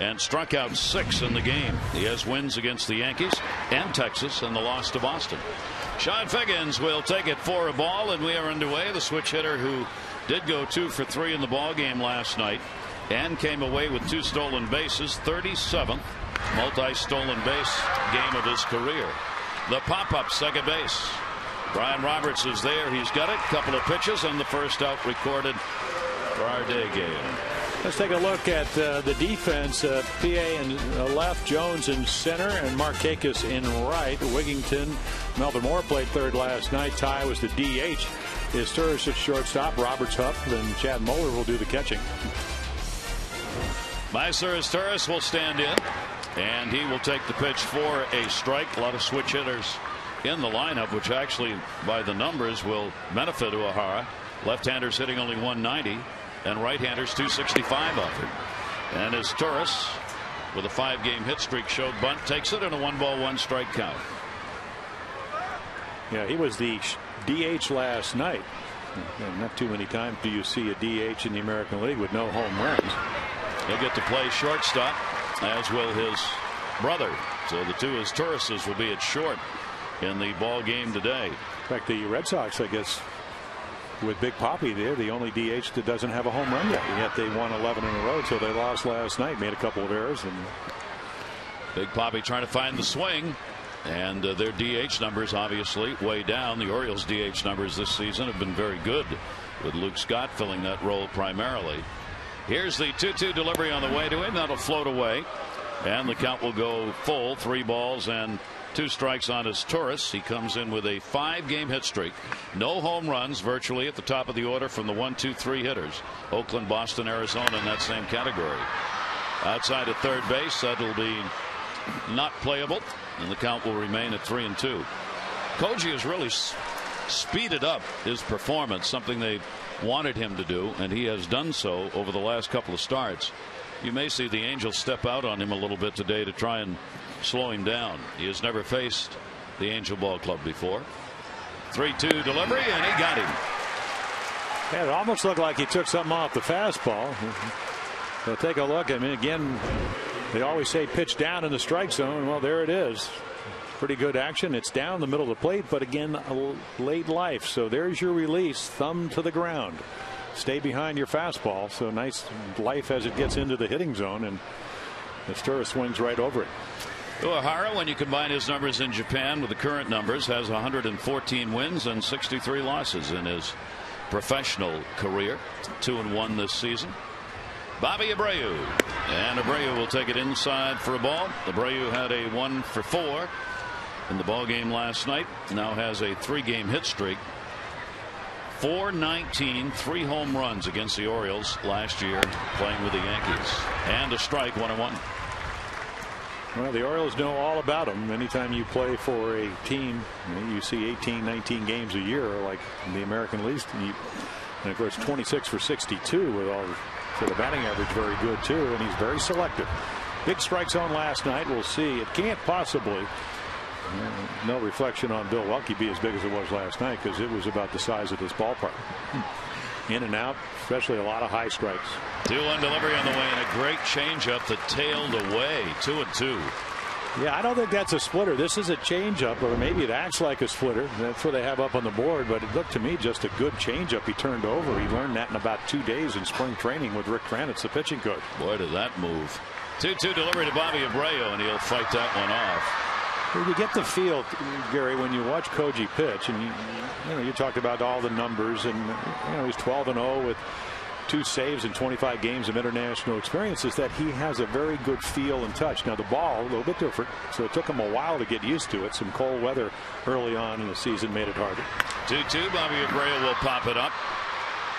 and struck out 6 in the game. He has wins against the Yankees and Texas and the loss to Boston. Sean Figgins will take it for a ball, and we are underway. The switch hitter who did go 2 for 3 in the ball game last night and came away with 2 stolen bases. 37th multi-stolen base game of his career. The pop-up second base. Brian Roberts is there. He's got it. Couple of pitches and the first out recorded for our day game. Let's take a look at the defense. PA in left, Jones in center, and Markakis in right. Wigington, Melvin Moore played third last night. Ty was the DH. Is Turris at shortstop. Roberts, Huff, and Chad Muller will do the catching. Myceris Turris will stand in, and he will take the pitch for a strike. A lot of switch hitters in the lineup, which actually, by the numbers, will benefit Uehara. Left-handers hitting only 190. And right-handers 265 off it. And as Turris, with a 5-game hit streak, showed bunt, takes it in a 1-ball 1-strike count. Yeah, he was the DH last night. Not too many times do you see a DH in the American League with no home runs. He'll get to play shortstop, as will his brother. So the two as Turrises will be at short in the ball game today. In fact, the Red Sox, I guess, with Big Papi there, the only DH that doesn't have a home run yet. And yet they won 11 in a row, so they lost last night, made a couple of errors. And Big Papi trying to find the swing, and their DH numbers obviously way down. The Orioles DH numbers this season have been very good, with Luke Scott filling that role primarily. Here's the 2-2 delivery on the way to him. That'll float away, and the count will go full. 3 balls and 2 strikes on his Turris. He comes in with a 5-game hit streak. No home runs virtually at the top of the order from the 1, 2, 3 hitters. Oakland, Boston, Arizona in that same category. Outside of third base, that'll be not playable, and the count will remain at 3-2. Koji has really speeded up his performance, something they wanted him to do, and he has done so over the last couple of starts. You may see the Angels step out on him a little bit today to try and slow him down. He has never faced the Angel Ball Club before. 3-2 delivery, and he got him. Yeah, it almost looked like he took something off the fastball. So take a look. I mean, again, they always say pitch down in the strike zone. Well, there it is. Pretty good action. It's down the middle of the plate, but again, a late life. So there's your release. Thumb to the ground. Stay behind your fastball. So nice life as it gets into the hitting zone, and the Turris swings right over it. Uehara, when you combine his numbers in Japan with the current numbers, has 114 wins and 63 losses in his professional career. 2-1 this season. Bobby Abreu, and Abreu will take it inside for a ball. Abreu had a 1 for 4 in the ball game last night. Now has a 3-game hit streak. 419, 3 home runs against the Orioles last year playing with the Yankees. And a strike, 1-1. Well, the Orioles know all about them. Anytime you play for a team, you see 18, 19 games a year, like in the American League. And of course, 26 for 62 with all for the batting average, very good too. And he's very selective. Big strike zone last night. We'll see. It can't possibly, no reflection on Bill Welke, be as big as it was last night, because it was about the size of this ballpark. In and out, especially a lot of high strikes. 2-1 delivery on the way, and a great changeup that tailed away. 2-2. Yeah, I don't think that's a splitter. This is a changeup, or maybe it acts like a splitter. That's what they have up on the board, but it looked to me just a good changeup he turned over. He learned that in about 2 days in spring training with Rick Kranitz, the pitching coach. Boy, did that move. 2-2 delivery to Bobby Abreu, and he'll fight that one off. You get the feel, Gary, when you watch Koji pitch, and you talked about all the numbers, and he's 12-0 with 2 saves in 25 games of international experience, is that he has a very good feel and touch. Now the ball a little bit different, so it took him a while to get used to it. Some cold weather early on in the season made it harder. 2-2. Bobby Abreu will pop it up.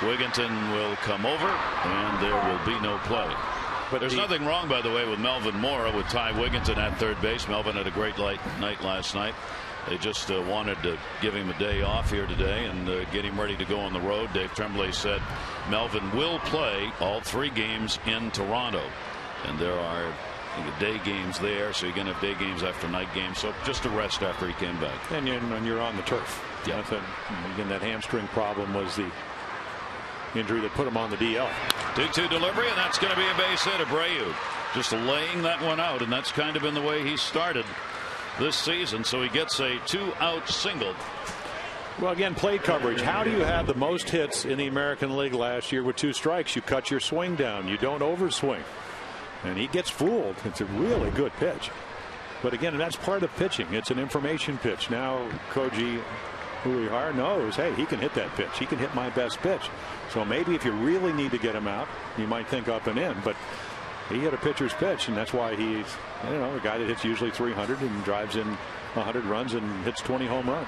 Wigington will come over, and there will be no play. But there's nothing wrong, by the way, with Melvin Mora with Ty Wigington at third base. Melvin had a great night last night. They just wanted to give him a day off here today and get him ready to go on the road. Dave Tremblay said Melvin will play all 3 games in Toronto, and there are day games there, so you're going to have day games after night games. So just a rest after he came back. And you're on the turf. Yeah. Again, that hamstring problem was the injury that put him on the DL. 2-2 delivery, and that's going to be a base hit. Abreu just laying that one out, and that's kind of been the way he started this season. So he gets a 2-out single. Well, again, plate coverage. How do you have the most hits in the American League last year with 2 strikes? You cut your swing down. You don't overswing. And he gets fooled. It's a really good pitch. But again, that's part of pitching. It's an information pitch. Now, Koji Uehara knows, hey, he can hit that pitch. He can hit my best pitch. So maybe if you really need to get him out, you might think up and in. But he hit a pitcher's pitch, and that's why he's, a guy that hits usually 300 and drives in 100 runs and hits 20 home runs.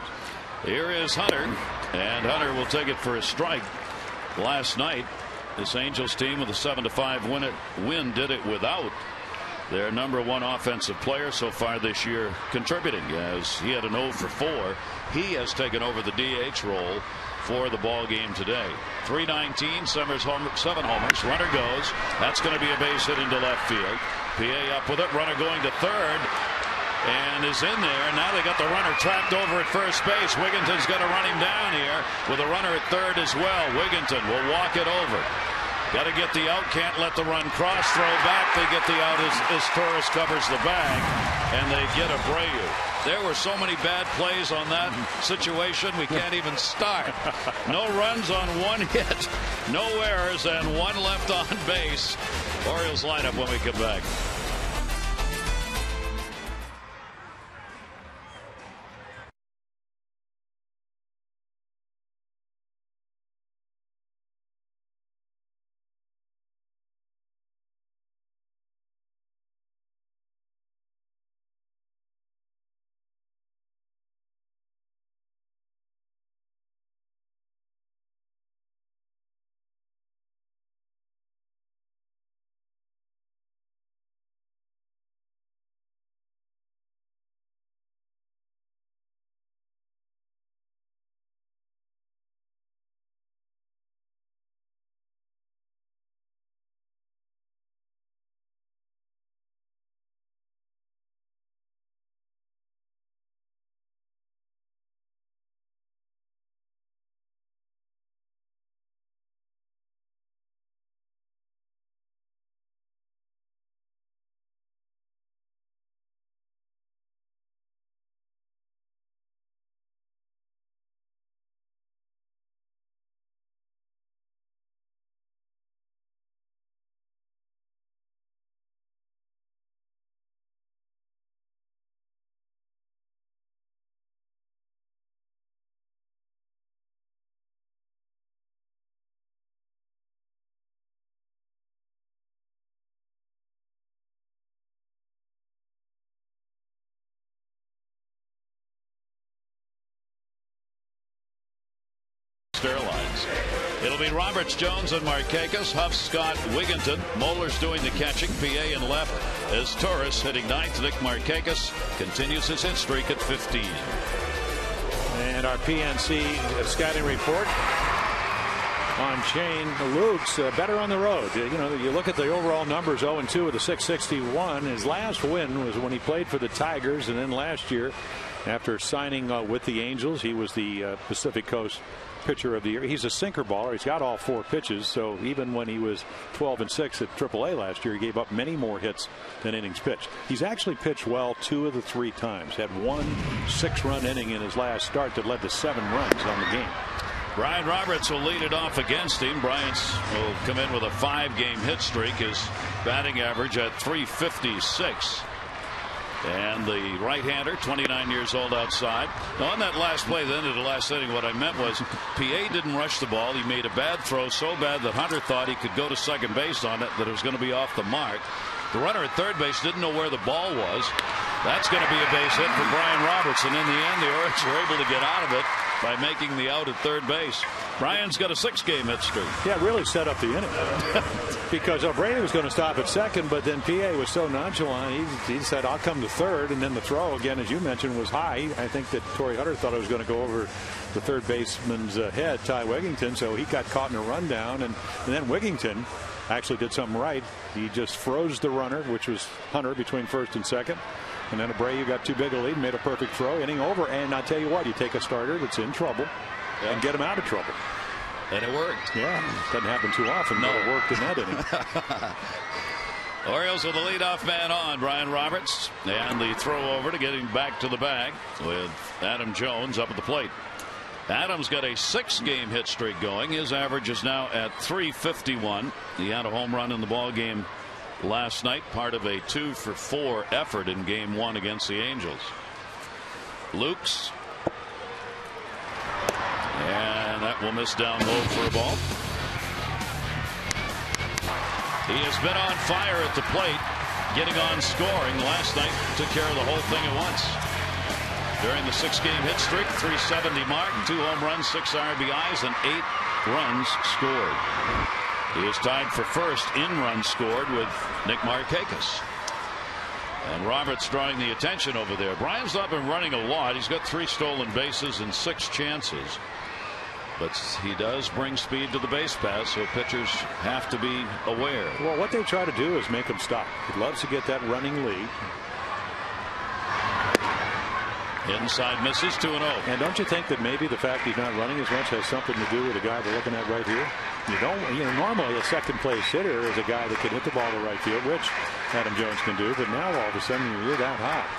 Here is Hunter, and Hunter will take it for a strike. Last night, this Angels team with a 7-5 win did it without their #1 offensive player so far this year contributing, as he had an 0 for 4. He has taken over the DH role for the ball game today. 319, Summers 7 homers. Runner goes. That's going to be a base hit into left field. PA up with it. Runner going to third. And is in there. Now they got the runner trapped over at first base. Wigginton's going to run him down here with a runner at third as well. Wigginton will walk it over. Got to get the out. Can't let the run cross. Throw back. They get the out as Torres covers the bag. And they get Abreu. There were so many bad plays on that situation. We can't even start. No runs on 1 hit. No errors and 1 left on base. Orioles lineup when we come back. Airlines. It'll be Roberts, Jones, and Markakis. Huff, Scott, Wigginton. Moeller's doing the catching. PA in left as Torres hitting 9th. Nick Markakis continues his hit streak at 15. And our PNC scouting report on Shane Lukes, better on the road. You look at the overall numbers, 0-2 with a 661. His last win was when he played for the Tigers, and then last year, after signing with the Angels, he was the Pacific Coast pitcher of the year. He's a sinker baller. He's got all 4 pitches. So even when he was 12-6 at AAA last year, he gave up many more hits than innings pitched. He's actually pitched well 2 of the 3 times. Had 1 6-run inning in his last start that led to 7 runs on the game. Brian Roberts will lead it off against him. Bryant's will come in with a 5-game hit streak. His batting average at .356. And the right-hander, 29 years old outside. Now on that last play, the end of the last inning, what I meant was PA didn't rush the ball. He made a bad throw, so bad that Hunter thought he could go to second base on it, that it was going to be off the mark. The runner at third base didn't know where the ball was. That's going to be a base hit for Brian Roberts. And in the end, the Orioles were able to get out of it by making the out at third base. Brian's got a 6-game hit streak. Yeah, really set up the inning. Because Abreu was going to stop at second, but then PA was so nonchalant. He said, I'll come to third. And then the throw, again, as you mentioned, was high. I think that Torrey Hunter thought it was going to go over the third baseman's head, Ty Wigginton. So he got caught in a rundown. And then Wigginton actually did something right. He just froze the runner, which was Hunter, between first and second. And then Abreu got too big a lead, made a perfect throw, inning over. And I tell you what, you take a starter that's in trouble and get him out of trouble. And it worked. Yeah, doesn't happen too often. No, it worked in that inning. Orioles with the leadoff man on, Brian Roberts, and the throw over to get him back to the bag with Adam Jones up at the plate. Adams got a 6-game hit streak going. His average is now at .351. He had a home run in the ball game last night, part of a 2-for-4 effort in Game 1 against the Angels. Lukes, and that will miss down low for a ball. He has been on fire at the plate, getting on scoring. Last night took care of the whole thing at once. During the 6-game hit streak, .370 mark, 2 home runs, 6 RBIs, and 8 runs scored. He is tied for first in runs scored with Nick Markakis. And Roberts drawing the attention over there. Brian's not been running a lot. He's got 3 stolen bases and 6 chances. But he does bring speed to the base pass, so pitchers have to be aware. Well, what they try to do is make him stop. He loves to get that running lead. Inside misses, 2-0. And don't you think that maybe the fact he's not running as much has something to do with the guy we're looking at right here? Normally a second place hitter is a guy that can hit the ball to right field, which Adam Jones can do. But now all of a sudden you're that hot.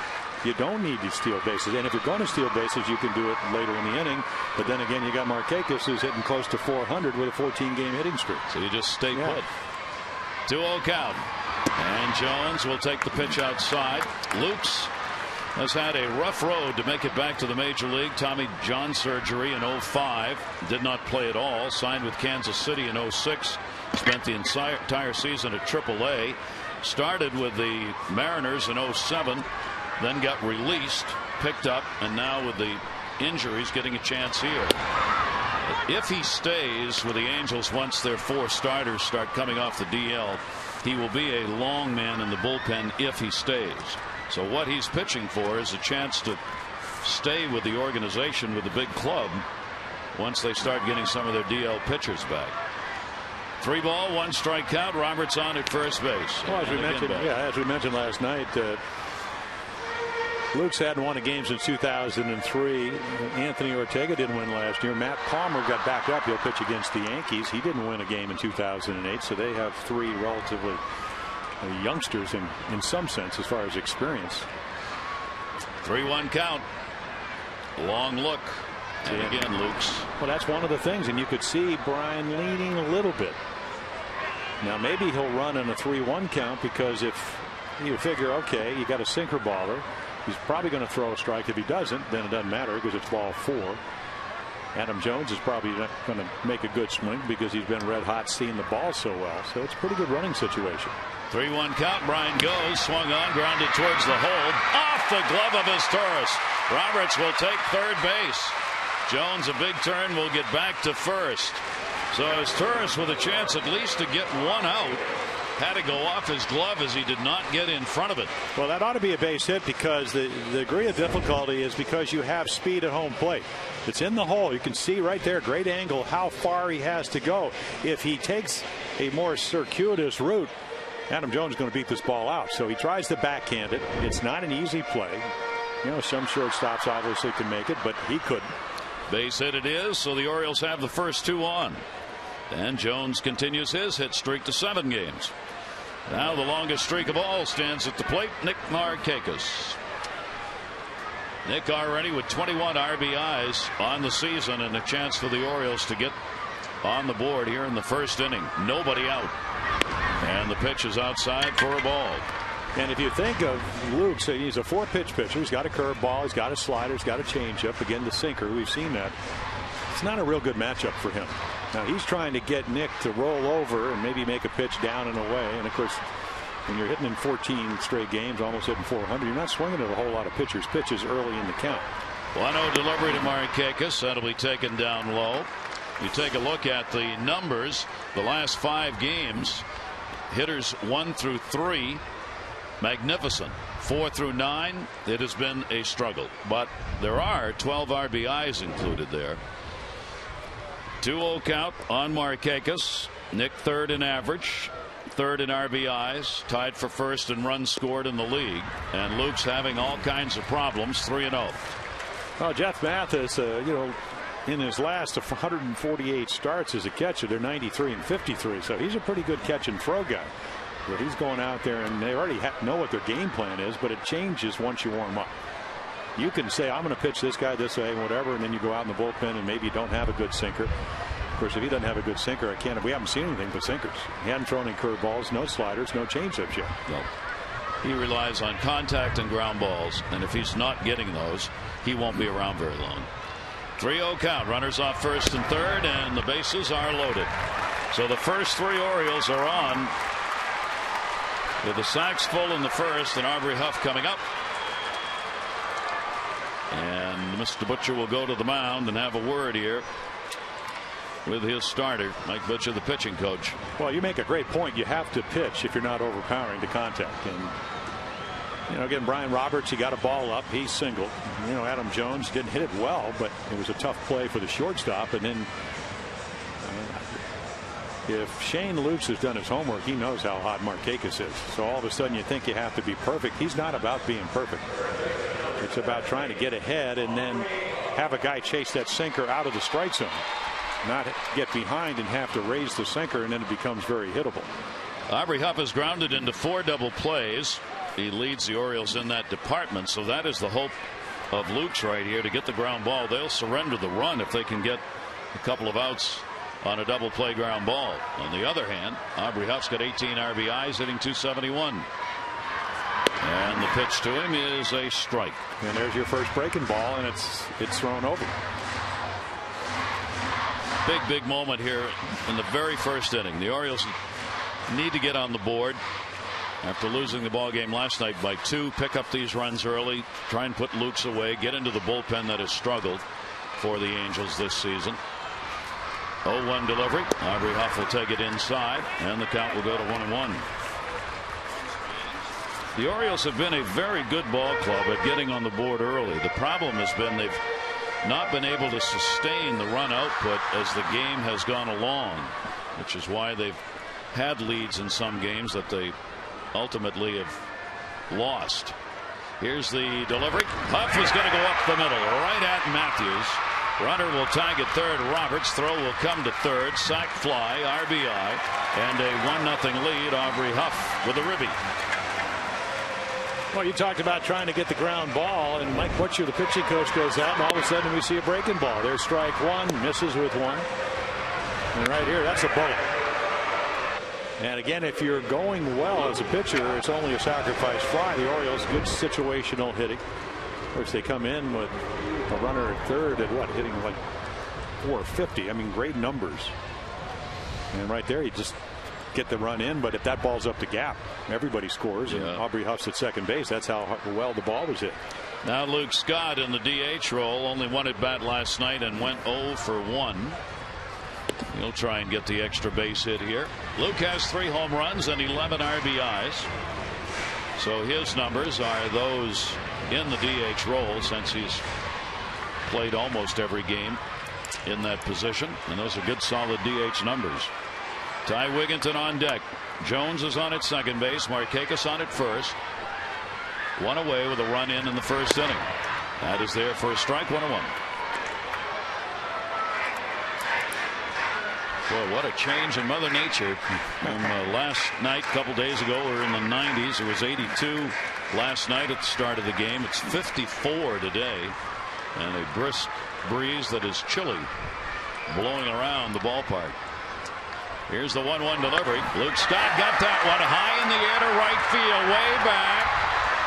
You don't need to steal bases, and if you're going to steal bases, you can do it later in the inning. But then again, you got Markakis, who's hitting close to 400 with a 14-game hitting streak. So you just stay put. 2-0 count, and Jones will take the pitch outside. Lukes has had a rough road to make it back to the major league. Tommy John surgery in 05, did not play at all. Signed with Kansas City in 06. Spent the entire season at AAA. Started with the Mariners in 07. Then got released, picked up, and now with the injuries getting a chance here. If he stays with the Angels once their 4 starters start coming off the DL, he will be a long man in the bullpen if he stays. So what he's pitching for is a chance to stay with the organization, with the big club, once they start getting some of their DL pitchers back. 3 ball, 1 strike count. Roberts on at first base. Well, as we mentioned last night, Lukes hadn't won a game since 2003. Anthony Ortega didn't win last year. Matt Palmer got back up. He'll pitch against the Yankees. He didn't win a game in 2008. So they have 3 relatively youngsters in some sense as far as experience. 3-1 count. Long look. And again, Lukes. Well, that's one of the things. And you could see Brian leaning a little bit. Now maybe he'll run in a 3-1 count, because if you figure, okay, you got a sinker baller, he's probably going to throw a strike. If he doesn't, then it doesn't matter because it's ball 4. Adam Jones is probably not going to make a good swing because he's been red hot seeing the ball so well. So it's a pretty good running situation. 3-1 count. Brian goes, swung on, grounded towards the hold, off the glove of his Torres. Roberts will take third base. Jones, a big turn, will get back to first. So as Torres with a chance at least to get 1 out, had to go off his glove as he did not get in front of it. Well, that ought to be a base hit, because the degree of difficulty is because you have speed at home plate. It's in the hole. You can see right there, great angle, how far he has to go. If he takes a more circuitous route, Adam Jones is going to beat this ball out. So he tries to backhand it. It's not an easy play. Some shortstops obviously can make it, but he couldn't. Base hit it is, so the Orioles have the first 2 on. And Jones continues his hit streak to 7 games. Now the longest streak of all stands at the plate, Nick Markakis. Nick already with 21 RBIs on the season, and a chance for the Orioles to get on the board here in the first inning. Nobody out. And the pitch is outside for a ball. And if you think of Luke, so he's a 4-pitch pitcher. He's got a curveball, he's got a slider, he's got a changeup. Again, the sinker. We've seen that. It's not a real good matchup for him. Now he's trying to get Nick to roll over and maybe make a pitch down and away. And of course, when you're hitting in 14 straight games, almost hitting 400, you're not swinging at a whole lot of pitchers' pitches early in the count. 1-0 delivery to Markakis. That'll be taken down low. You take a look at the numbers. The last 5 games, hitters 1 through 3, magnificent. 4 through 9, it has been a struggle. But there are 12 RBIs included there. 2-0 count on Markakis. Nick third in average, third in RBIs, tied for first in runs scored in the league. And Luke's having all kinds of problems. 3-0. Well, Jeff Mathis, in his last 148 starts as a catcher, they're 93 and 53. So he's a pretty good catch and throw guy. But he's going out there, and they already know what their game plan is, but it changes once you warm up. You can say, I'm going to pitch this guy this way, whatever, and then you go out in the bullpen and maybe you don't have a good sinker. Of course, if he doesn't have a good sinker, we haven't seen anything but sinkers. He hadn't thrown any curveballs, no sliders, no changeups yet. No. He relies on contact and ground balls, and if he's not getting those, he won't be around very long. 3-0 count. Runners off first and third, and the bases are loaded. So the first three Orioles are on with the sacks full in the first, and Aubrey Huff coming up. And Mr. Butcher will go to the mound and have a word here with his starter, Mike Butcher, the pitching coach. Well, you make a great point. You have to pitch if you're not overpowering the contact. And again, Brian Roberts, he got a ball up, he singled. Adam Jones didn't hit it well, but it was a tough play for the shortstop. And then if Shane Lukes has done his homework, he knows how hot Markakis is. So all of a sudden you think you have to be perfect. He's not about being perfect. It's about trying to get ahead and then have a guy chase that sinker out of the strike zone, not get behind and have to raise the sinker, and then it becomes very hittable. Aubrey Huff is grounded into 4 double plays. He leads the Orioles in that department, so that is the hope of Luke's right here, to get the ground ball. They'll surrender the run if they can get a couple of outs on a double play ground ball. On the other hand, Aubrey Huff's got 18 RBIs, hitting .271. And the pitch to him is a strike. And there's your first breaking ball, and it's thrown over. Big moment here in the very first inning. The Orioles need to get on the board after losing the ball game last night by 2. Pick up these runs early, try and put Lukes away, get into the bullpen that has struggled for the Angels this season. 0-1 delivery. Aubrey Huff will take it inside, and the count will go to 1-1. The Orioles have been a very good ball club at getting on the board early. The problem has been they've not been able to sustain the run output as the game has gone along, which is why they've had leads in some games that they ultimately have lost. Here's the delivery. Huff is going to go up the middle, right at Matthews. Runner will tag at third. Roberts' throw will come to third. Sac fly, RBI, and a 1-0 lead. Aubrey Huff with a ribby. Well, you talked about trying to get the ground ball, and Mike Butcher, the pitching coach, goes out, and all of a sudden we see a breaking ball. There's strike one, misses with one. And right here, that's a bullet. And again, if you're going well as a pitcher, it's only a sacrifice fly. The Orioles, good situational hitting. Of course, they come in with a runner at third at what, hitting like 450. I mean, great numbers. And right there, you just get the run in, but if that ball's up the gap, everybody scores. And Aubrey Huff's at second base. That's how well the ball was hit. Now Luke Scott in the DH role, only one at bat last night and went 0 for 1. He'll try and get the extra base hit here. Luke has 3 home runs and 11 RBIs. So his numbers are those in the DH role, since he's played almost every game in that position, and those are good solid DH numbers. Ty Wigginton on deck. Jones is on at second base. Markakis on at first. One away with a run in the first inning. That is their first strike. 1-1. Boy, what a change in Mother Nature from last night. A couple days ago, we were in the 90s. It was 82 last night at the start of the game. It's 54 today, and a brisk breeze that is chilly blowing around the ballpark. Here's the 1-1 delivery. Luke Scott got that one high in the air to right field, way back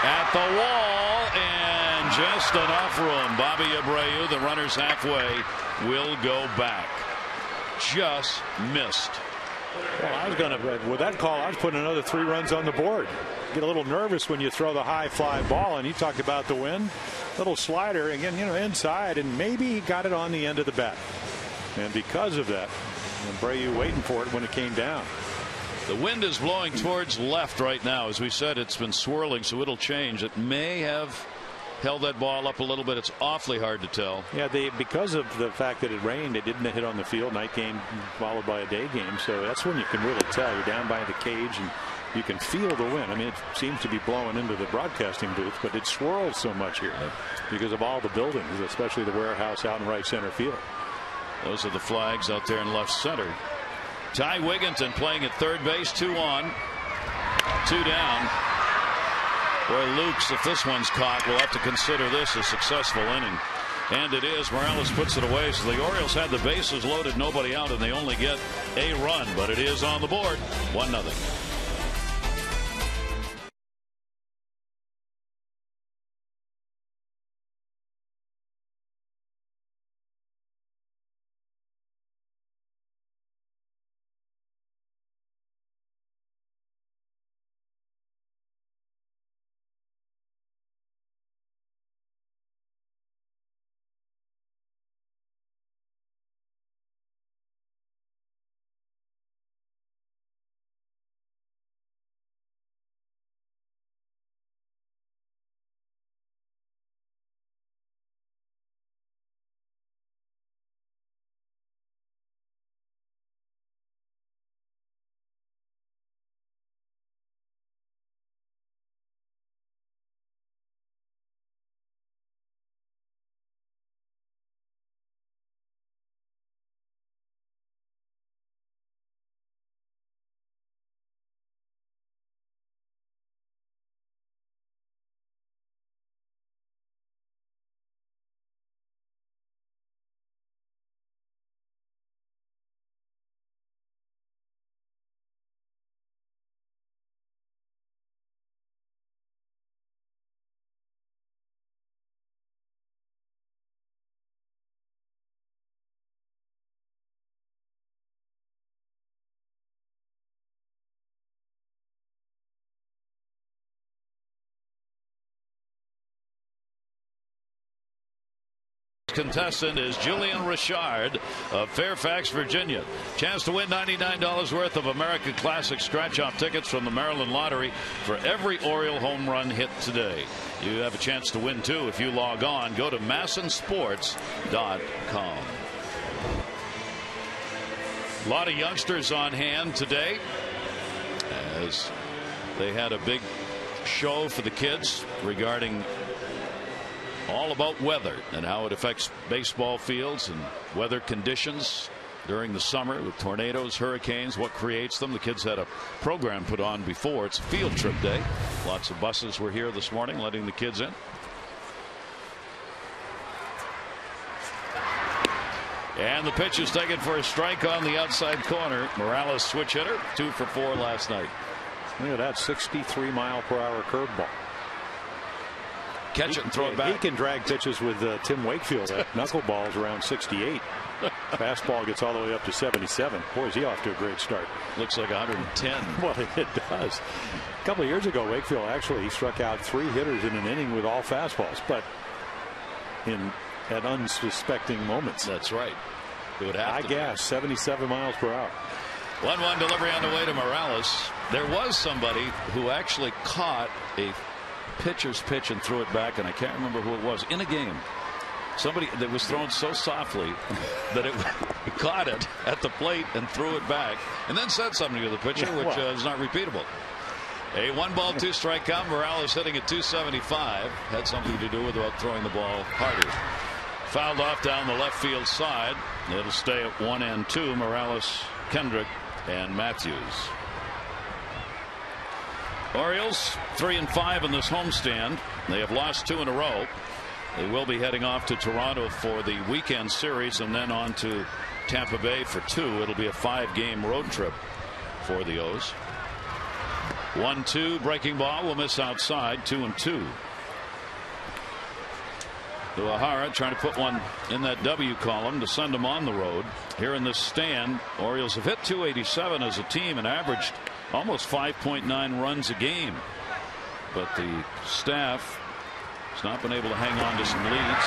at the wall, and just enough room. Bobby Abreu, the runner's halfway, will go back. Just missed. Well, I was going to, with that call, I was putting another 3 runs on the board. Get a little nervous when you throw the high fly ball, and you talked about the wind. Little slider again, inside, and maybe he got it on the end of the bat. And because of that, Abreu waiting for it when it came down. The wind is blowing towards left right now. As we said, it's been swirling, so it'll change. It may have held that ball up a little bit. It's awfully hard to tell. Yeah, because of the fact that it rained, it didn't hit on the field. Night game followed by a day game, so that's when you can really tell. You're down by the cage and you can feel the wind. I mean, it seems to be blowing into the broadcasting booth, but it swirls so much here because of all the buildings, especially the warehouse out in right center field. Those are the flags out there in left center. Ty Wigginton playing at third base, 2 on. 2 down. Boy, Lukes, if this one's caught, we'll have to consider this a successful inning. And it is. Morales puts it away. So the Orioles had the bases loaded, nobody out, and they only get a run. But it is on the board. 1-0. Contestant is Julian Richard of Fairfax, Virginia. Chance to win $99 worth of American Classic scratch-off tickets from the Maryland Lottery for every Oriole home run hit today. You have a chance to win too if you log on. Go to massensports.com. A lot of youngsters on hand today as they had a big show for the kids regarding all about weather and how it affects baseball fields and weather conditions during the summer with tornadoes, hurricanes, what creates them. The kids had a program put on before. It's a field trip day. Lots of buses were here this morning letting the kids in. And the pitch is taken for a strike on the outside corner. Morales, switch hitter, 2 for 4 last night. Look at that 63-mile-per-hour curveball. Catch it and throw it back. He can drag pitches with Tim Wakefield. That knuckleball's around 68. Fastball gets all the way up to 77. Boy, is he off to a great start. Looks like 110. Well, it does. A couple of years ago, Wakefield actually he struck out 3 hitters in an inning with all fastballs, but at unsuspecting moments. That's right. It would have I guess 77 miles per hour. 1-1 delivery on the way to Morales. There was somebody who actually caught a pitcher's pitch and threw it back, and I can't remember who it was in a game. Somebody that was thrown so softly that it caught it at the plate and threw it back, and then said something to the pitcher, which is not repeatable. A 1-2 strike count. Morales hitting at 275. Had something to do with about throwing the ball harder. Fouled off down the left field side. It'll stay at 1-2. Morales, Kendrick, and Matthews. Orioles 3-5 in this homestand. They have lost 2 in a row. They will be heading off to Toronto for the weekend series and then on to Tampa Bay for 2. It'll be a 5-game road trip for the O's. 1-2 breaking ball will miss outside. 2-2. Uehara trying to put one in that W column to send them on the road. Here in this stand, Orioles have hit 287 as a team and averaged almost 5.9 runs a game. But the staff has not been able to hang on to some leads.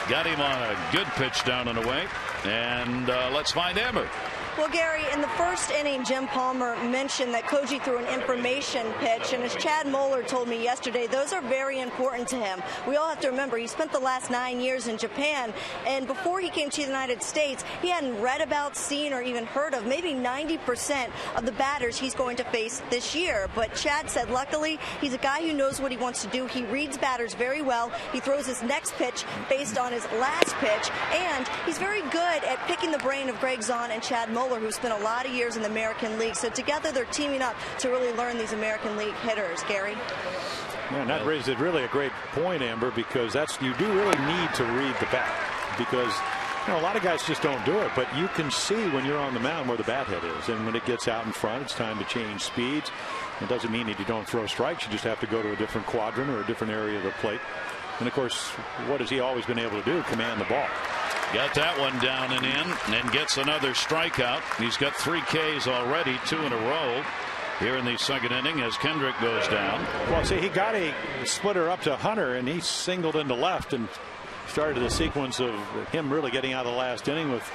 Got him on a good pitch down and away. And let's find Amber. Well, Gary, in the first inning, Jim Palmer mentioned that Koji threw an information pitch, and as Chad Moeller told me yesterday, those are very important to him. We all have to remember he spent the last 9 years in Japan, and before he came to the United States, he hadn't read about, seen, or even heard of maybe 90% of the batters he's going to face this year. But Chad said, luckily, he's a guy who knows what he wants to do. He reads batters very well. He throws his next pitch based on his last pitch, and he's very good at picking the brain of Greg Zahn and Chad Moeller. Moeller, who spent a lot of years in the American League. So together they're teaming up to really learn these American League hitters. Gary? Yeah, and that raises really a great point, Amber, because you do really need to read the bat, because a lot of guys just don't do it, but you can see when you're on the mound where the bat head is, and when it gets out in front, it's time to change speeds. It doesn't mean that you don't throw strikes. You just have to go to a different quadrant or a different area of the plate. And of course, what has he always been able to do? Command the ball. Got that one down and in, and gets another strikeout. He's got 3 Ks already, 2 in a row here in the second inning as Kendrick goes down. Well, see, he got a splitter up to Hunter, and he singled into left and started the sequence of him really getting out of the last inning with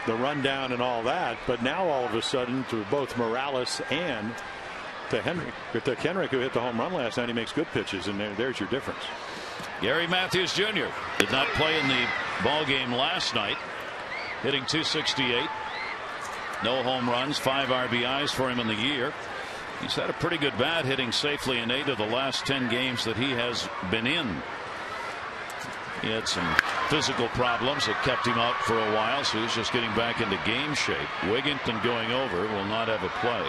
the rundown and all that. But now all of a sudden, to both Morales and to Kendrick, who hit the home run last night, he makes good pitches, and there's your difference. Gary Matthews Jr. did not play in the ball game last night, hitting .268. No home runs, 5 RBIs for him in the year. He's had a pretty good bat, hitting safely in 8 of the last 10 games that he has been in. He had some physical problems that kept him out for a while, so he's just getting back into game shape. Wigginton going over, will not have a play.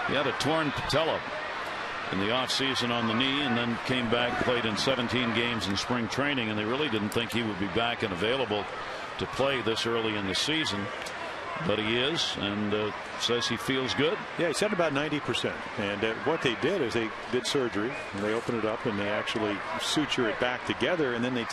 He had a torn patella in the offseason on the knee, and then came back, played in 17 games in spring training, and they really didn't think he would be back and available to play this early in the season. But he is, and says he feels good. Yeah, he said about 90%. And what they did is they did surgery, and they open it up, and they actually suture it back together, and then they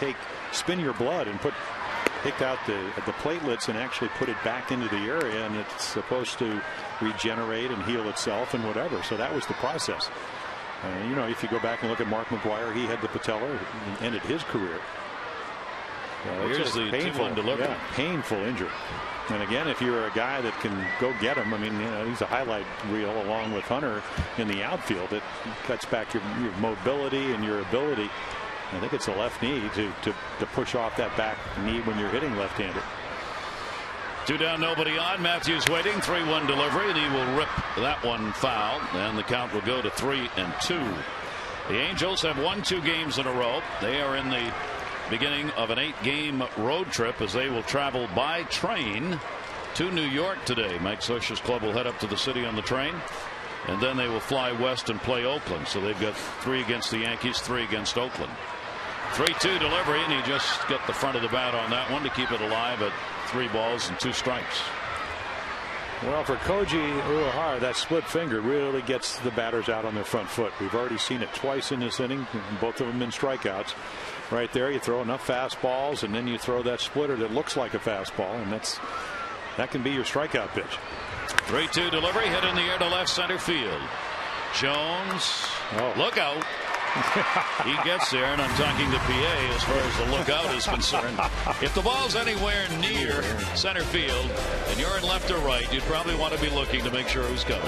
spin your blood and pick out the platelets and actually put it back into the area, and it's supposed to regenerate and heal itself and whatever. So that was the process. If you go back and look at Mark McGwire, he had the patella, ended his career. Here's the painful delivery. Yeah, painful injury. And again, if you're a guy that can go get him, I mean, he's a highlight reel along with Hunter in the outfield. It cuts back your mobility and your ability. I think it's the left knee to push off that back knee when you're hitting left-handed. 2 down, nobody on. Matthews waiting. 3-1 delivery, and he will rip that one foul, and the count will go to 3-2. The Angels have won 2 games in a row. They are in the beginning of an 8-game road trip as they will travel by train to New York today. Mike Scioscia's club will head up to the city on the train, and then they will fly west and play Oakland. So they've got 3 against the Yankees, 3 against Oakland. 3-2 delivery, and he just got the front of the bat on that one to keep it alive at 3 balls and 2 strikes. Well, for Koji Uehara, that split finger really gets the batters out on their front foot. We've already seen it twice in this inning, both of them in strikeouts. Right there, you throw enough fastballs, and then you throw that splitter that looks like a fastball, and that can be your strikeout pitch. 3-2 delivery, hit in the air to left center field. Jones, look out. He gets there, and I'm talking to PA as far as the lookout is concerned. If the ball's anywhere near center field and you're in left or right, you'd probably want to be looking to make sure who's coming.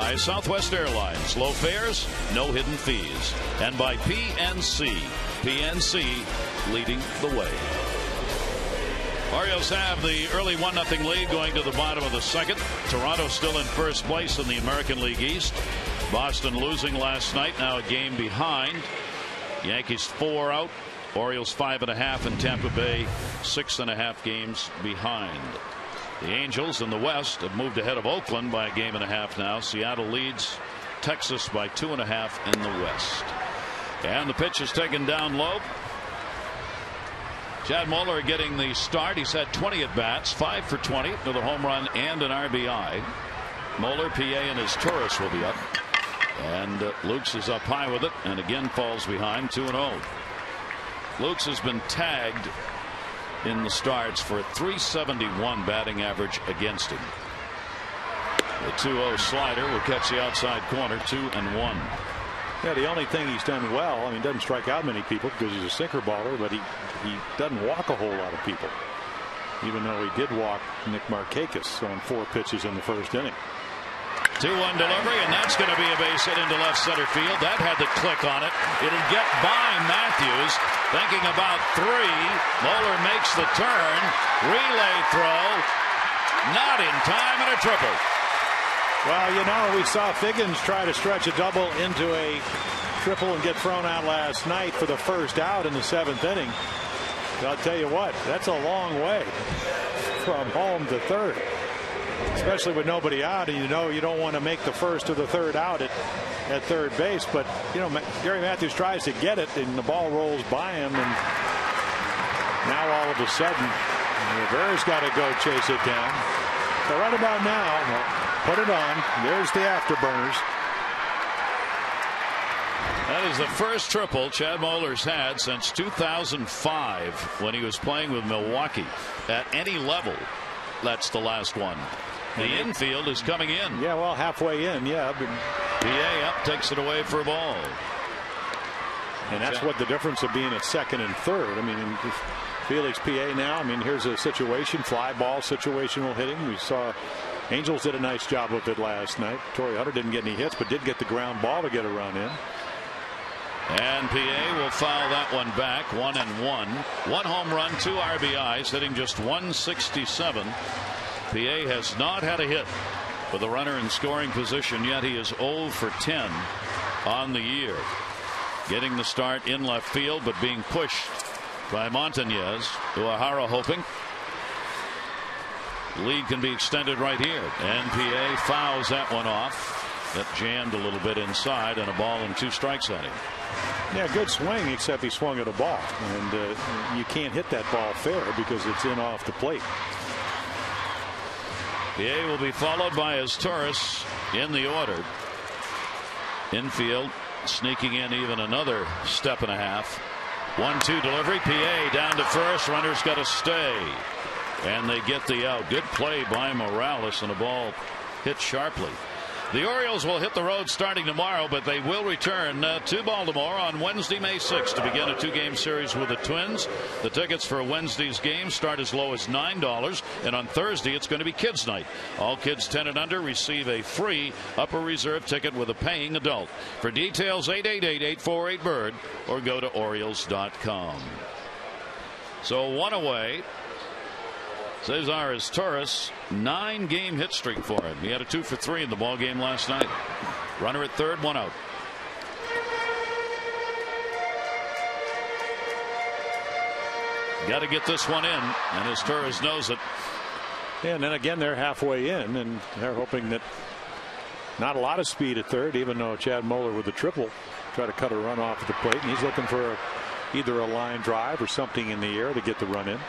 by Southwest Airlines. Low fares, no hidden fees. And by PNC. PNC leading the way. Orioles have the early 1-0 lead going to the bottom of the second. Toronto still in first place in the American League East. Boston losing last night, now a game behind. Yankees 4 out. Orioles 5.5, and Tampa Bay 6.5 games behind. The Angels in the West have moved ahead of Oakland by a game and a half now. Seattle leads Texas by 2.5 in the West. And the pitch is taken down low. Chad Moeller getting the start. He's had 20 at bats, 5 for 20 with a home run and an RBI. Moeller, PA, and his Taurus will be up. And Lukes is up high with it and again falls behind 2-0. Lukes has been tagged in the starts for a .371 batting average against him. The 2-0 slider will catch the outside corner, 2-1. Yeah, the only thing he's done well, I mean, doesn't strike out many people because he's a sinker baller, but he doesn't walk a whole lot of people. Even though he did walk Nick Markakis on 4 pitches in the first inning. 2-1 delivery, and that's going to be a base hit into left center field. That had the click on it. It'll get by Matthews. Thinking about 3. Moeller makes the turn. Relay throw. Not in time, and a triple. Well, you know, we saw Figgins try to stretch a double into a triple and get thrown out last night for the first out in the 7th inning. I'll tell you what, that's a long way from home to third, especially with nobody out, and you know you don't want to make the first or the third out at third base. But you know, Gary Matthews tries to get it, and the ball rolls by him, and now all of a sudden Rivera's got to go chase it down. So right about now, put it on. There's the afterburners. That is the first triple Chad Moeller's had since 2005 when he was playing with Milwaukee. At any level, that's the last one. The infield is coming in. Yeah, well, halfway in, yeah. PA up, takes it away for a ball. And that's what the difference of being at second and third. I mean, Felix PA now, I mean, here's a situation, fly ball, situational hitting. We saw Angels did a nice job of it last night. Torrey Hunter didn't get any hits, but did get the ground ball to get a run in. And PA will foul that one back. 1-1. 1 home run, 2 RBIs, hitting just .167. PA has not had a hit with a runner in scoring position yet. He is 0 for 10 on the year. Getting the start in left field, but being pushed by Montañez. Uehara hoping lead can be extended right here, and PA fouls that one off. That jammed a little bit inside, and a ball and 2 strikes on him. Yeah, good swing, except he swung at a ball, and you can't hit that ball fair because it's in off the plate. PA will be followed by his Taurus in the order. Infield sneaking in even another step and a half. 1-2 delivery. PA down to first. Runner's got to stay. And they get the out. Good play by Morales, and a ball hit sharply. The Orioles will hit the road starting tomorrow, but they will return to Baltimore on Wednesday, May 6th to begin a 2-game series with the Twins. The tickets for Wednesday's game start as low as $9, and on Thursday it's going to be Kids Night. All kids 10 and under receive a free upper reserve ticket with a paying adult. For details, 888-848-BIRD or go to Orioles.com. So 1 away. Cesar is Taurus, 9-game hit streak for him. He had a 2 for 3 in the ball game last night. Runner at third, 1 out. Got to get this one in, and his Taurus knows it. Yeah, and then again they're halfway in, and they're hoping that not a lot of speed at third, even though Chad Moeller with the triple try to cut a run off the plate, and he's looking for either a line drive or something in the air to get the run in.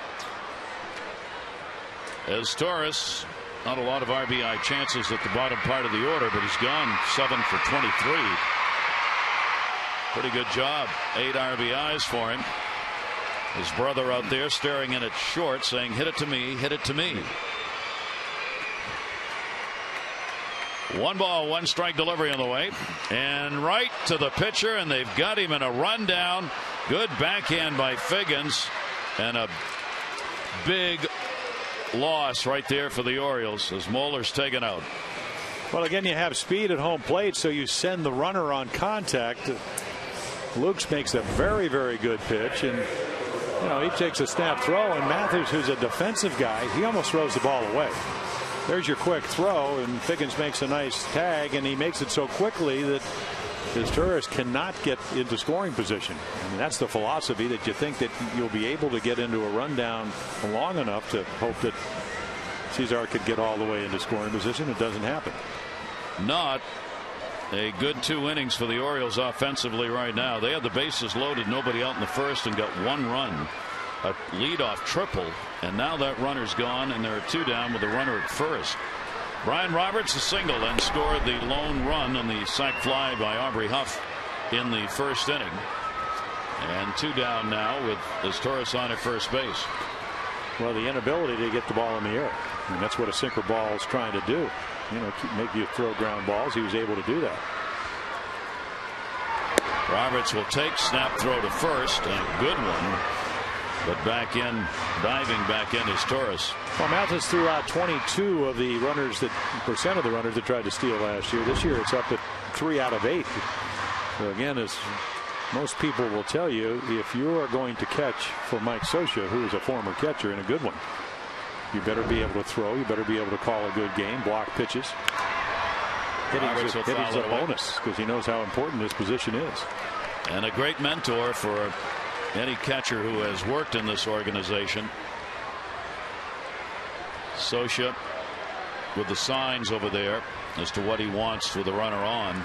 As Taurus, not a lot of RBI chances at the bottom part of the order, but he's gone 7 for 23. Pretty good job. 8 RBIs for him. His brother out there staring in at short, saying, "Hit it to me, hit it to me." 1 ball, 1 strike delivery on the way, and right to the pitcher, and they've got him in a rundown. Good backhand by Figgins, and a big loss right there for the Orioles as Moeller's taken out. Well, again, you have speed at home plate, so you send the runner on contact. Lukes makes a very, very good pitch, and he takes a snap throw, and Mathers, who's a defensive guy, he almost throws the ball away. There's your quick throw, and Figgins makes a nice tag, and he makes it so quickly that Izturis cannot get into scoring position. I mean, that's the philosophy, that you think that you'll be able to get into a rundown long enough to hope that Cesar could get all the way into scoring position. It doesn't happen. Not a good 2 innings for the Orioles offensively right now. They had the bases loaded, nobody out in the first, and got 1 run, a leadoff triple, and now that runner's gone, and there are 2 down with a runner at first. Brian Roberts a single and scored the lone run on the sac fly by Aubrey Huff in the first inning, and 2 down now with Izturis on at first base. Well, the inability to get the ball in the air, and that's what a sinker ball is trying to do. Make you throw ground balls. He was able to do that. Roberts will take, snap throw to first, and a good one, but diving back in is Torres. Well, Mathis threw out 22 of the runners that tried to steal last year. This year it's up to 3 out of 8. So again, as most people will tell you, if you are going to catch for Mike Scioscia, who is a former catcher and a good one, you better be able to throw. You better be able to call a good game, block pitches. Hitting's a bonus because he knows how important this position is. And a great mentor for any catcher who has worked in this organization. Scioscia with the signs over there as to what he wants with the runner on.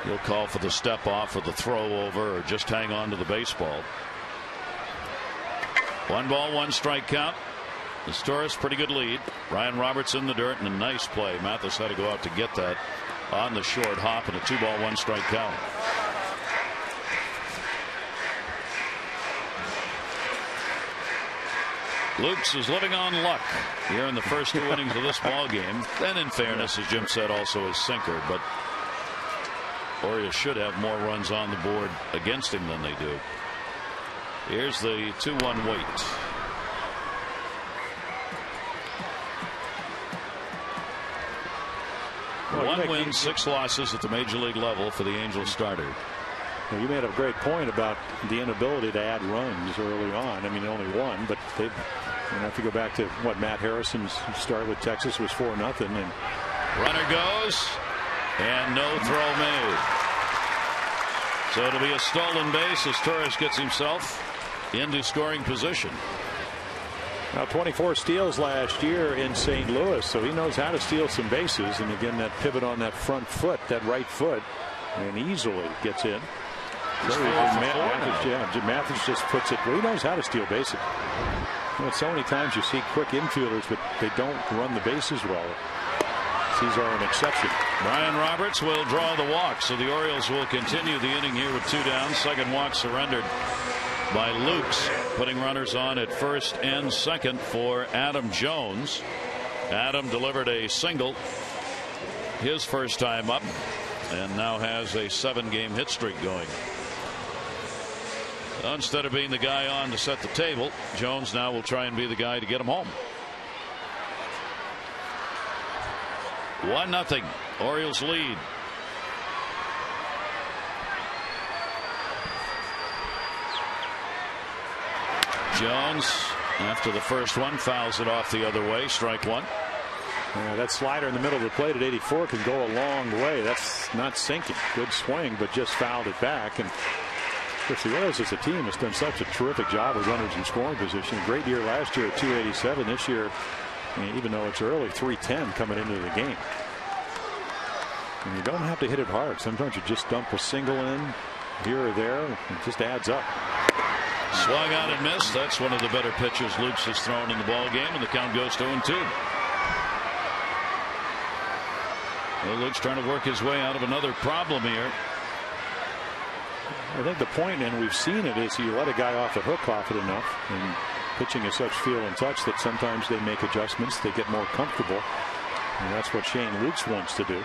He'll call for the step off or the throw over or just hang on to the baseball. 1 ball, 1 strike count. Izturis, pretty good lead. Ryan Roberts in the dirt, and a nice play. Mathis had to go out to get that on the short hop, and a 2 ball, 1 strike count. Lukes is living on luck here in the first 2 innings of this ball game. And in fairness, as Jim said, also his sinker. But Orioles should have more runs on the board against him than they do. Here's the 2-1 wait. Well, 1 win, 6 losses at the major league level for the Angels starter. Well, you made a great point about the inability to add runs early on. I mean, only 1, but they, if you go back to what Matt Harrison's start with Texas was 4-0, and runner goes, and no throw made. So it'll be a stolen base as Torres gets himself into scoring position. Now 24 steals last year in St. Louis, so he knows how to steal some bases. And again, that pivot on that front foot, that right foot, and easily gets in. Mathis just puts it. Well, he knows how to steal bases. So many times you see quick infielders, but they don't run the bases well. These are an exception. Brian Roberts will draw the walk, so the Orioles will continue the inning here with 2 down. Second walk surrendered by Lukes, putting runners on at first and second for Adam Jones. Adam delivered a single his first time up, and now has a 7-game hit streak going. Instead of being the guy on to set the table, Jones now will try and be the guy to get him home. 1-0 Orioles lead. Jones, after the first one, fouls it off the other way. Strike 1. That slider in the middle of the plate at 84 can go a long way. That's not sinking. Good swing, but just fouled it back. And of course, the Orioles as a team has done such a terrific job with runners in scoring position. Great year last year at 287. This year, even though it's early, 310 coming into the game. And you don't have to hit it hard. Sometimes you just dump a single in here or there. It just adds up. Swung out and missed. That's one of the better pitches Lukes has thrown in the ball game, and the count goes 2-2. Well, Lukes trying to work his way out of another problem here. I think the point, and we've seen it, is you let a guy off the hook off it enough, and pitching is such feel and touch that sometimes they make adjustments, they get more comfortable, and that's what Shane Lukes wants to do.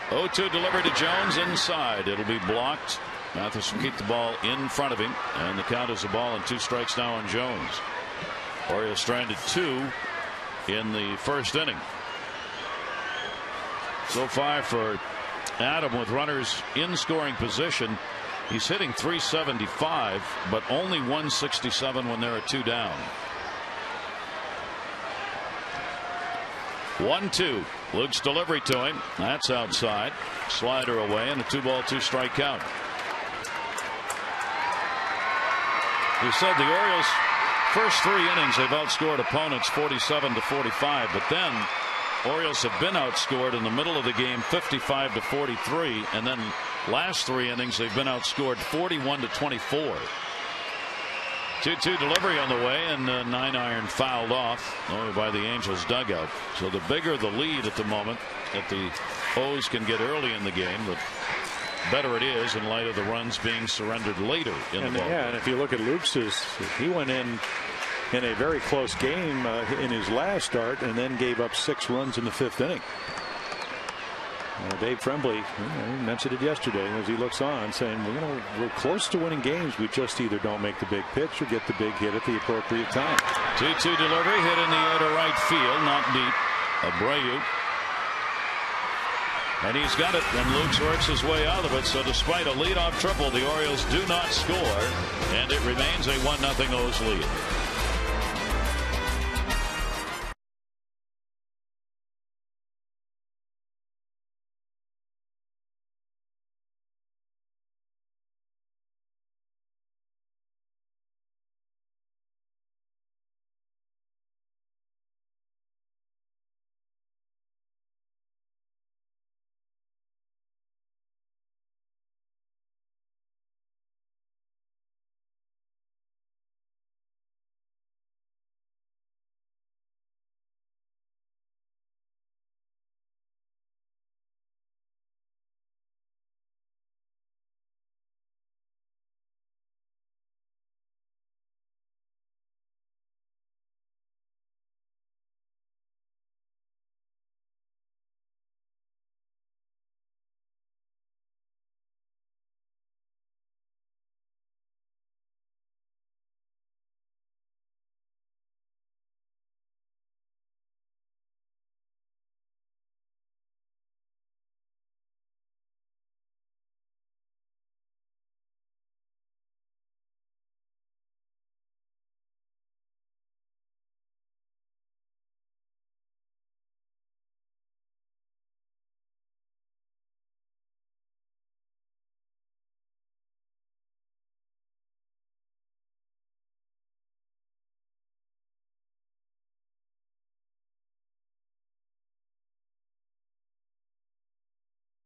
0-2 delivered to Jones inside. It'll be blocked. Mathis will keep the ball in front of him, and the count is a ball and 2 strikes now on Jones. Orioles stranded 2 in the first inning. So far for Adam, with runners in scoring position, he's hitting .375, but only .167 when there are 2 down. 1-2. Luke's delivery to him. That's outside. Slider away, and a 2-ball, 2-strike count. He said the Orioles first 3 innings they've outscored opponents 47-45, but then Orioles have been outscored in the middle of the game 55-43, and then last 3 innings they've been outscored 41-24. 2-2 delivery on the way, and 9-iron fouled off over by the Angels dugout. So the bigger the lead at the moment that the O's can get early in the game, the better it is in light of the runs being surrendered later in the ball. Yeah, and if you look at Luke's, he went in a very close game in his last start and then gave up 6 runs in the 5th inning. Dave Tremblay mentioned it yesterday as he looks on, saying we're close to winning games. We just either don't make the big pitch or get the big hit at the appropriate time. 2-2 delivery, hit in the air to right field, not deep. Abreu. And he's got it, and Luke works his way out of it. So despite a leadoff triple, the Orioles do not score, and it remains a 1-0 O's lead.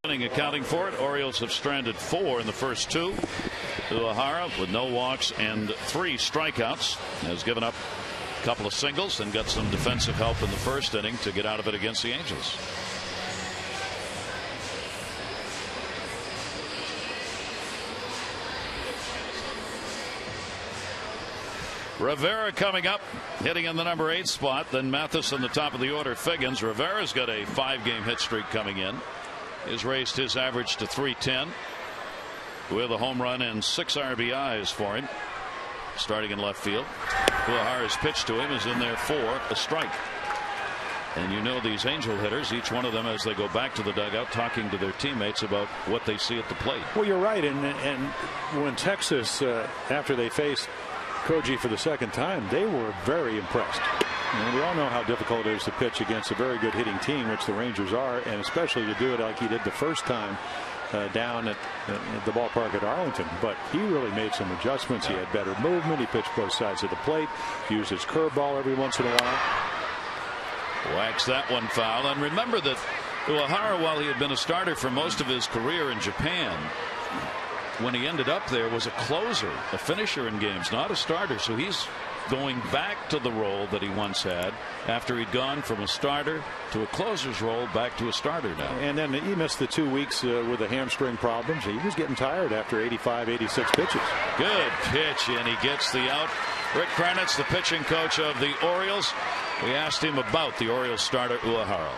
Accounting for it, Orioles have stranded 4 in the first 2. Uehara, with no walks and 3 strikeouts, has given up a couple of singles and got some defensive help in the first inning to get out of it against the Angels. Rivera coming up, hitting in the number 8 spot. Then Mathis in the top of the order. Figgins. Rivera's got a 5-game hit streak coming in. Has raised his average to .310 with a home run and 6 RBIs for him. Starting in left field. Uehara's pitch to him is in there for a strike. And you know these Angel hitters, each one of them as they go back to the dugout talking to their teammates about what they see at the plate. Well, you're right. And when Texas, after they faced Koji for the 2nd time, they were very impressed. And we all know how difficult it is to pitch against a very good hitting team, which the Rangers are, and especially to do it like he did the first time down at the ballpark at Arlington. But he really made some adjustments. He had better movement. He pitched both sides of the plate, used his curveball every once in a while. Whacks that one foul. And remember that Uehara, while he had been a starter for most of his career in Japan, when he ended up there was a closer, a finisher in games, not a starter. So he's going back to the role that he once had after he'd gone from a starter to a closer's role back to a starter now. And then he missed the 2 weeks with the hamstring problems. He was getting tired after 85, 86 pitches. Good pitch, and he gets the out. Rick Kranitz, the pitching coach of the Orioles. We asked him about the Orioles starter Uehara.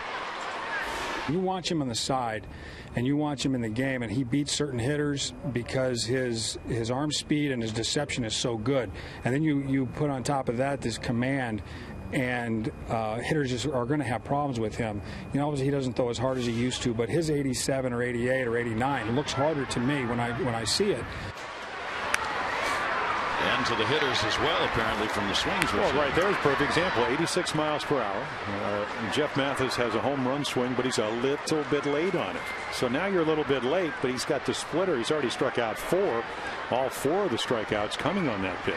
You watch him on the side and you watch him in the game, and he beats certain hitters because his arm speed and his deception is so good. And then you put on top of that this command, and hitters just are going to have problems with him. You know, obviously he doesn't throw as hard as he used to, but his 87 or 88 or 89 looks harder to me when I see it. And to the hitters as well, apparently, from the swings. Well, right there's a perfect example. 86 miles per hour. Jeff Mathis has a home run swing, but he's a little bit late on it. So now you're a little bit late, but he's got the splitter. He's already struck out 4. All 4 of the strikeouts coming on that pitch.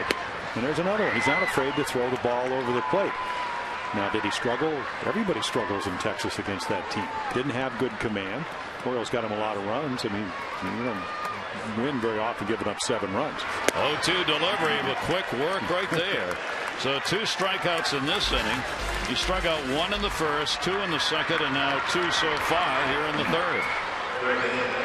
And there's another one. He's not afraid to throw the ball over the plate. Now, did he struggle? Everybody struggles in Texas against that team. Didn't have good command. Orioles got him a lot of runs. I mean, you don't win very often giving up 7 runs. 0-2 delivery with quick work right there. So 2 strikeouts in this inning. He struck out 1 in the first, 2 in the second, and now 2 so far here in the third.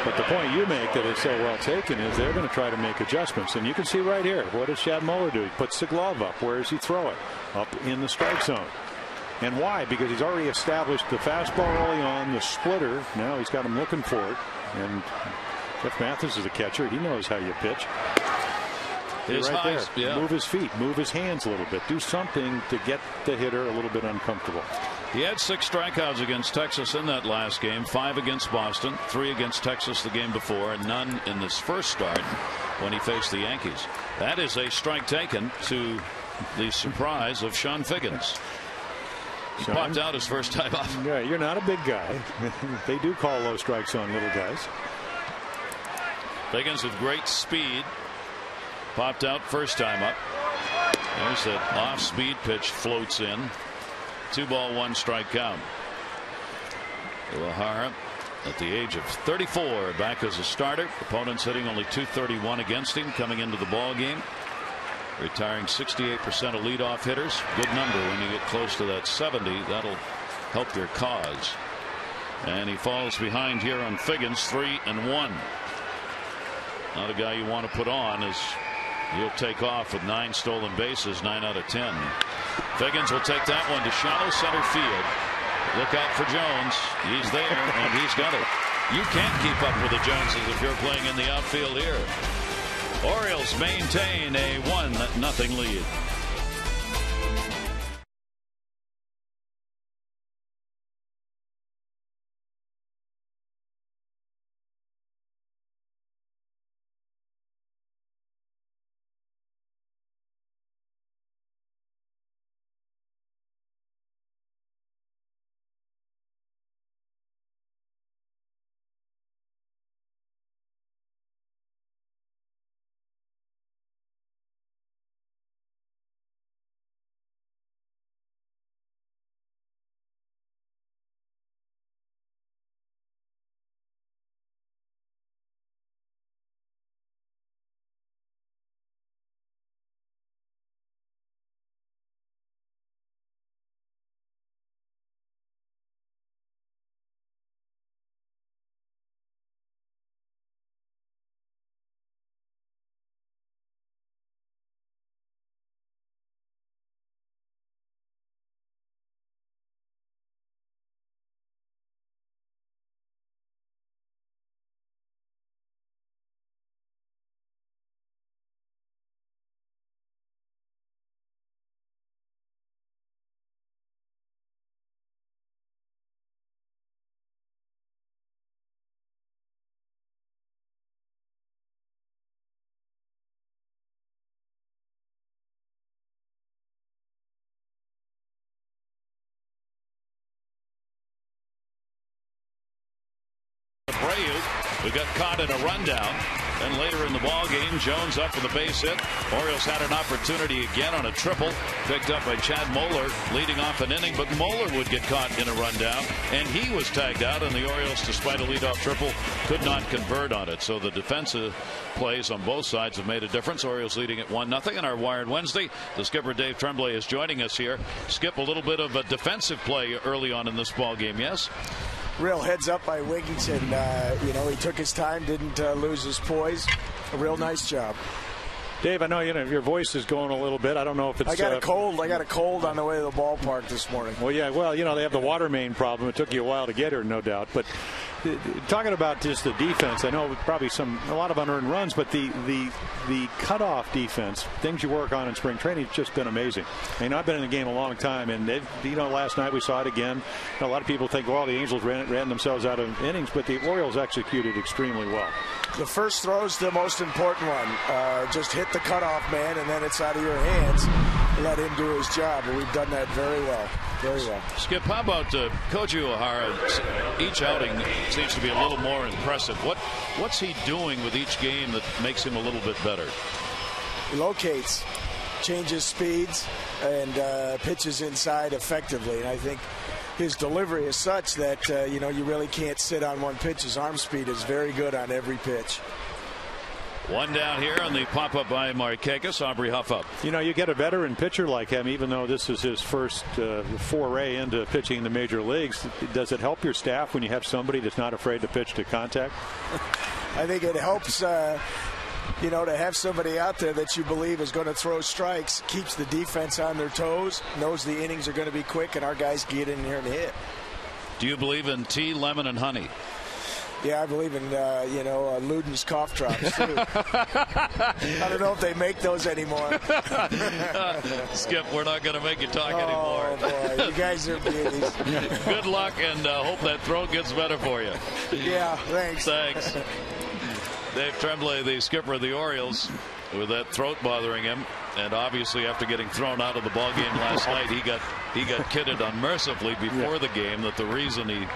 But the point you make that is so well taken is they're going to try to make adjustments. And you can see right here, what does Chad Muller do? He puts the glove up. Where does he throw it? Up in the strike zone. And why? Because he's already established the fastball early on, the splitter. Now he's got him looking for it. And Jeff Mathis is a catcher. He knows how you pitch. His right highs, there. yeah. Move his feet, move his hands a little bit. Do something to get the hitter a little bit uncomfortable. He had 6 strikeouts against Texas in that last game, 5 against Boston, 3 against Texas the game before, and none in this first start when he faced the Yankees. That is a strike taken, to the surprise of Sean Figgins. He popped out his first time up. Yeah, you're not a big guy. They do call low strikes on little guys. Figgins with great speed. Popped out first time up. There's that off-speed pitch, floats in. 2 ball, 1 strike count. Uehara at the age of 34, back as a starter. Opponents hitting only .231 against him coming into the ball game. Retiring 68% of leadoff hitters. Good number when you get close to that 70. That'll help your cause. And he falls behind here on Figgins, 3-1. Not a guy you want to put on, as he'll take off with 9 stolen bases, 9 out of 10. Figgins will take that one to shallow center field. Look out for Jones. He's there, and he's got it. You can't keep up with the Joneses if you're playing in the outfield here. Orioles maintain a 1-0 lead. We got caught in a rundown. Then later in the ball game, Jones up with a base hit. Orioles had an opportunity again on a triple picked up by Chad Muller leading off an inning, but Muller would get caught in a rundown, and he was tagged out, and the Orioles, despite a leadoff triple, could not convert on it. So the defensive plays on both sides have made a difference. Orioles leading at 1-0 in our Wired Wednesday. The skipper Dave Tremblay is joining us here. Skip, a little bit of a defensive play early on in this ball game, yes? Real heads up by Wigginton. He took his time, didn't lose his poise. A real nice job. Dave, I know your voice is going a little bit. I don't know if it's. I got a cold. I got a cold on the way to the ballpark this morning. Well, yeah. Well, they have the water main problem. It took you a while to get here, no doubt. But talking about just the defense, I know probably a lot of unearned runs, but the cutoff defense, things you work on in spring training, has just been amazing. I mean, I've been in the game a long time, and last night we saw it again. A lot of people think, well, the Angels ran themselves out of innings, but the Orioles executed extremely well. The first throw is the most important one. Just hit the cutoff man, and then it's out of your hands. Let him do his job, and we've done that very well. Very well. Skip, how about Koji O'Hara? Each outing seems to be a little more impressive. What's he doing with each game that makes him a little bit better? He locates, changes speeds, and pitches inside effectively. And I think his delivery is such that you really can't sit on one pitch. His arm speed is very good on every pitch. One down here on the pop-up by Markakis. Aubrey Huff up. You get a veteran pitcher like him, even though this is his first foray into pitching in the major leagues. Does it help your staff when you have somebody that's not afraid to pitch to contact? I think it helps, to have somebody out there that you believe is going to throw strikes, keeps the defense on their toes, knows the innings are going to be quick, and our guys get in here and hit. Do you believe in tea, lemon, and honey? Yeah, I believe in, Luden's cough drops, too. I don't know if they make those anymore. Skip, we're not going to make you talk anymore. Oh, boy. You guys are beauties. Good luck, and hope that throat gets better for you. Yeah, thanks. Thanks. Dave Tremblay, the skipper of the Orioles, with that throat bothering him. And obviously, after getting thrown out of the ball game last night, he got kidded unmercifully before the game that the reason he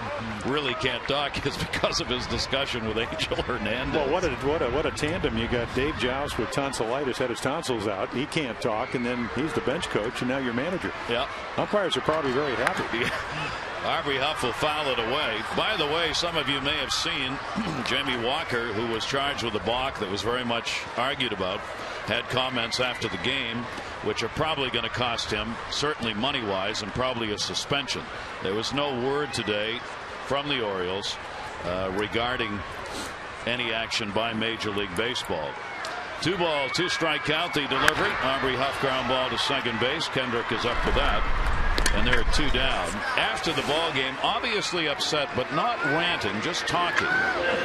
really can't talk is because of his discussion with Angel Hernandez. Well, what a tandem. You got Dave Joust with tonsillitis, had his tonsils out. He can't talk, and then he's the bench coach, and now your manager. Yeah. Umpires are probably very happy. Aubrey Huff will foul it away. By the way, some of you may have seen Jamie Walker, who was charged with a balk that was very much argued about, had comments after the game which are probably going to cost him, certainly money-wise, and probably a suspension. There was no word today from the Orioles regarding any action by Major League Baseball. 2 ball, 2 strike count. The delivery. Aubrey Huff ground ball to second base. Kendrick is up for that. And there are 2 down. After the ball game, obviously upset, but not ranting, just talking.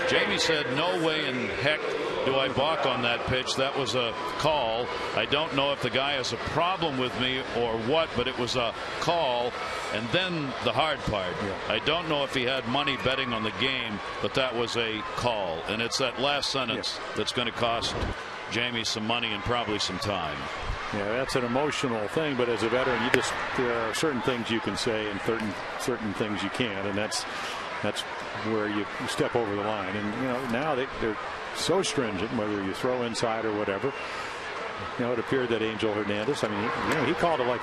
Jamie said, no way in heck do I balk on that pitch. That was a call. I don't know if the guy has a problem with me or what, but it was a call. And then the hard part. I don't know if he had money betting on the game, but that was a call. And it's that last sentence that's going to cost Jamie some money and probably some time. Yeah, that's an emotional thing, but as a veteran, there are certain things you can say and certain things you can't, and that's where you step over the line. And now they're so stringent, whether you throw inside or whatever. It appeared that Angel Hernandez, he called it like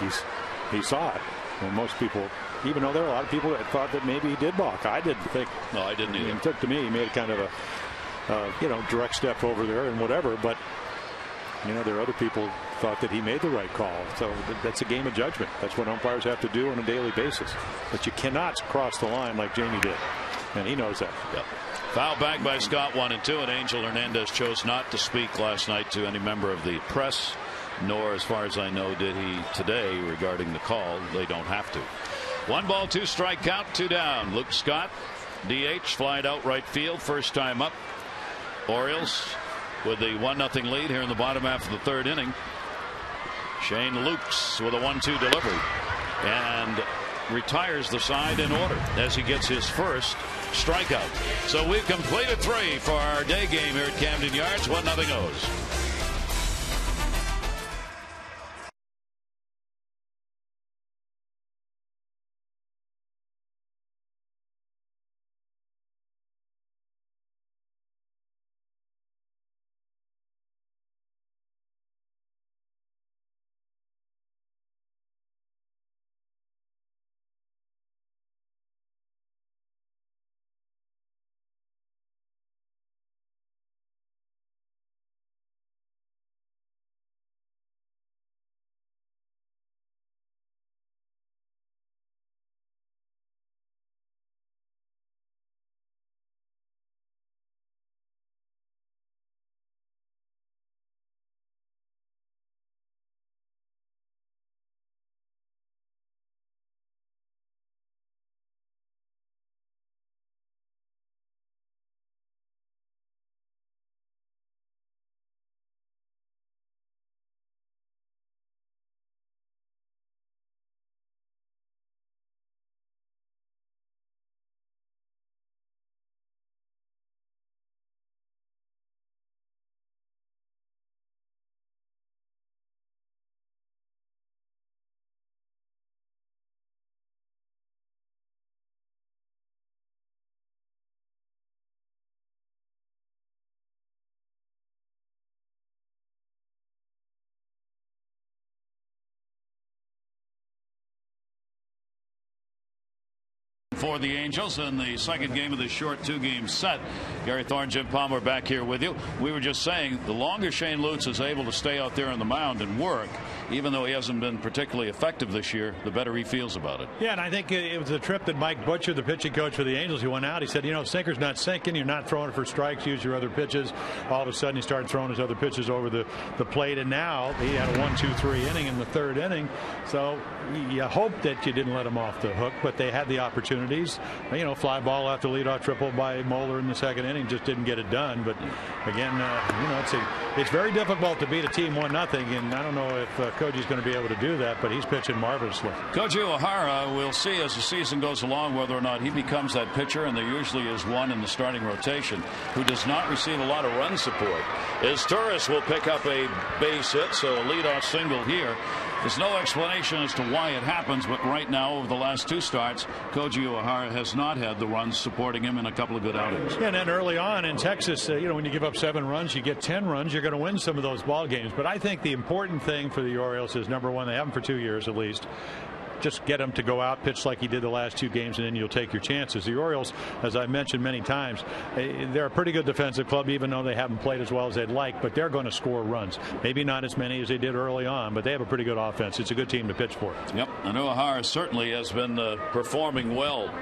he saw it. And most people, even though there are a lot of people that thought that maybe he did balk, I didn't think. No, I didn't either. It took to me, he made kind of a direct step over there and whatever, but. There are other people thought that he made the right call. So that's a game of judgment. That's what umpires have to do on a daily basis. But you cannot cross the line like Jamie did. And he knows that. Yep. Foul back by Scott 1-2. And Angel Hernandez chose not to speak last night to any member of the press, nor, as far as I know, did he today regarding the call. They don't have to. 1 ball, 2 strike count, 2 down. Luke Scott, DH, flied out right field, first time up. Orioles with the 1-0 lead here in the bottom half of the 3rd inning. Shane Lukes with a 1-2 delivery and retires the side in order as he gets his first strikeout. So we've completed 3 for our day game here at Camden Yards. 1-0 O's. for the Angels in the second game of this short 2-game set. Gary Thorne, Jim Palmer back here with you. We were just saying the longer Shane Lutz is able to stay out there on the mound and work, even though he hasn't been particularly effective this year, the better he feels about it. Yeah, and I think it was a trip that Mike Butcher, the pitching coach for the Angels, he went out. He said, you know, sinker's not sinking. You're not throwing it for strikes. Use your other pitches. All of a sudden, he started throwing his other pitches over the plate, and now he had a 1-2-3 inning in the third inning. So you hope that you didn't let him off the hook, but they had the opportunities. You know, fly ball after leadoff triple by Moeller in the second inning, just didn't get it done. But again, you know, it's very difficult to beat a team 1-0, and I don't know if Koji's going to be able to do that, but he's pitching marvelously. Koji O'Hara, we'll see as the season goes along whether or not he becomes that pitcher, and there usually is one in the starting rotation who does not receive a lot of run support. As Torres will pick up a base hit, so a leadoff single here. There's no explanation as to why it happens, but right now, over the last 2 starts, Koji O'Hara has not had the runs supporting him in a couple of good outings. Yeah, and then early on in Texas, you know, when you give up 7 runs, you get 10 runs, you're going to win some of those ball games. But I think the important thing for the Orioles is, number one, they have him for 2 years at least. Just get him to go out, pitch like he did the last 2 games, and then you'll take your chances. The Orioles, as I mentioned many times, they're a pretty good defensive club, even though they haven't played as well as they'd like, but they're going to score runs. Maybe not as many as they did early on, but they have a pretty good offense. It's a good team to pitch for. Yep, and O'Hara certainly has been performing well.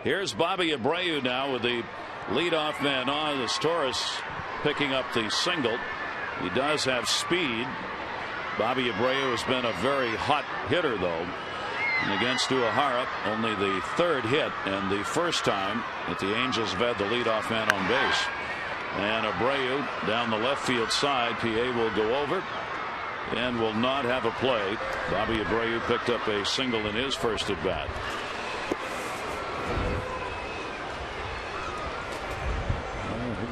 Here's Bobby Abreu now with the leadoff man on, as Torres picking up the single. He does have speed. Bobby Abreu has been a very hot hitter, though. And against O'Hara, only the 3rd hit and the first time that the Angels have had the leadoff man on base. And Abreu down the left field side. PA will go over and will not have a play. Bobby Abreu picked up a single in his first at bat.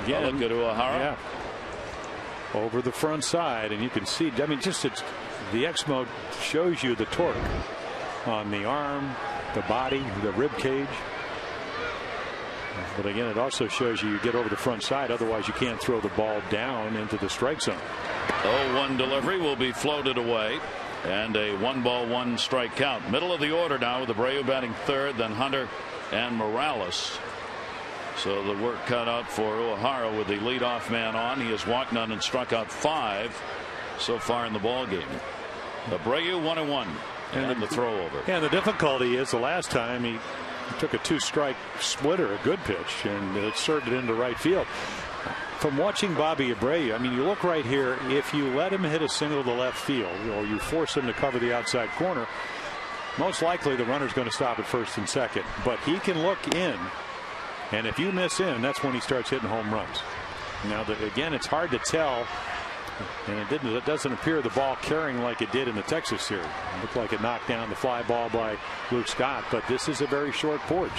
Again, look at O'Hara. Yeah. Over the front side, and you can see, I mean, just the X mode shows you the torque on the arm, the body, the rib cage. But again, it also shows you get over the front side, otherwise you can't throw the ball down into the strike zone. 0-1 delivery will be floated away, and a 1-ball 1-strike count. Middle of the order now with Abreu batting 3rd, then Hunter and Morales. So the work cut out for O'Hara with the leadoff man on. He has walked none and struck out 5 so far in the ball game. Abreu 1-1. And the throw over. Yeah, the difficulty is the last time he took a 2-strike splitter, a good pitch, and it served it into right field. From watching Bobby Abreu, I mean, you look right here, if you let him hit a single to left field or you force him to cover the outside corner, most likely the runner's going to stop at first and second. But he can look in, and if you miss in, that's when he starts hitting home runs. Now, again, it's hard to tell. And it doesn't appear the ball carrying like it did in the Texas series. It looked like it knocked down the fly ball by Luke Scott, but this is a very short porch.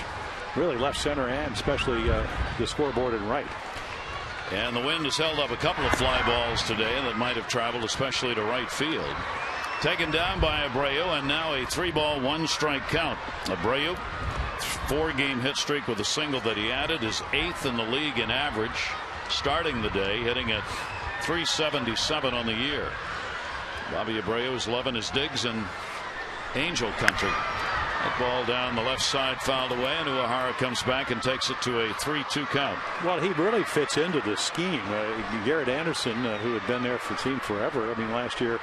Really left center and especially the scoreboard and right. And the wind has held up a couple of fly balls today that might have traveled especially to right field. Taken down by Abreu, and now a 3-ball 1-strike count. Abreu, 4-game hit streak with a single that he added, is 8th in the league in average starting the day, hitting at .377 on the year. Bobby Abreu is loving his digs in Angel country. That ball down the left side fouled away, and O'Hara comes back and takes it to a 3-2 count. Well, he really fits into the scheme. Garrett Anderson, who had been there for the team forever. I mean, last year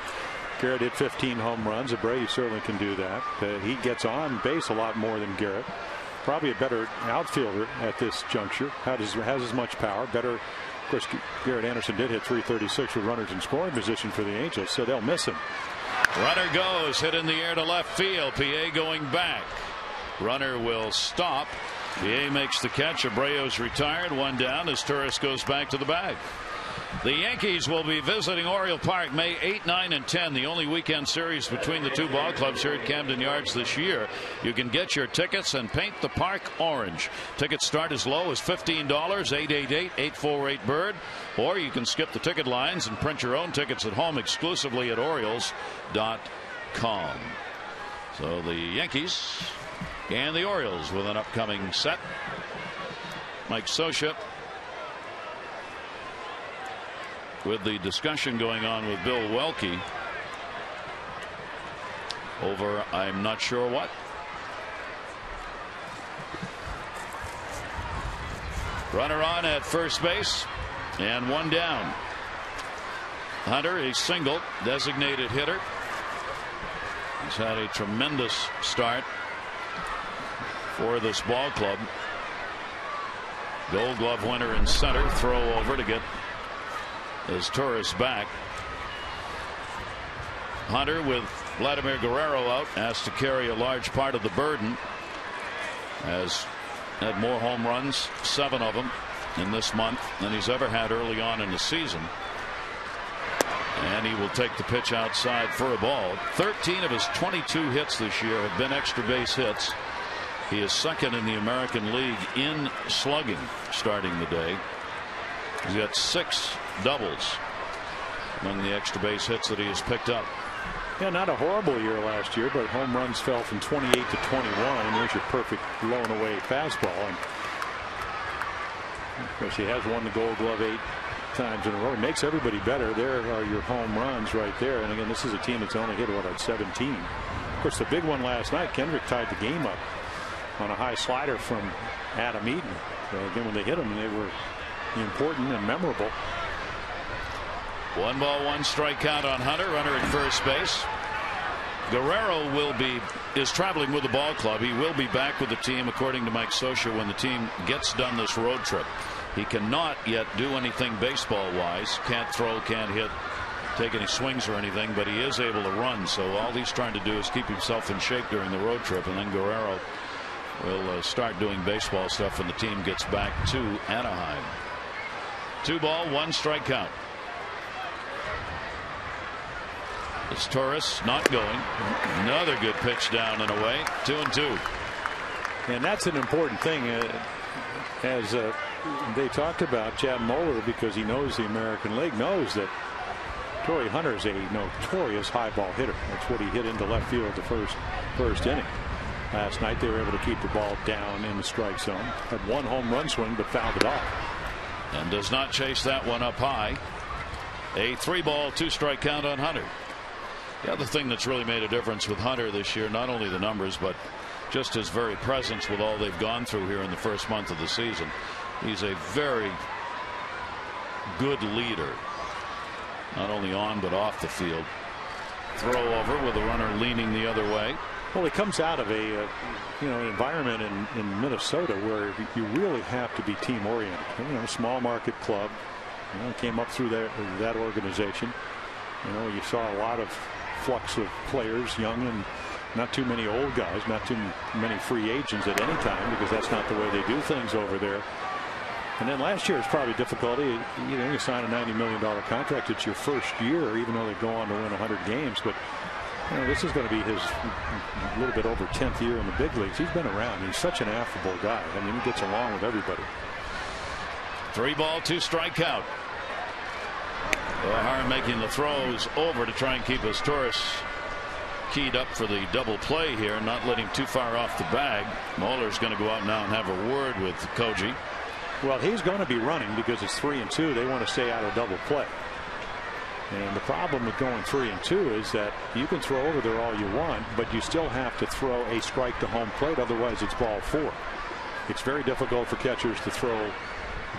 Garrett hit 15 home runs. Abreu certainly can do that. He gets on base a lot more than Garrett. Probably a better outfielder at this juncture. Has as much power. Better. Of course, Garrett Anderson did hit .336 with runners in scoring position for the Angels, so they'll miss him. Runner goes, hit in the air to left field. PA going back. Runner will stop. PA makes the catch. Abreu's retired. 1 down as Torres goes back to the bag. The Yankees will be visiting Oriole Park May 8, 9, and 10, the only weekend series between the 2 ball clubs here at Camden Yards this year. You can get your tickets and paint the park orange. Tickets start as low as $15, 888-848-BIRD, or you can skip the ticket lines and print your own tickets at home exclusively at Orioles.com. So the Yankees and the Orioles with an upcoming set. Mike Scioscia with the discussion going on with Bill Welke over I'm not sure what. Runner on at first base and one down. Hunter, a single, designated hitter. He's had a tremendous start for this ball club. Gold Glove winner in center. Throw over to get his Torres back. Hunter, with Vladimir Guerrero out, asked to carry a large part of the burden. Has had more home runs, 7 of them in this month, than he's ever had early on in the season. And he will take the pitch outside for a ball. 13 of his 22 hits this year have been extra base hits. He is second in the American League in slugging starting the day. He's got 6 doubles among the extra base hits that he has picked up. Yeah, not a horrible year last year, but home runs fell from 28 to 21. And there's your perfect blown away fastball. And of course, he has won the Gold Glove 8 times in a row. It makes everybody better. There are your home runs right there. And again, this is a team that's only hit at 17. Of course, the big one last night, Kendrick tied the game up on a high slider from Adam Eaton. So again, when they hit him, they were important and memorable. 1 ball, 1 strike count on Hunter. Runner at first base. Guerrero is traveling with the ball club. He will be back with the team, according to Mike Scioscia, when the team gets done this road trip. He cannot yet do anything baseball wise. Can't throw, can't hit, take any swings or anything, but he is able to run. So all he's trying to do is keep himself in shape during the road trip, and then Guerrero will start doing baseball stuff when the team gets back to Anaheim. 2 ball, 1 strike count. It's Torres not going. Another good pitch down and away. 2-2. And that's an important thing, as they talked about Chad Moeller, because he knows the American League, knows that Torrey Hunter is a notorious high ball hitter. That's what he hit into left field the first inning. Last night they were able to keep the ball down in the strike zone. Had 1 home run swing, but fouled it off. And does not chase that one up high. A 3 ball, 2 strike count on Hunter. The other thing that's really made a difference with Hunter this year, not only the numbers, but just his very presence with all they've gone through here in the first month of the season. He's a very good leader, not only on but off the field. Throw over with a runner leaning the other way. Well, he comes out of an environment in Minnesota where you really have to be team oriented. Small market club. Came up through that organization. You saw a lot of flux of players, young and not too many old guys, not too many free agents at any time, because that's not the way they do things over there. And then last year it's probably difficulty. You sign a $90 million contract. It's your first year, even though they go on to win 100 games. But this is going to be his a little bit over 10th year in the big leagues. He's been around. He's such an affable guy. I mean, he gets along with everybody. 3 ball, 2 strike count. O'Hara making the throws over to try and keep his Torres keyed up for the double play here, not letting too far off the bag. Moeller's going to go out now and have a word with Koji. Well, he's going to be running because it's 3-2. They want to stay out of double play. And the problem with going 3-2 is that you can throw over there all you want, but you still have to throw a strike to home plate. Otherwise, it's ball 4. It's very difficult for catchers to throw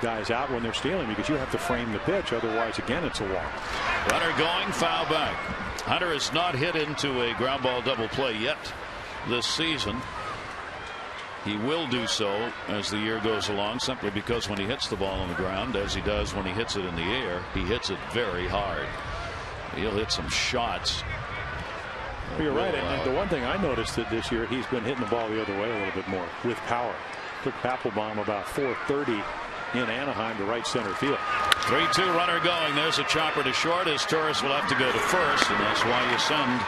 guys out when they're stealing, because you have to frame the pitch. Otherwise, again, it's a walk. Runner going, foul back. Hunter has not hit into a ground ball double play yet this season. He will do so as the year goes along, simply because when he hits the ball on the ground, as he does when he hits it in the air, he hits it very hard. He'll hit some shots. Well, you're right. And the one thing I noticed that this year, he's been hitting the ball the other way a little bit more with power. Took Papelbon about 430 in Anaheim to right center field. 3-2 runner going. There's a chopper to short, as Torres will have to go to first, and that's why you send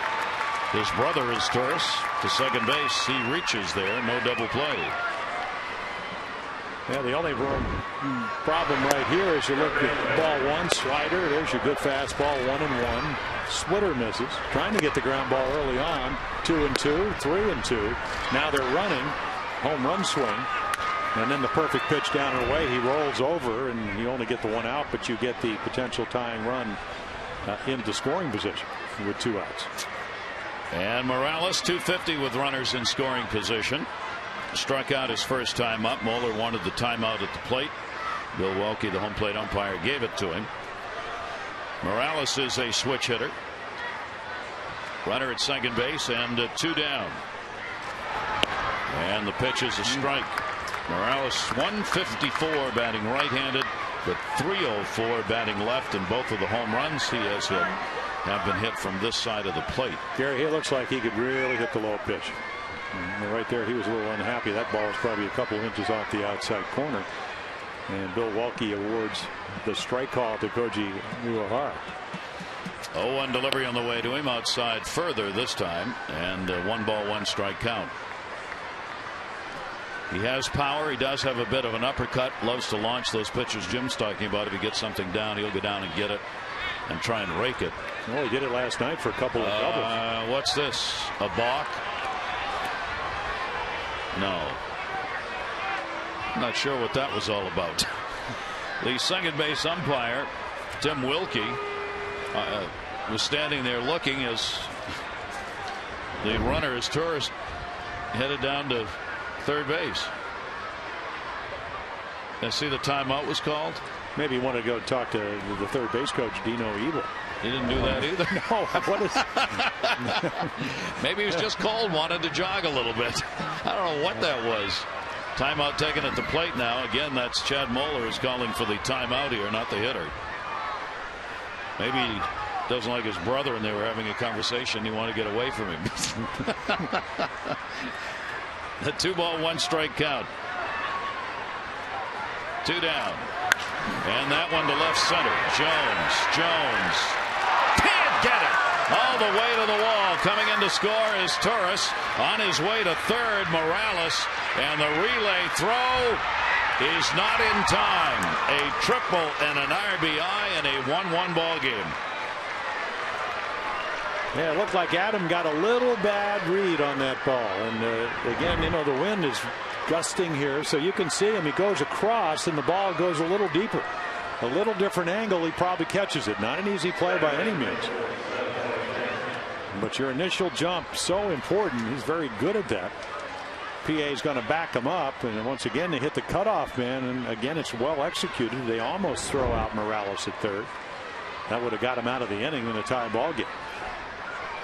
his brother, as Torres, to second base. He reaches there, no double play. Yeah, the only problem right here is you look at ball 1, slider. There's your good fastball, 1-1. Splitter misses. Trying to get the ground ball early on. 2-2, 3-2. Now they're running. Home run swing. And then the perfect pitch down and away. He rolls over, and you only get the 1 out, but you get the potential tying run into scoring position with 2 outs. And Morales, 250 with runners in scoring position. Struck out his first time up. Moeller wanted the timeout at the plate. Bill Welke, the home plate umpire, gave it to him. Morales is a switch hitter. Runner at second base and 2 down. And the pitch is a strike. Morales 154 batting right-handed, but 304 batting left, and both of the home runs he has hit have been hit from this side of the plate. Gary, he looks like he could really hit the low pitch. And right there, he was a little unhappy. That ball was probably a couple of inches off the outside corner. And Bill Welke awards the strike call to Koji Uehara. 0-1 delivery on the way to him, outside further this time, and 1 ball 1 strike count. He has power. He does have a bit of an uppercut. Loves to launch those pitches Jim's talking about. If he gets something down, he'll go down and get it and try and rake it. Well, he did it last night for a couple of doubles. What's this? A balk? No. I'm not sure what that was all about. The second base umpire, Tim Wilkie, was standing there looking as the runner, as Torres, headed down to third base. I see the timeout was called. Maybe he wanted to go talk to the third base coach, Dino Ebel. He didn't do that either. No. What is? Maybe he was just cold, wanted to jog a little bit. I don't know what that was. Timeout taken at the plate now. Again, that's Chad Moeller is calling for the timeout here, not the hitter. Maybe he doesn't like his brother and they were having a conversation. He wanted to get away from him. The 2 ball 1 strike count. 2 down. And that one to left center. Jones can't get it. All the way to the wall. Coming in to score is Torres. On his way to third, Morales. And the relay throw is not in time. A triple and an RBI and a 1-1 ball game. Yeah, it looked like Adam got a little bad read on that ball. And again, you know, the wind is gusting here, so you can see him. He goes across and the ball goes a little deeper. A little different angle. He probably catches it. Not an easy play by any means. But your initial jump, so important. He's very good at that. PA is going to back him up, and once again they hit the cutoff man, and again it's well executed. They almost throw out Morales at third. That would have got him out of the inning in a tie ball game.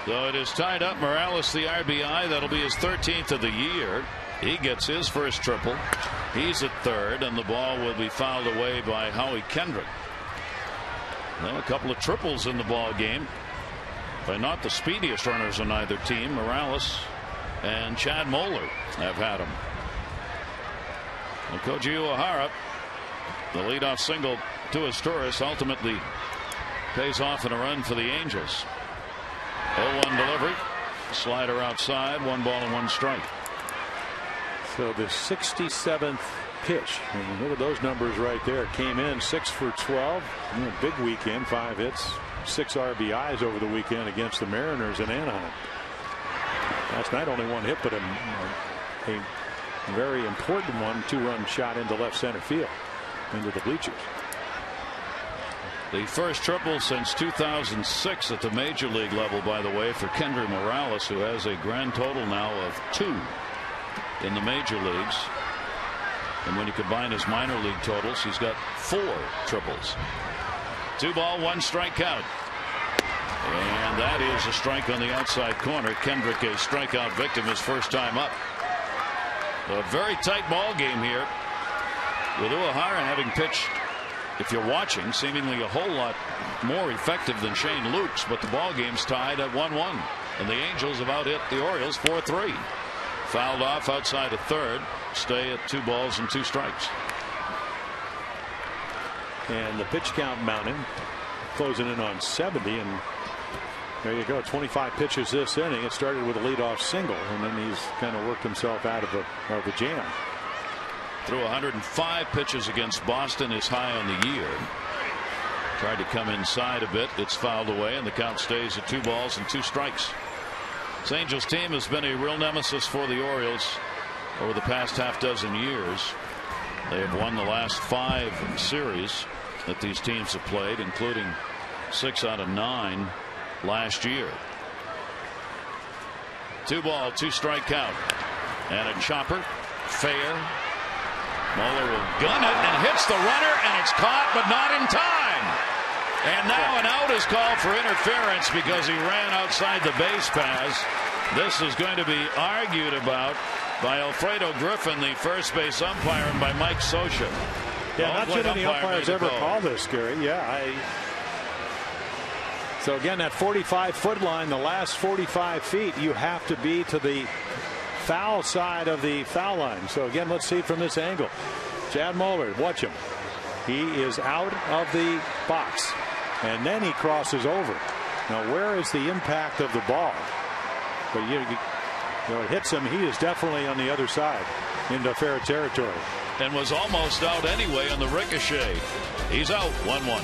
So it is tied up. Morales the RBI. That'll be his 13th of the year. He gets his first triple. He's at third, and the ball will be fouled away by Howie Kendrick. Well, a couple of triples in the ball game. But not the speediest runners on either team. Morales and Chad Moeller have had them. And Koji Uehara, the leadoff single to his Torres, ultimately pays off in a run for the Angels. 0-1 delivery. Slider outside. 1 ball and 1 strike. So the 67th pitch. And look at those numbers right there. Came in 6 for 12. Big weekend. 5 hits. 6 RBIs over the weekend against the Mariners in Anaheim. Last night only 1 hit, but a very important one. 2-run shot into left center field, into the bleachers. The first triple since 2006 at the major league level, by the way, for Kendry Morales, who has a grand total now of 2 in the major leagues. And when you combine his minor league totals, he's got 4 triples. 2 ball 1 strike count. And that is a strike on the outside corner. Kendrick, a strikeout victim, his first time up. A very tight ball game here, with Uehara having pitched, if you're watching, seemingly a whole lot more effective than Shane Lukes, but the ball game's tied at 1-1, and the Angels have out hit the Orioles 4-3. Fouled off outside of third. Stay at 2 balls and 2 strikes. And the pitch count mounting, closing in on 70, and there you go. 25 pitches this inning. It started with a leadoff single, and then he's kind of worked himself out of the jam. Threw 105 pitches against Boston, his high on the year. Tried to come inside a bit. It's fouled away, and the count stays at 2 balls and 2 strikes. This Angels team has been a real nemesis for the Orioles over the past half dozen years. They have won the last 5 series that these teams have played, including 6 out of 9 last year. 2 ball 2 strike count, and a chopper fair. Moeller will gun it and hits the runner, and it's caught, but not in time. And now an out is called for interference because he ran outside the base pass. This is going to be argued about by Alfredo Griffin, the first base umpire, and by Mike Scioscia. Yeah, not too many umpires ever call this, Gary. Yeah, so again, that 45-foot line, the last 45 feet, you have to be to the foul side of the foul line. So again, let's see it from this angle. Chad Moeller, watch him. He is out of the box, and then he crosses over. Now, where is the impact of the ball? But you know, it hits him. He is definitely on the other side into fair territory. And was almost out anyway on the ricochet. He's out 1-1.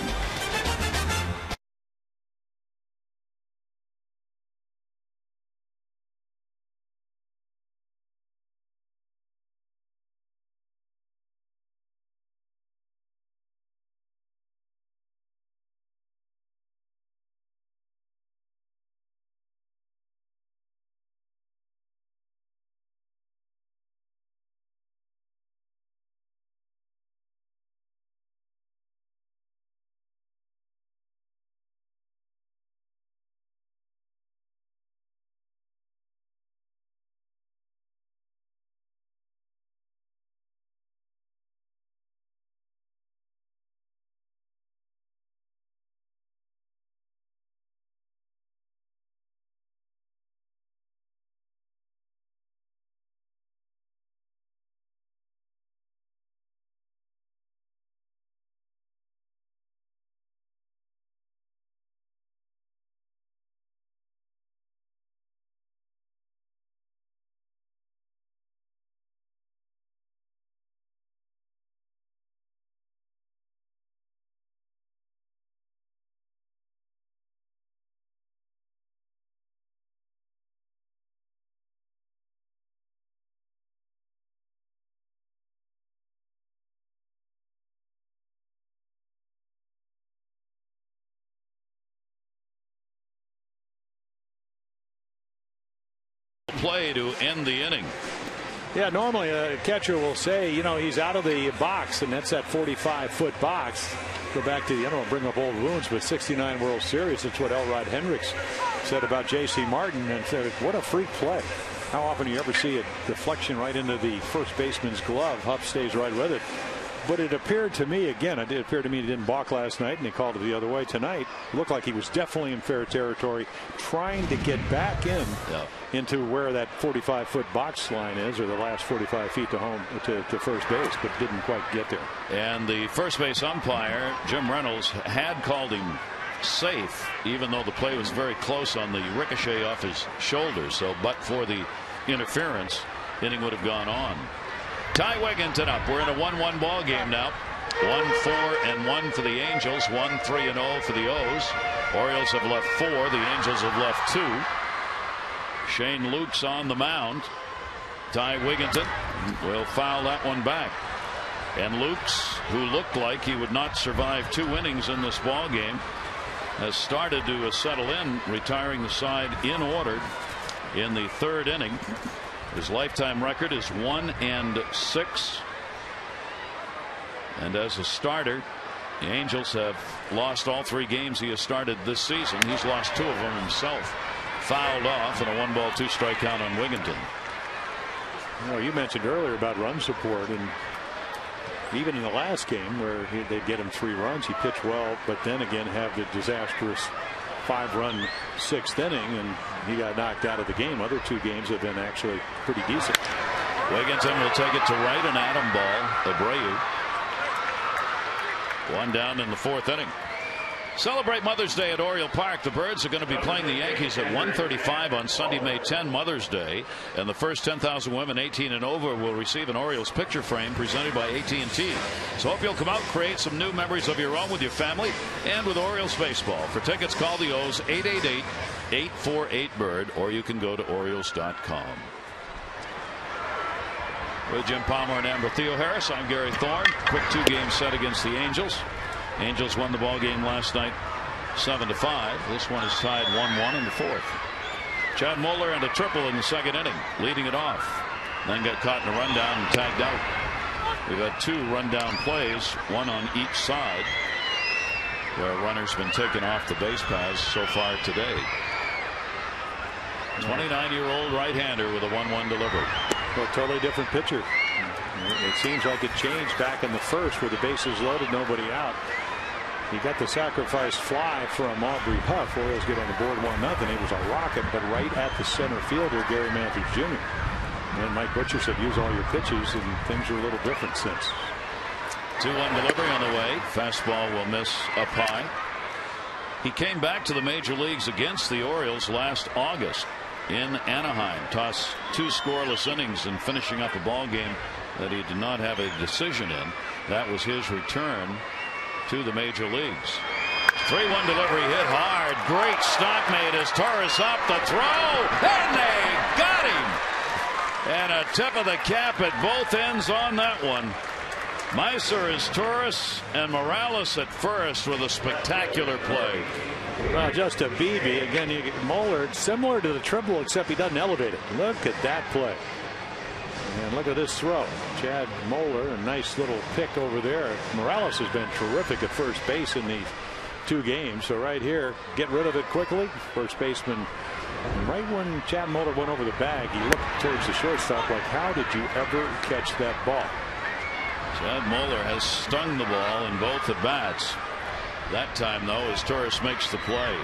Play to end the inning. Yeah, normally a catcher will say, you know, he's out of the box, and that's that 45-foot box. Go back to I don't want to bring up old wounds, but 69 World Series. That's what Elrod Hendricks said about J.C. Martin, and said, what a freak play. How often do you ever see a deflection right into the first baseman's glove? Huff stays right with it. But it appeared to me, again, it did appear to me he didn't balk last night, and they called it the other way tonight. It looked like he was definitely in fair territory, trying to get back into where that 45-foot box line is, or the last 45 feet to home to first base, but didn't quite get there. And the first base umpire, Jim Reynolds, had called him safe, even though the play was very close on the ricochet off his shoulder. So, but for the interference, inning would have gone on. Ty Wigginton up. We're in a 1-1 ball game now. 1-4-1 for the Angels. 1-3-0 for the O's. Orioles have left 4. The Angels have left 2. Shane Luke's on the mound. Ty Wigginton will foul that one back. And Luke's, who looked like he would not survive 2 innings in this ball game, has started to settle in, retiring the side in order in the 3rd inning. His lifetime record is 1-6. And as a starter, the Angels have lost all 3 games he has started this season. He's lost 2 of them himself. Fouled off, and a 1-2 strikeout on Wigginton. Well, you mentioned earlier about run support, and even in the last game where they'd get him 3 runs, he pitched well, but then again have the disastrous 5-run 6th inning, and he got knocked out of the game. Other 2 games have been actually pretty decent. Wigginton will take it to right, an Adam ball. Abreu. 1 down in the 4th inning. Celebrate Mother's Day at Oriole Park. The Birds are going to be playing the Yankees at 1:35 on Sunday, May 10, Mother's Day. And the first 10,000 women 18 and over will receive an Orioles picture frame presented by AT&T. So hope you'll come out, create some new memories of your own with your family and with Orioles baseball. For tickets, call the O's 888-848-BIRD, or you can go to Orioles.com. With Jim Palmer and Amber Theoharis, I'm Gary Thorne. Quick 2-game set against the Angels. Angels won the ball game last night 7-5. This one is tied 1-1 in the 4th. Chad Moeller and a triple in the 2nd inning, leading it off. Then got caught in a rundown and tagged out. We've had 2 rundown plays, one on each side, where a runner's been taken off the base paths so far today. 29-year-old right-hander with a 1-1 delivery. Well, totally different pitcher. It seems like it changed back in the first with the bases loaded, nobody out. He got the sacrifice fly from Aubrey Huff. Orioles get on the board 1-0. It was a rocket, but right at the center fielder, Gary Matthews Jr. And Mike Butcher said, use all your pitches, and things are a little different since. 2-1 delivery on the way. Fastball will miss up high. He came back to the major leagues against the Orioles last August in Anaheim. Tossed 2 scoreless innings and finishing up a ball game that he did not have a decision in. That was his return to the major leagues. 3-1 delivery, hit hard. Great stop made as Torres up the throw, and they got him. And a tip of the cap at both ends on that one. Meiser is Torres, and Morales at first with a spectacular play. Well, just a BB. Again, you get Moeller, similar to the triple, except he doesn't elevate it. Look at that play. And look at this throw. Chad Moeller, a nice little pick over there. Morales has been terrific at first base in these 2 games. So right here, get rid of it quickly. First baseman, right when Chad Moeller went over the bag, he looked towards the shortstop like, how did you ever catch that ball? Chad Moeller has stung the ball in both at bats. That time, though, as Torres makes the play.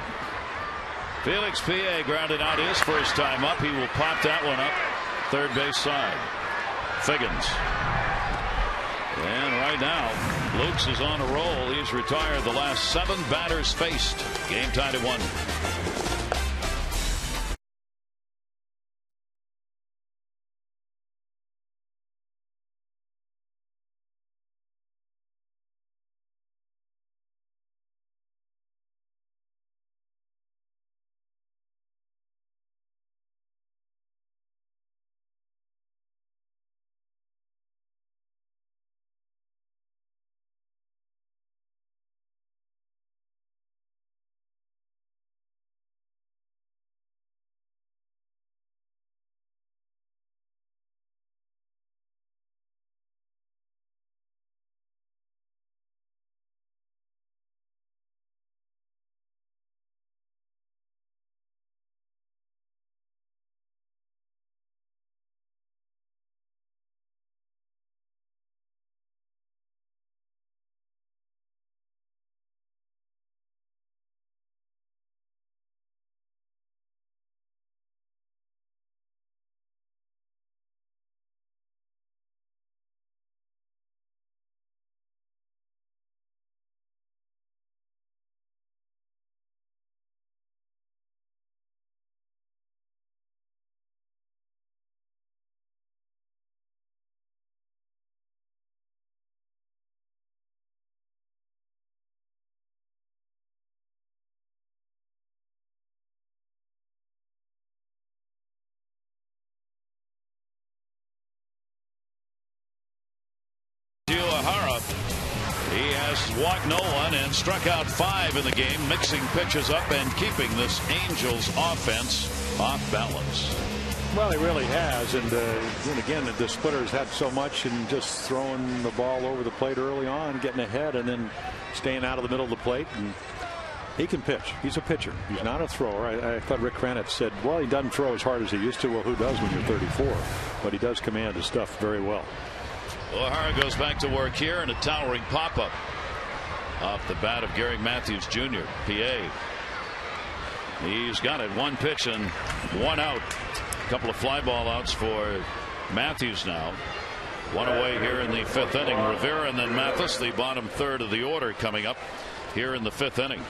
Felix Pie grounded out his first time up. He will pop that one up third base side. Figgins. And right now, Lukes is on a roll. He's retired the last 7 batters faced. Game tied at 1. He has walked no one and struck out 5 in the game, mixing pitches up and keeping this Angels offense off balance. Well, he really has. And again, the splitters had so much and just throwing the ball over the plate early on, getting ahead, and then staying out of the middle of the plate. And he can pitch. He's a pitcher. He's not a thrower. I thought Rick Kranitz said, well, he doesn't throw as hard as he used to. Well, who does when you're 34? But he does command his stuff very well. O'Hara goes back to work here, and a towering pop-up off the bat of Gary Matthews Jr. PA. He's got it. 1 pitch and 1 out. A couple of fly ball outs for Matthews now. 1 away here in the 5th inning. Rivera and then Mathis, the bottom third of the order, coming up here in the 5th inning.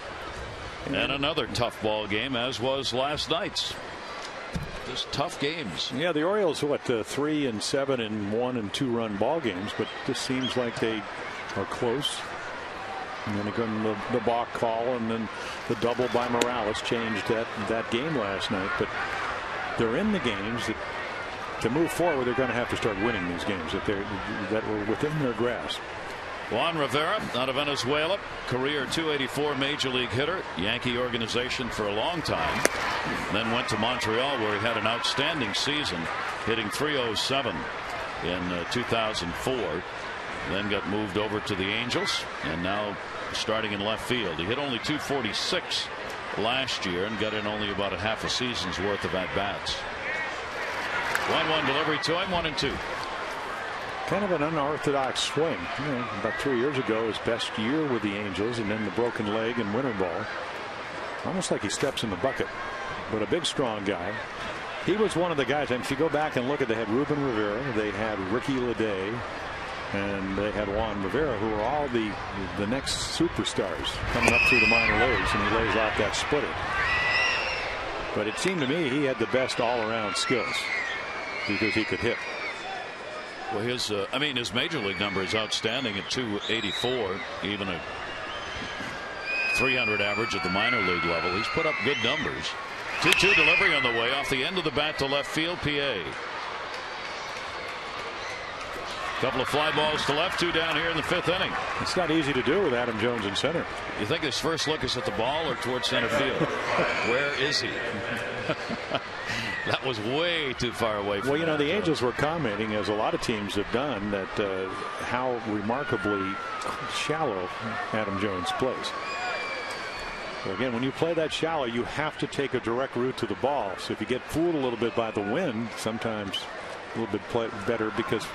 And another tough ball game, as was last night's. Just tough games. Yeah, the Orioles, what, 3 and 7 in 1 and 2 run ball games, but this seems like they are close. And then again, the balk call, and then the double by Morales changed that game last night. But they're in the games that, to move forward, they're going to have to start winning these games that were within their grasp. Juan Rivera out of Venezuela, career .284 major league hitter, Yankee organization for a long time, then went to Montreal where he had an outstanding season, hitting .307 in 2004. then got moved over to the Angels, and now starting in left field. He hit only .246 last year and got in only about a half a season's worth of at-bats. 1-1 delivery to him, 1-2. Kind of an unorthodox swing. About 3 years ago, his best year with the Angels, and then the broken leg and winter ball. Almost like he steps in the bucket. But a big, strong guy. He was one of the guys, and if you go back and look at, they had Ruben Rivera, they had Ricky Leday, and they had Juan Rivera, who are all the next superstars coming up through the minor leagues, and he lays off that splitter. But it seemed to me he had the best all-around skills because he could hit. Well, his major league number is outstanding at .284, even a .300 average at the minor league level. He's put up good numbers. 2-2 delivery on the way off the end of the bat to left field. PA. Couple of fly balls to left, 2 down here in the 5th inning. It's not easy to do with Adam Jones in center. You think his first look is at the ball or towards center field? Where is he? That was way too far away from Well, the Angels were commenting, as a lot of teams have done, that how remarkably shallow Adam Jones plays. So again, when you play that shallow, you have to take a direct route to the ball. So if you get fooled a little bit by the wind, sometimes a little bit better because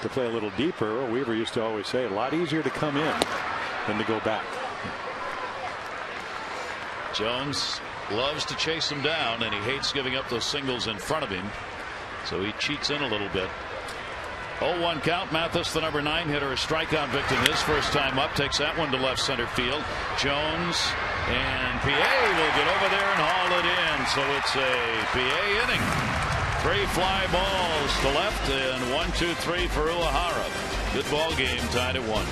to play a little deeper. Earl Weaver used to always say a lot easier to come in than to go back. Jones loves to chase him down, and he hates giving up those singles in front of him, so he cheats in a little bit. 0-1 count. Mathis, the number 9 hitter, a strikeout victim his first time up, takes that one to left center field. Jones and PA will get over there and haul it in, so it's a PA inning. 3 fly balls to left, and 1-2-3 for Uehara. Good ball game, tied at 1.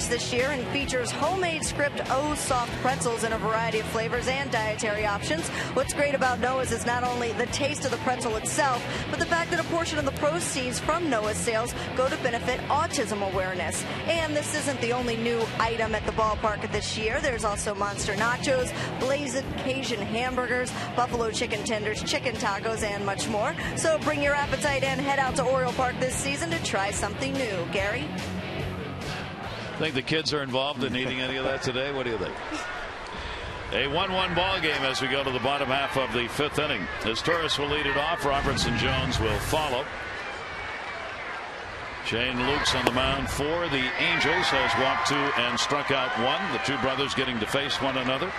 This year and features homemade script soft pretzels in a variety of flavors and dietary options. What's great about Noah's is not only the taste of the pretzel itself, but the fact that a portion of the proceeds from Noah's sales go to benefit autism awareness. And this isn't the only new item at the ballpark this year. There's also Monster Nachos, Blazed Cajun hamburgers, buffalo chicken tenders, chicken tacos, and much more. So bring your appetite and head out to Oriole Park this season to try something new. Gary? Think the kids are involved in eating any of that today? What do you think? A 1-1 ball game as we go to the bottom half of the 5th inning. As Torres will lead it off, Robertson Jones will follow. Shane Lukes on the mound for the Angels has walked 2 and struck out 1. The 2 brothers getting to face one another.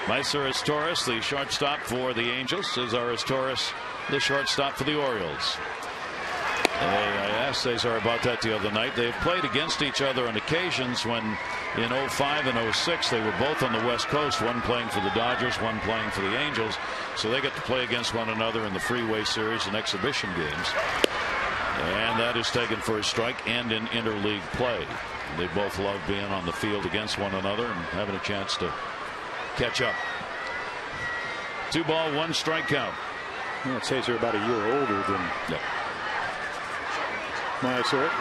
Mysaris Torres, the shortstop for the Angels. Cesaris Torres, the shortstop for the Orioles. I asked Cesar about that the other night. They've played against each other on occasions when in 05 and 06 they were both on the West Coast, one playing for the Dodgers, one playing for the Angels. So they get to play against one another in the Freeway Series and exhibition games. And that is taken for a strike and in interleague play. They both love being on the field against one another and having a chance to catch up. 2 ball, 1 strikeout. It says they're about a year older than Mysore.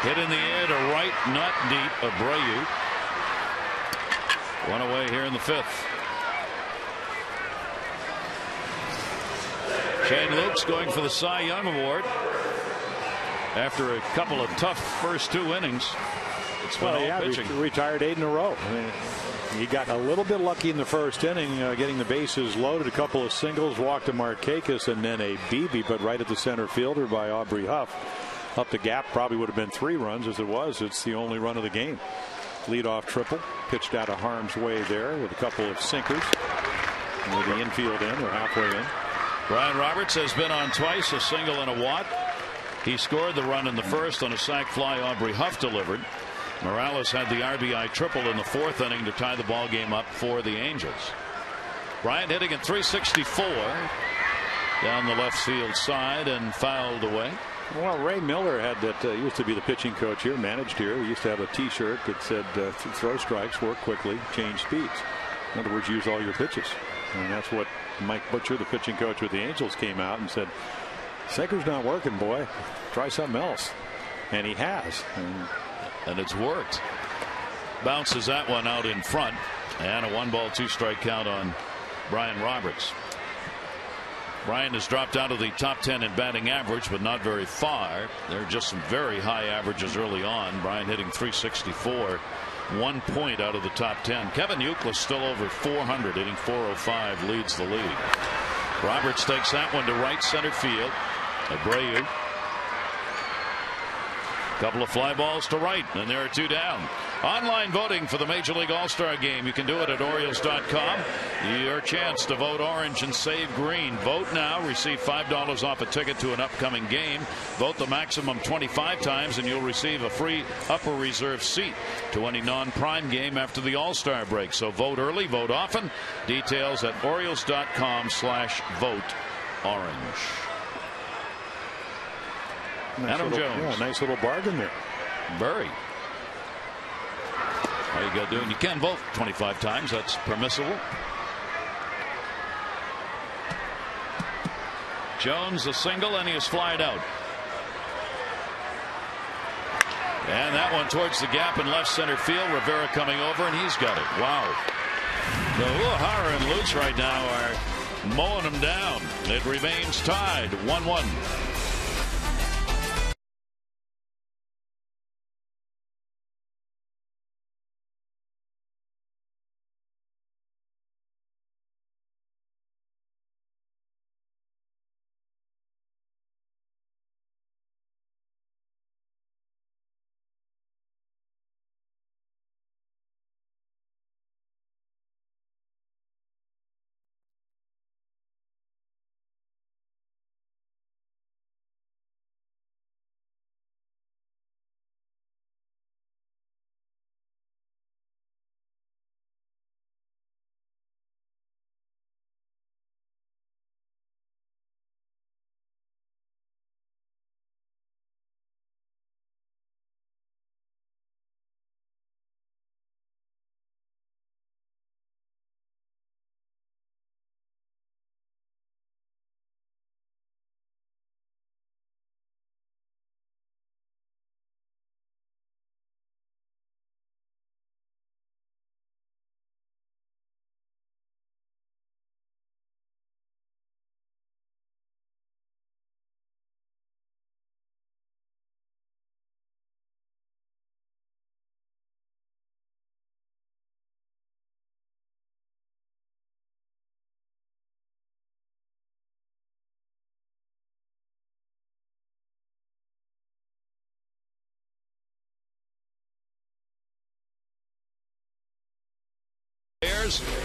Hit in the air to right, not deep. Abreu. 1 away here in the 5th. Shane Luke's going for the Cy Young Award after a couple of tough first 2 innings. It's retired 8 in a row. I mean, he got a little bit lucky in the first inning, getting the bases loaded, a couple of singles, walked to Markakis, and then a BB, but right at the center fielder by Aubrey Huff. Up the gap, probably would have been 3 runs as it was. It's the only run of the game. Leadoff triple, pitched out of harm's way there with a couple of sinkers. With the infield in, or halfway in. Brian Roberts has been on twice, a single and a walk. He scored the run in the first on a sac fly Aubrey Huff delivered. Morales had the RBI triple in the 4th inning to tie the ball game up for the Angels. Bryant hitting at 364 down the left field side and fouled away. Well, Ray Miller had that. Used to be the pitching coach here, managed here. He used to have a T-shirt that said "Throw strikes, work quickly, change speeds." In other words, use all your pitches. And that's what Mike Butcher, the pitching coach with the Angels, came out and said, "Sinker's not working, boy. Try something else." And he has. And it's worked. Bounces that one out in front, and a 1 ball 2 strike count on Brian Roberts. Brian has dropped out of the top 10 in batting average, but not very far. There are just some very high averages early on. Brian hitting 364, 1 point out of the top 10. Kevin Youkilis still over 400, hitting 405, leads the league. Roberts takes that one to right center field. Abreu. Couple of fly balls to right, and there are 2 down. Online voting for the Major League All-Star Game. You can do it at Orioles.com. Your chance to vote orange and save green. Vote now. Receive $5 off a ticket to an upcoming game. Vote the maximum 25 times, and you'll receive a free upper reserve seat to any non-prime game after the All-Star break. So vote early, vote often. Details at Orioles.com/vote-orange. Adam Jones. Yeah, nice little bargain there. Very. All you got to do, and you can vote 25 times. That's permissible. Jones a single, and he is flied out. And that one towards the gap in left center field. Rivera coming over, and he's got it. Wow. So Uehara and Lutz right now are mowing them down. It remains tied 1-1.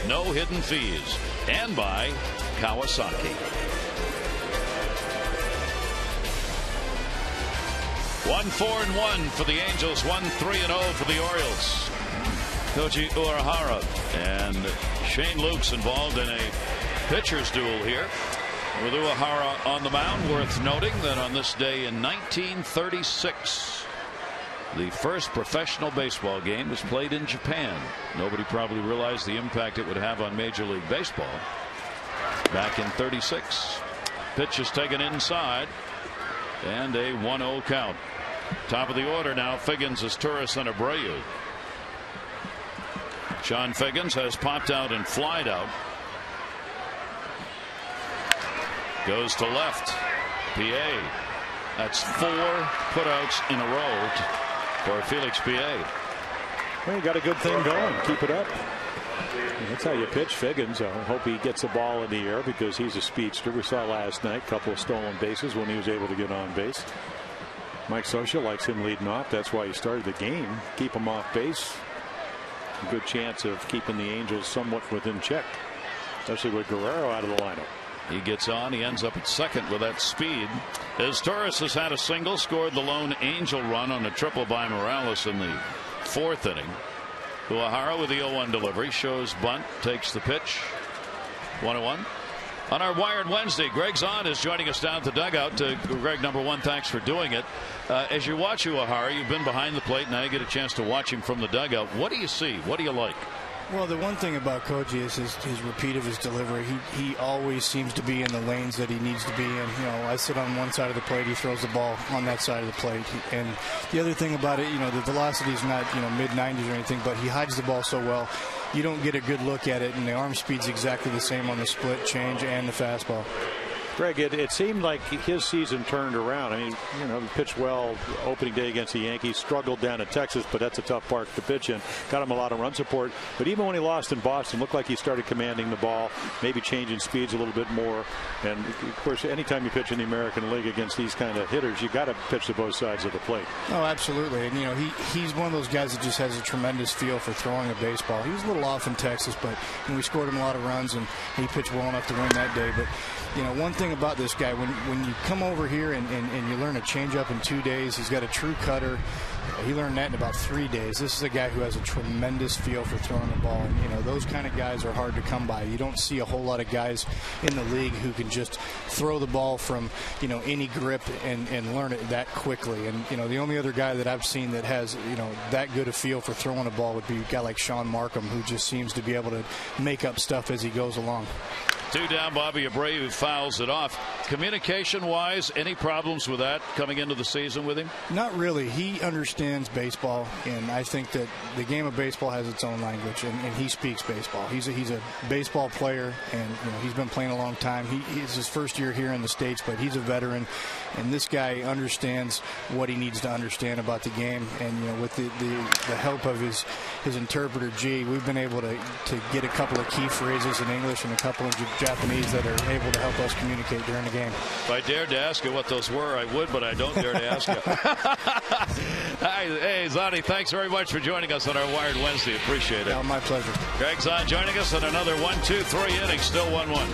No hidden fees, and by Kawasaki. 1-4-1 for the Angels, 1-3-0 for the Orioles. Koji Uehara and Shane Luke's involved in a pitcher's duel here. With Uehara on the mound, worth noting that on this day in 1936, The first professional baseball game was played in Japan. Nobody probably realized the impact it would have on Major League Baseball back in '36. Pitch is taken inside, and a 1-0 count. Top of the order now, Figgins, Torres, and Abreu. Sean Figgins has popped out and flied out. Goes to left. PA. That's 4 putouts in a row for Felix PA. Well, you got a good thing going. Keep it up. And that's how you pitch Figgins. I hope he gets the ball in the air because he's a speedster. We saw last night a couple of stolen bases when he was able to get on base. Mike Scioscia likes him leading off. That's why he started the game. Keep him off base. A good chance of keeping the Angels somewhat within check, especially with Guerrero out of the lineup. He gets on. He ends up at second with that speed. As Torres has had a single, scored the lone Angel run on a triple by Morales in the 4th inning. Uehara with the 0-1 delivery, shows bunt, takes the pitch. 1-1. On our Wired Wednesday, Greg Zahn is joining us down at the dugout. Greg, number one, thanks for doing it. As you watch Uehara, you've been behind the plate. Now you get a chance to watch him from the dugout. What do you see? What do you like? Well, the one thing about Koji is his repeat of his delivery. He always seems to be in the lanes that he needs to be in. You know, I sit on one side of the plate, he throws the ball on that side of the plate. And the other thing about it, you know, the velocity is not, you know, mid-90s or anything, but he hides the ball so well. You don't get a good look at it, and the arm speed's exactly the same on the split change and the fastball. Greg, it seemed like his season turned around. I mean, you know, he pitched well opening day against the Yankees, struggled down in Texas, but that's a tough park to pitch in. Got him a lot of run support. But even when he lost in Boston, looked like he started commanding the ball, maybe changing speeds a little bit more. And, of course, anytime you pitch in the American League against these kind of hitters, you got to pitch to both sides of the plate. Oh, absolutely. And, you know, he's one of those guys that just has a tremendous feel for throwing a baseball. He was a little off in Texas, but we scored him a lot of runs, and he pitched well enough to win that day. But, you know, one thing about this guy, when you come over here and you learn a changeup in 2 days, he's got a true cutter. He learned that in about 3 days. This is a guy who has a tremendous feel for throwing the ball. And, you know, those kind of guys are hard to come by. You don't see a whole lot of guys in the league who can just throw the ball from, you know, any grip and learn it that quickly. And, you know, the only other guy that I've seen that has, you know, that good a feel for throwing a ball would be a guy like Sean Markham, who just seems to be able to make up stuff as he goes along. 2 down, Bobby Abreu fouls it off. Communication-wise, any problems with that coming into the season with him? Not really. He understands baseball, and I think that the game of baseball has its own language, and he speaks baseball. He's a baseball player, and you know, he's been playing a long time. It's his first year here in the States, but he's a veteran, and this guy understands what he needs to understand about the game. And you know, with the help of his interpreter, G, we've been able to get a couple of key phrases in English and a couple of Japanese that are able to help us communicate during the game. If I dared to ask you what those were, I would, but I don't dare to ask you. Hey, Zani, thanks very much for joining us on our Wired Wednesday. Appreciate it. Oh, my pleasure. Greg Zahn joining us on another 1-2-3 inning, still 1-1.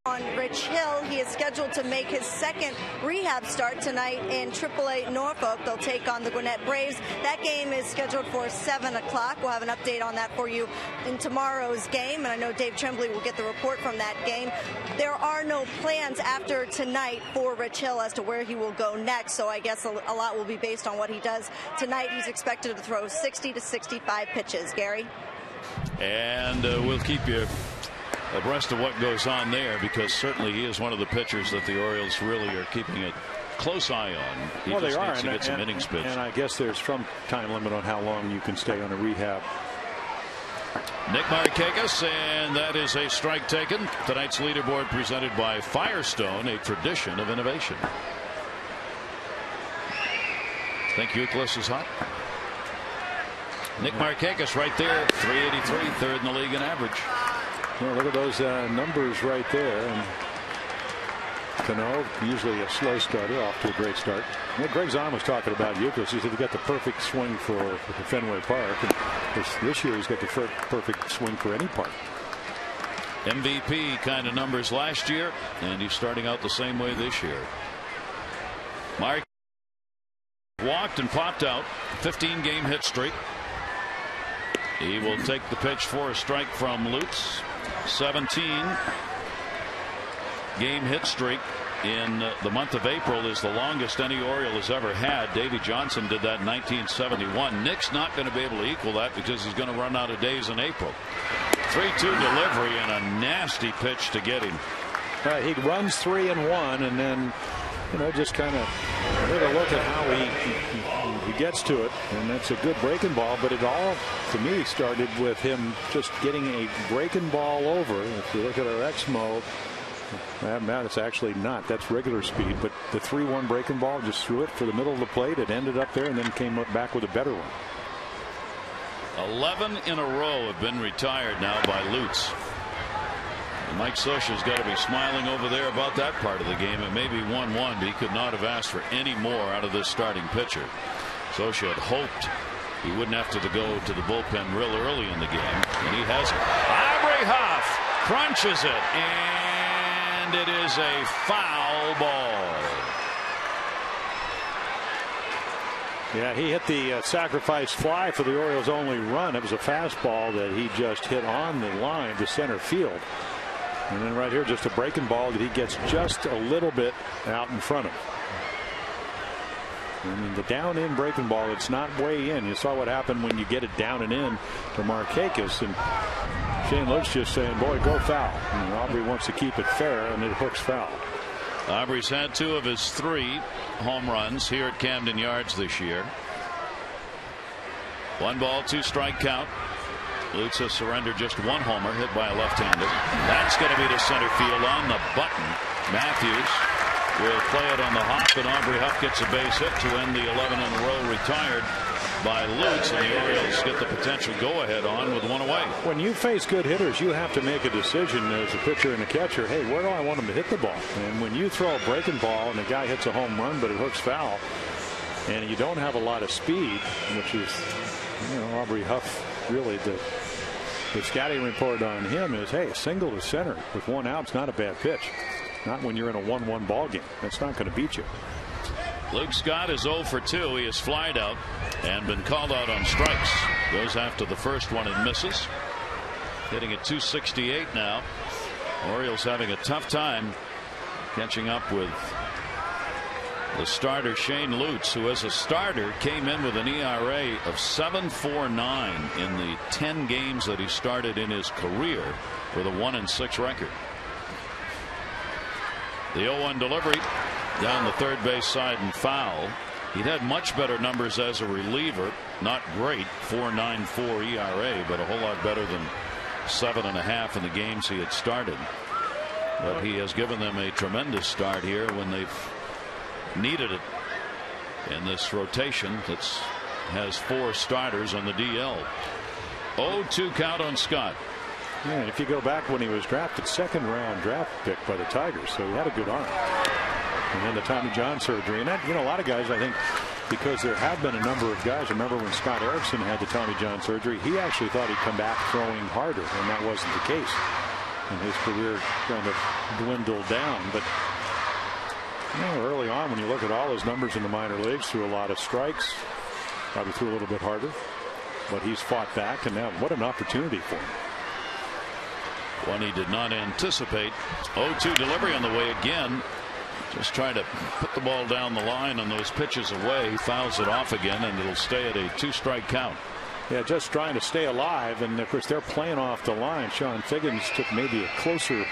On Rich Hill, he is scheduled to make his second rehab start tonight in AAA Norfolk. They'll take on the Gwinnett Braves. That game is scheduled for 7 o'clock. We'll have an update on that for you in tomorrow's game, and I know Dave Tremblay will get the report from that game. There are no plans after tonight for Rich Hill as to where he will go next, so I guess a lot will be based on what he does tonight. He's expected to throw 60 to 65 pitches. Gary? And we'll keep you abreast of what goes on there, because certainly he is one of the pitchers that the Orioles really are keeping a close eye on. He well, just they are, needs to get some innings pitched. And I guess there's some time limit on how long you can stay on a rehab. Nick Markakis, and that is a strike taken. Tonight's leaderboard presented by Firestone, a tradition of innovation. Think Euclid is hot? Nick Markakis right there, 383, third in the league in average. Well, look at those numbers right there. And Cano, usually a slow starter, off to a great start. What Greg Zahn was talking about Euclid, he said he got the perfect swing for Fenway Park. And this year he's got the perfect swing for any park. MVP kind of numbers last year, and he's starting out the same way this year. Mark walked and popped out, 15-game hit streak. He will take the pitch for a strike from Lutz. 17-game hit streak in the month of April is the longest any Oriole has ever had. Davey Johnson did that in 1971. Nick's not going to be able to equal that because he's going to run out of days in April. 3-2 delivery and a nasty pitch to get him. He runs 3-1, and then just kind of take a look at how he gets to it, and that's a good breaking ball. But it all, to me, started with him just getting a breaking ball over. If you look at our X-Mo, it's actually not. That's regular speed, but the 3-1 breaking ball just threw it for the middle of the plate. It ended up there, and then came up back with a better one. 11 in a row have been retired now by Lutz. Mike Scioscia's got to be smiling over there about that part of the game. It may be 1-1, but he could not have asked for any more out of this starting pitcher. Scioscia had hoped he wouldn't have to go to the bullpen real early in the game, and he has it. Aubrey Huff crunches it, and it is a foul ball. Yeah, he hit the sacrifice fly for the Orioles' only run. It was a fastball that he just hit on the line to center field. And then right here, just a breaking ball that he gets just a little bit out in front of him. I mean, the down in breaking ball, it's not way in. You saw what happened when you get it down and in to Markakis, and Shane Lutz just saying, boy, go foul. And Aubrey wants to keep it fair, and it hooks foul. Aubrey's had 2 of his 3 home runs here at Camden Yards this year. 1 ball, 2 strike count. Lutz has surrendered just 1 homer, hit by a left-hander. That's going to be to center field on the button. Matthews will play it on the hop, and Aubrey Huff gets a base hit to end the 11 in a row retired by Lutz, and the Orioles get the potential go-ahead on with 1 away. When you face good hitters, you have to make a decision as a pitcher and a catcher. Hey, where do I want him to hit the ball? And when you throw a breaking ball and the guy hits a home run, but it hooks foul, and you don't have a lot of speed, which is, Aubrey Huff, really the scouting report on him is, hey, single to center with 1 out, it's not a bad pitch. Not when you're in a 1-1 ball game. That's not going to beat you. Luke Scott is 0 for 2. He has flied out and been called out on strikes. Goes after the first one and misses. Hitting at 268 now. Orioles having a tough time catching up with the starter Shane Lutz, who as a starter came in with an ERA of 7.49 in the 10 games that he started in his career, with a 1-6 record. The 0-1 delivery down the third base side and foul. He'd had much better numbers as a reliever. Not great, 4.94 ERA, but a whole lot better than 7.5 in the games he had started. But he has given them a tremendous start here when they've needed it in this rotation that has 4 starters on the DL. 0-2 count on Scott. Yeah, and if you go back when he was drafted, 2nd round draft pick by the Tigers, so he had a good arm. And then the Tommy John surgery, and that, a lot of guys, I think, because there have been a number of guys. Remember when Scott Erickson had the Tommy John surgery, he actually thought he'd come back throwing harder, and that wasn't the case. and his career kind of dwindled down. But early on, when you look at all his numbers in the minor leagues, threw a lot of strikes, probably threw a little bit harder, but he's fought back, and now what an opportunity for him. One he did not anticipate. 0-2 delivery on the way again. Just trying to put the ball down the line on those pitches away. He fouls it off again, and it'll stay at a 2-strike count. Yeah, just trying to stay alive, and of course they're playing off the line. Sean Figgins took maybe a closer,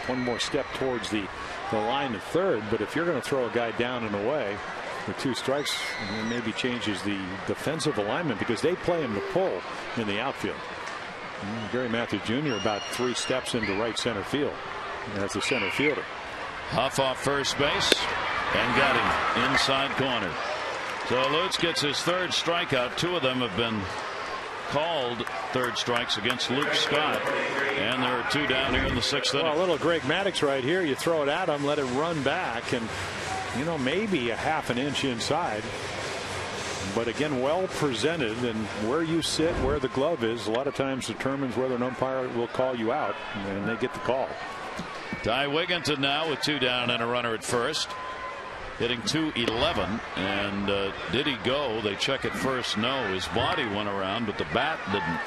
one more step towards the line at third, but if you're going to throw a guy down and away with 2 strikes, it maybe changes the defensive alignment, because they play him to pull in the outfield. Gary Matthews Jr. about 3 steps into right center field as the center fielder. Huff off first base and got him inside corner. So Lutz gets his 3rd strikeout. 2 of them have been called 3rd strikes against Luke Scott, and there are 2 down here in the 6th inning. Well, a little Greg Maddux right here. You throw it at him, let it run back, and maybe a half an inch inside. But again, well presented, and where you sit, where the glove is, a lot of times determines whether an umpire will call you out, and they get the call. Ty Wigginton now with 2 down and a runner at first, hitting .211, and did he go? They check at first. No, his body went around, but the bat didn't.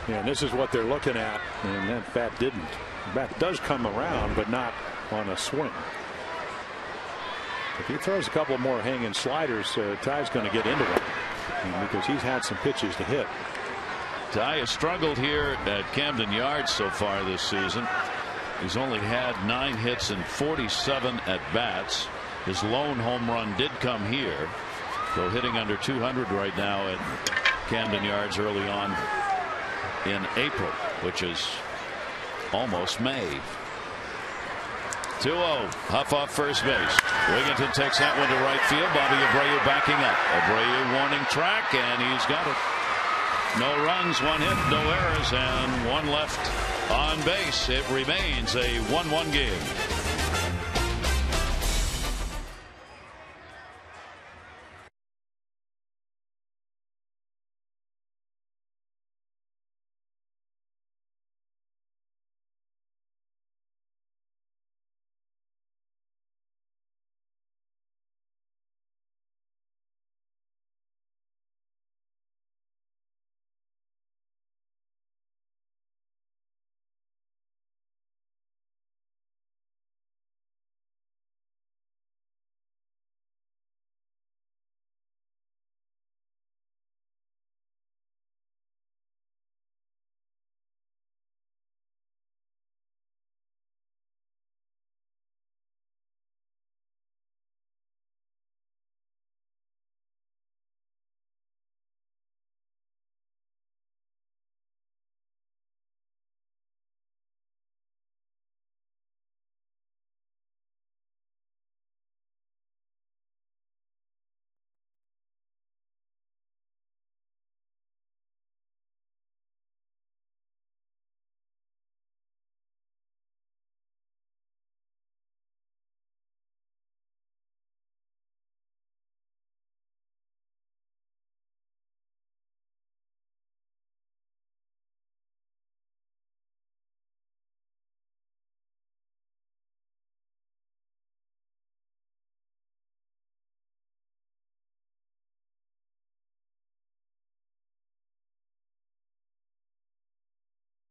Yeah, and this is what they're looking at, and that bat didn't. The bat does come around, but not on a swing. If he throws a couple more hanging sliders, Ty's going to get into it, because he's had some pitches to hit. Ty has struggled here at Camden Yards so far this season. He's only had 9 hits and 47 at bats. His lone home run did come here, though hitting under 200 right now at Camden Yards early on in April, which is almost May. 2-0. Huff off first base. Wigginton takes that one to right field. Bobby Abreu backing up. Abreu warning track, and he's got it. No runs, 1 hit, no errors, and 1 left on base. It remains a 1-1 game.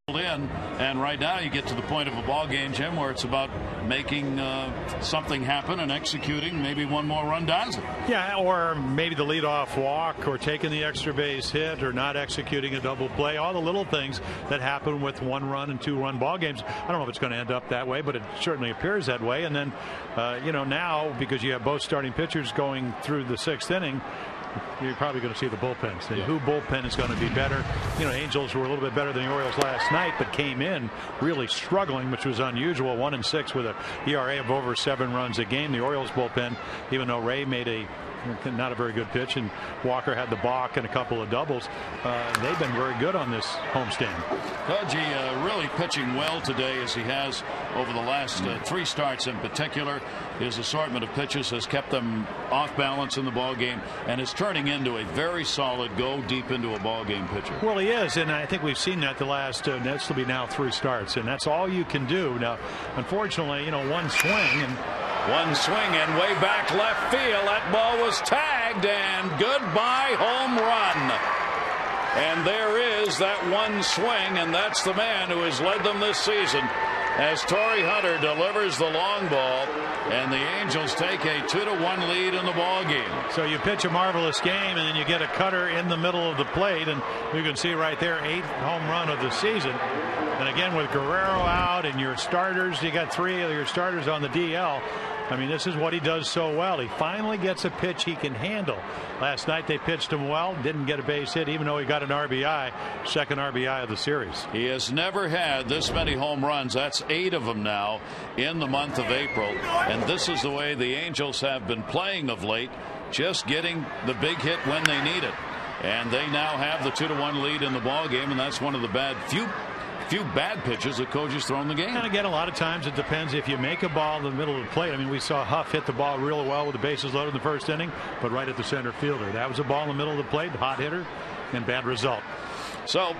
In, and right now you get to the point of a ball game, Jim, where it's about making something happen and executing. Maybe 1 more run does it. Yeah, or maybe the leadoff walk, or taking the extra base hit, or not executing a double play. All the little things that happen with 1-run and 2-run ball games. I don't know if it's going to end up that way, but it certainly appears that way. And then now, because you have both starting pitchers going through the 6th inning, you're probably going to see the bullpens. And who bullpen is going to be better? Angels were a little bit better than the Orioles last night, but came in really struggling, which was unusual. 1-6 with a ERA of over 7 runs a game. The Orioles bullpen, even though Ray made a not a very good pitch, and Walker had the balk and a couple of doubles. They've been very good on this homestand. Koji really pitching well today, as he has over the last 3 starts in particular. His assortment of pitches has kept them off balance in the ball game, and is turning into a very solid go deep into a ball game pitcher. Well, he is, and I think we've seen that the last this will be now 3 starts, and that's all you can do. Now, unfortunately, one swing and way back left field. That ball was tagged, and goodbye home run. And there is that one swing, and that's the man who has led them this season, as Torrey Hunter delivers the long ball, and the Angels take a 2-1 lead in the ball game. So you pitch a marvelous game, and then you get a cutter in the middle of the plate, and you can see right there, 8th home run of the season. And again, with Guerrero out and your starters, you got 3 of your starters on the DL. I mean, this is what he does so well. He finally gets a pitch he can handle. Last night they pitched him well, didn't get a base hit, even though he got an RBI, 2nd RBI of the series. He has never had this many home runs. That's 8 of them now in the month of April. And this is the way the Angels have been playing of late, just getting the big hit when they need it. And they now have the 2-1 lead in the ball game, and that's one of the few bad pitches that Koji's thrown the game. And again, a lot of times it depends if you make a ball in the middle of the plate. I mean, we saw Huff hit the ball real well with the bases loaded in the first inning, but right at the center fielder. That was a ball in the middle of the plate, hot hitter, and bad result. So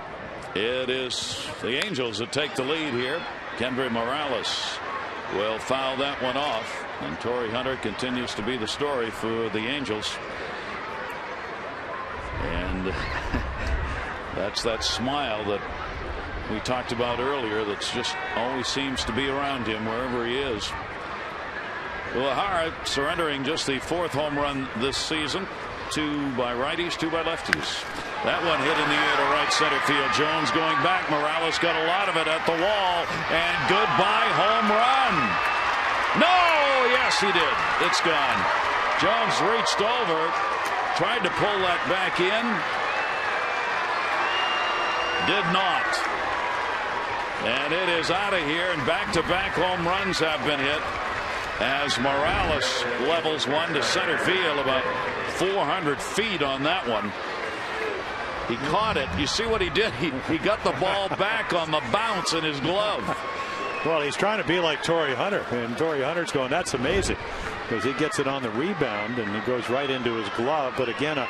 it is the Angels that take the lead here. Kendry Morales will foul that one off, and Torrey Hunter continues to be the story for the Angels. And that's that smile that we talked about earlier, that's just always seems to be around him wherever he is. Uehara surrendering just the 4th home run this season. 2 by righties, 2 by lefties. That one hit in the air to right center field. Jones going back. Morales got a lot of it at the wall, and goodbye home run. No, yes he did. It's gone. Jones reached over, tried to pull that back in, did not. And it is out of here, and back-to-back home runs have been hit as Morales levels one to center field, about 400 feet on that one. He caught it. You see what he did? He got the ball back on the bounce in his glove. Well, he's trying to be like Torrey Hunter, and Torrey Hunter's going, that's amazing, because he gets it on the rebound and it goes right into his glove. But again, a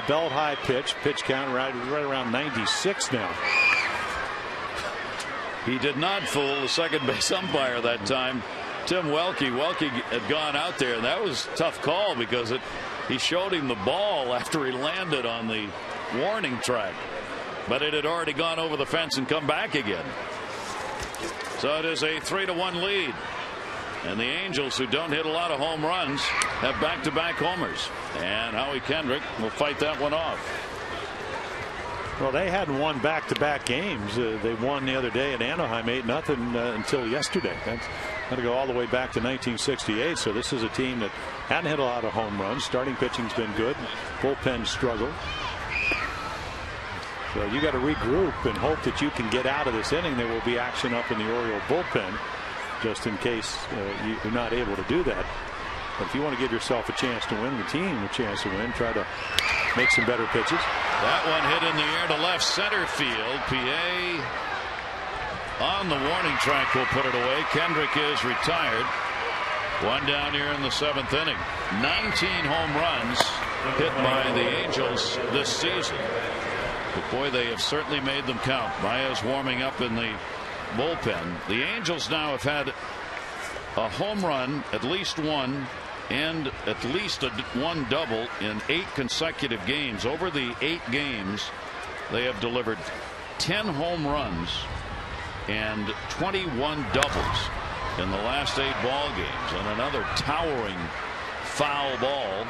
belt high pitch count right around 96 now. He did not fool the second base umpire that time, Tim Welke. Welke had gone out there, and that was a tough call, because he showed him the ball after he landed on the warning track, but it had already gone over the fence and come back again. So it is a 3-1 lead, and the Angels, who don't hit a lot of home runs, have back-to-back homers, and Howie Kendrick will fight that one off. Well, they hadn't won back-to-back games. They won the other day in Anaheim 8-0 until yesterday. That's got to go all the way back to 1968. So this is a team that hadn't hit a lot of home runs. Starting pitching's been good. Bullpen struggled. So you got to regroup and hope that you can get out of this inning. There will be action up in the Oriole bullpen, just in case you're not able to do that. But if you want to give yourself a chance to win, the team a chance to win, try to make some better pitches. That one hit in the air to left center field. PA on the warning track will put it away. Kendrick is retired. One down here in the 7th inning. 19 home runs hit by the Angels this season. But boy, they have certainly made them count. Baez warming up in the bullpen. The Angels now have had a home run, at least one, and at least one double in 8 consecutive games. Over the 8 games, they have delivered 10 home runs and 21 doubles in the last 8 ball games, and another towering foul ball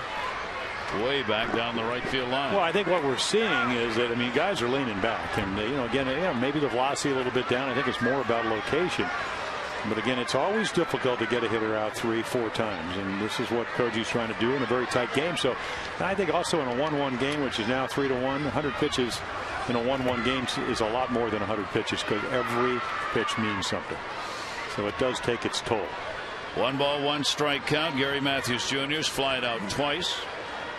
way back down the right field line. Well, I think what we're seeing is that, I mean, guys are leaning back, and again, maybe the velocity a little bit down. I think it's more about location. But again, it's always difficult to get a hitter out 3-4 times, and this is what Koji's trying to do in a very tight game. So I think also in a 1-1 game, which is now 3-1, 100 pitches in a 1-1 game is a lot more than 100 pitches, because every pitch means something. So it does take its toll. 1 ball, 1 strike count. Gary Matthews Jr.'s flied out twice.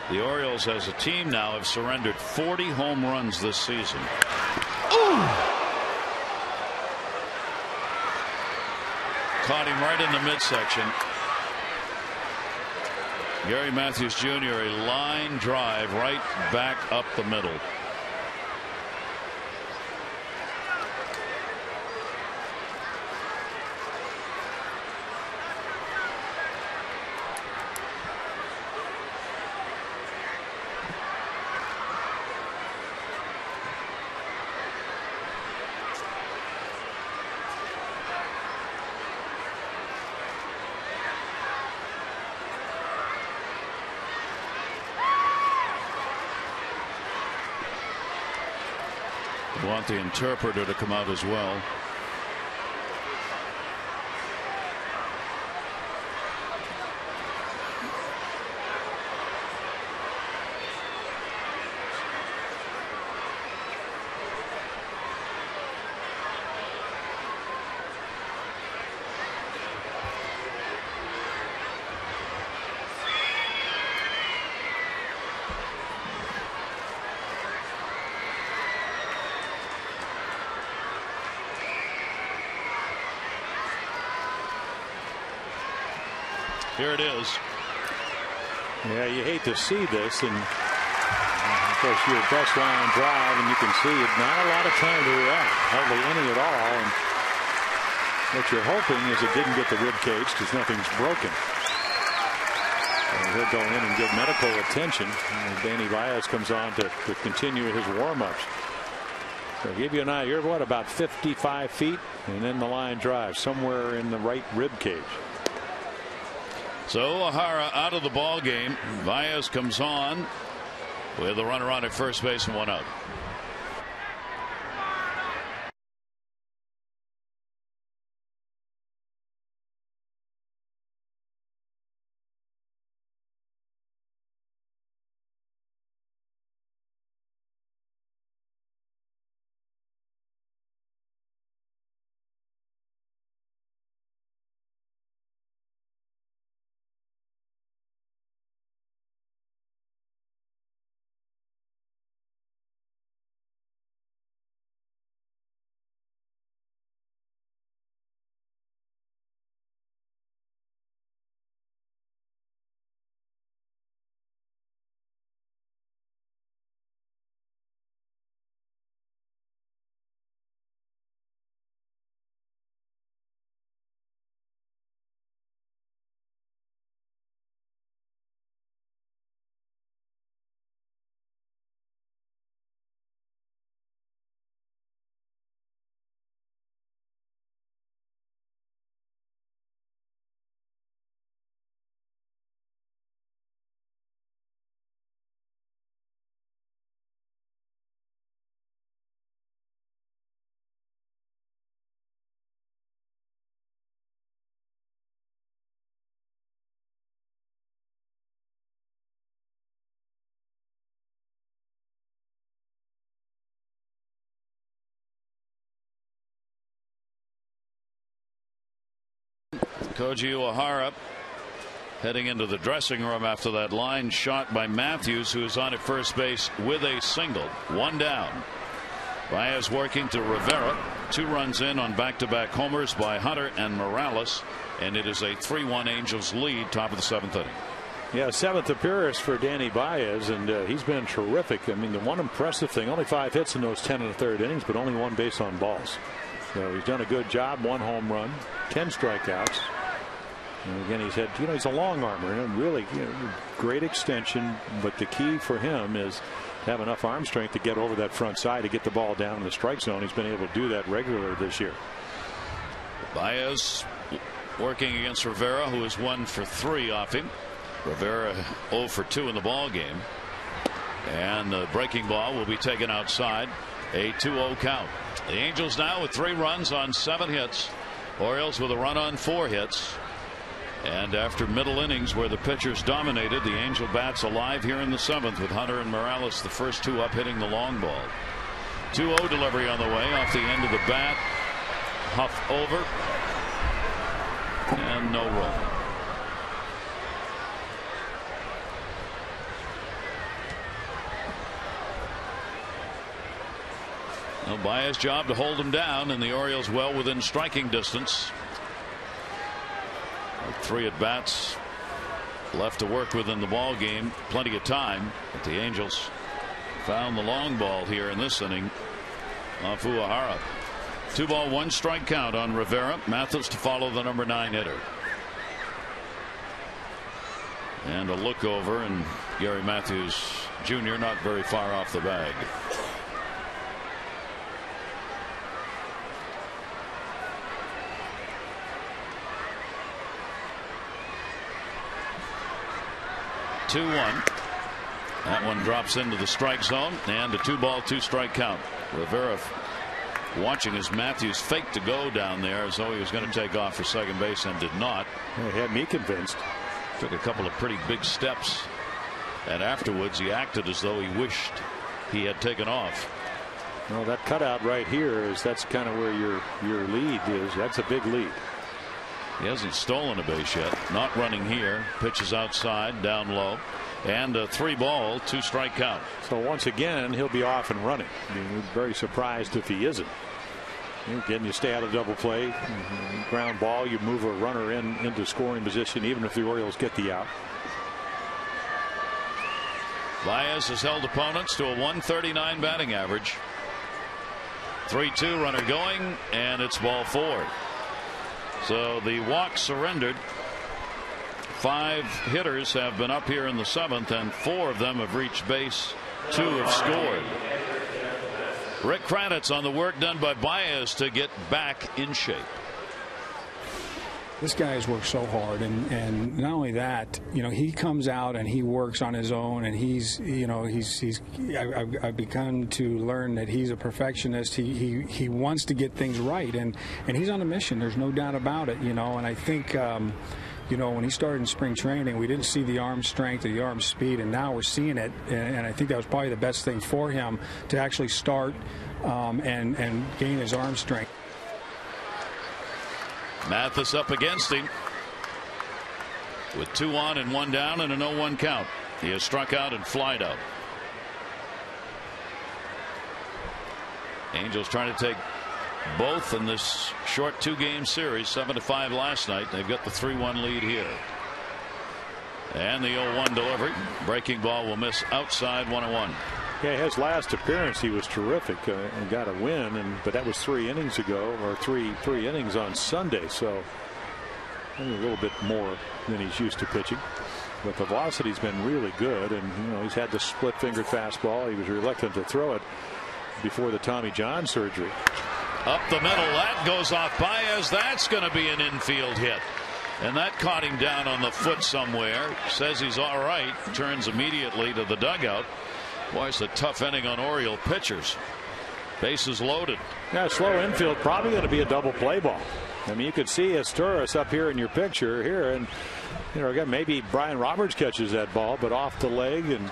The Orioles as a team now have surrendered 40 home runs this season. Ooh! Caught him right in the midsection. Gary Matthews Jr. a line drive right back up the middle. Want the interpreter to come out as well. Here it is. Yeah, you hate to see this, and of course your best line drive, and you can see it. Not a lot of time to react, hardly any at all. And what you're hoping is it didn't get the rib cage because nothing's broken. And he'll go in and get medical attention. And Danny Baez comes on to continue his warm-ups. So I'll give you an eye. You're what, about 55 feet, and then the line drive somewhere in the right rib cage. So O'Hara out of the ball game. Baez comes on with a runner on at first base and one out. Koji Uehara heading into the dressing room after that line shot by Matthews, who is on at first base with a single. One down. Baez working to Rivera. 2 runs in on back-to-back homers by Hunter and Morales, and it is a 3-1 Angels lead, top of the 7th inning. Yeah, 7th appearance for Danny Baez, and he's been terrific. I mean, the one impressive thing, only 5 hits in those 10 1/3 innings, but only 1 base on balls. So he's done a good job. 1 home run, 10 strikeouts. And again, he's had, he's a long armer and really great extension. But the key for him is to have enough arm strength to get over that front side to get the ball down in the strike zone. He's been able to do that regularly this year. Baez working against Rivera, who is 1 for 3 off him. Rivera 0 for 2 in the ball game. And the breaking ball will be taken outside. A 2-0 count. The Angels now with 3 runs on 7 hits. Orioles with a run on 4 hits. And after middle innings where the pitchers dominated, the Angel bats alive here in the 7th with Hunter and Morales, the first 2 up, hitting the long ball. 2-0 delivery on the way off the end of the bat. Huff over. And no roll. Well, Baez's job to hold him down, and the Orioles well within striking distance. 3 at bats left to work with in the ball game. Plenty of time, but the Angels found the long ball here in this inning off Uehara. 2 ball 1 strike count on Rivera. Mathis to follow the number 9 hitter. And a look over, and Gary Matthews Jr. not very far off the bag. That one drops into the strike zone, and a 2 ball 2 strike count. Rivera watching as Matthews faked to go down there as though he was going to take off for second base and did not. It had me convinced. Took a couple of pretty big steps, and afterwards he acted as though he wished he had taken off. Well, that cutout right here that's kind of where your lead is. That's a big lead. He hasn't stolen a base yet. Not running here. Pitches outside, down low, and a 3 ball 2 strike count. So once again, he'll be off and running. I mean, we're very surprised if he isn't. Again, you stay out of double play, ground ball, you move a runner into scoring position, even if the Orioles get the out. Baez has held opponents to a 139 batting average. 3-2 runner going, and it's ball 4. So the walk surrendered. 5 hitters have been up here in the 7th, and 4 of them have reached base. 2 have scored. Rick Kranitz on the work done by Baez to get back in shape. This guy has worked so hard, and not only that, he comes out and he works on his own, and I've begun to learn that he's a perfectionist. He wants to get things right, and he's on a mission. There's no doubt about it, and I think when he started in spring training, we didn't see the arm strength or the arm speed, and now we're seeing it, and I think that was probably the best thing for him to actually start and gain his arm strength. Mathis up against him with 2 on and 1 down and a 0-1 count. He has struck out and flied out. Angels trying to take both in this short 2-game series. 7-5 last night. They've got the 3-1 lead here. And the 0-1 delivery. Breaking ball will miss outside, 1-1. Yeah, his last appearance, he was terrific and got a win, but that was 3 innings ago, or three innings on Sunday, so maybe a little bit more than he's used to pitching. But the velocity's been really good, and he's had the split-fingered fastball. He was reluctant to throw it before the Tommy John surgery. Up the middle, that goes off Baez. That's going to be an infield hit. And that caught him down on the foot somewhere. Says he's all right. Turns immediately to the dugout. Boy, it's a tough inning on Oriole pitchers. Bases loaded. Yeah, slow infield, probably going to be a double play ball. I mean, you could see Asturis up here in your picture here, and again, maybe Brian Roberts catches that ball, but off the leg, and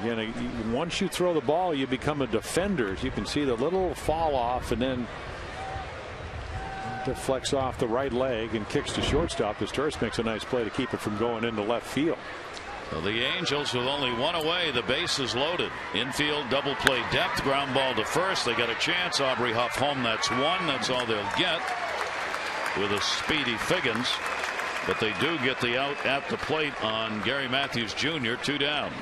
again, once you throw the ball, you become a defender. You can see the little fall off, and then deflects off the right leg and kicks to shortstop. Asturis makes a nice play to keep it from going into left field. So the Angels with only 1 away, the base is loaded. Infield double play depth, ground ball to first. They got a chance. Aubrey Huff home. That's 1. That's all they'll get with a speedy Figgins. But they do get the out at the plate on Gary Matthews Jr. 2 down.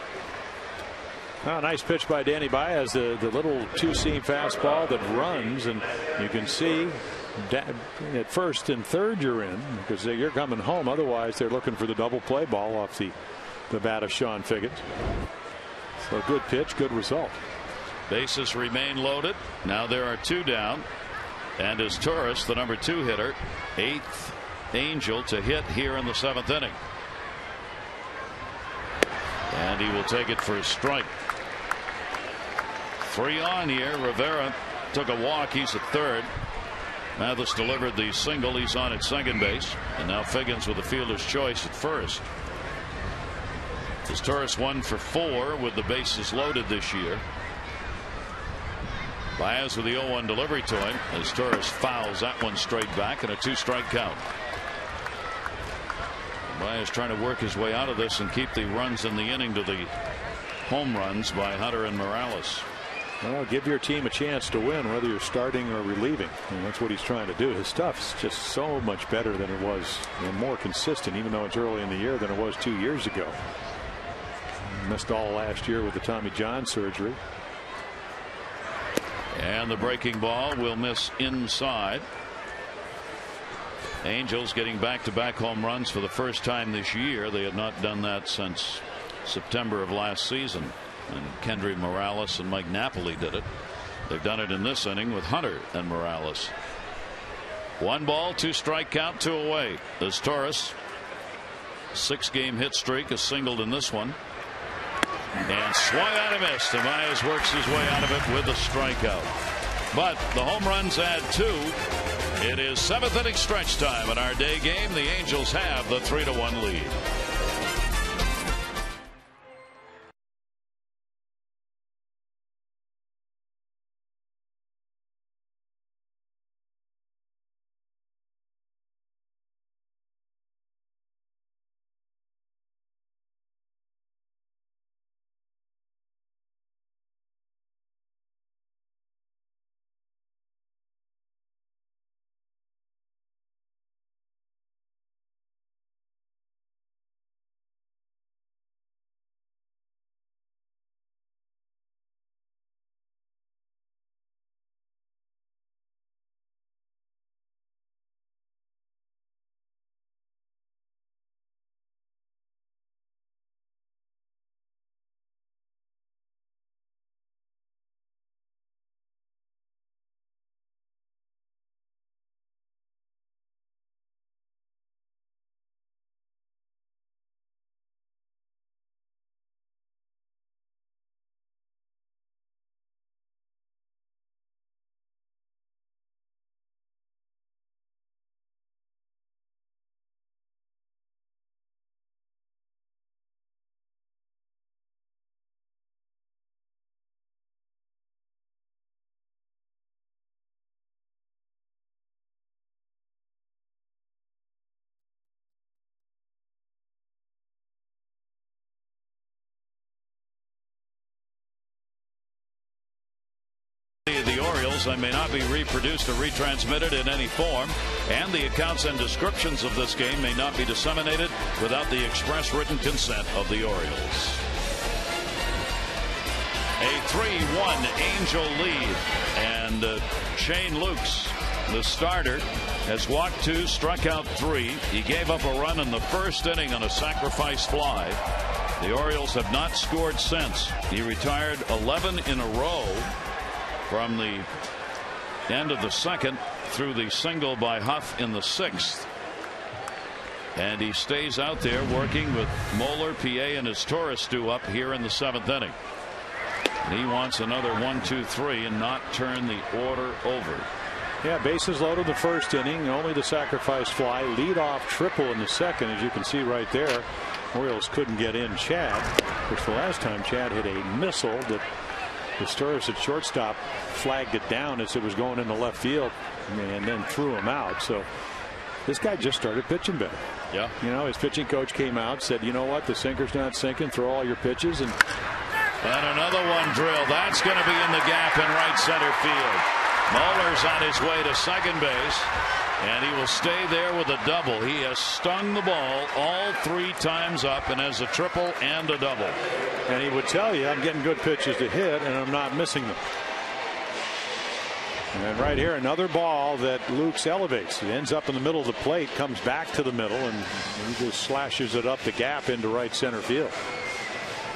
Oh, nice pitch by Danny Baez, the little 2-seam fastball that runs, and you can see at first and third you're in because you're coming home. Otherwise, they're looking for the double play ball off the bat of Sean Figgins. So good pitch, good result. Bases remain loaded. Now there are 2 down, and as Torres, the number 2 hitter, 8th Angel to hit here in the 7th inning, and he will take it for a strike. 3 on here. Rivera took a walk. He's at third. Mathis delivered the single. He's on at second base, and now Figgins with a fielder's choice at first. As Torres 1 for 4 with the bases loaded this year. Baez with the 0-1 delivery to him as Torres fouls that one straight back, and a 2-strike count. Baez trying to work his way out of this and keep the runs in the inning to the home runs by Hunter and Morales. Well, give your team a chance to win, whether you're starting or relieving. And that's what he's trying to do. His stuff's just so much better than it was, and more consistent, even though it's early in the year, than it was 2 years ago. Missed all last year with the Tommy John surgery. And the breaking ball will miss inside. Angels getting back-to-back home runs for the first time this year. They had not done that since September of last season. And Kendry Morales and Mike Napoli did it. They've done it in this inning with Hunter and Morales. 1 ball, 2 strike count, 2 away. As Torres, 6-game hit streak, is singled in this one. And swung out and missed. Amaya works his way out of it with a strikeout. But the home runs add 2. It is 7th inning stretch time in our day game. The Angels have the 3-1 lead. The Orioles may not be reproduced or retransmitted in any form, and the accounts and descriptions of this game may not be disseminated without the express written consent of the Orioles. A 3-1 Angel lead, and Shane Lukes, the starter, has walked 2, struck out 3. He gave up a run in the first inning on a sacrifice fly. The Orioles have not scored since. He retired 11 in a row from the end of the second through the single by Huff in the 6th. And he stays out there working with Moeller, PA, and his Torres stew up here in the 7th inning. And he wants another 1, 2, 3 and not turn the order over. Yeah, bases loaded the first inning, only the sacrifice fly, lead off triple in the second, as you can see right there. Orioles couldn't get in Chad, which the last time Chad hit a missile that the Torres at shortstop flagged it down as it was going into left field and then threw him out. So this guy just started pitching better. Yeah. You know, his pitching coach came out, said, you know what, the sinker's not sinking, throw all your pitches. And another one drilled. That's going to be in the gap in right center field. Moeller's on his way to second base, and he will stay there with a double. He has stung the ball all 3 times up and has a triple and a double. And he would tell you, I'm getting good pitches to hit, and I'm not missing them. And right here, another ball that Lukes elevates. It ends up in the middle of the plate, comes back to the middle, and he just slashes it up the gap into right center field.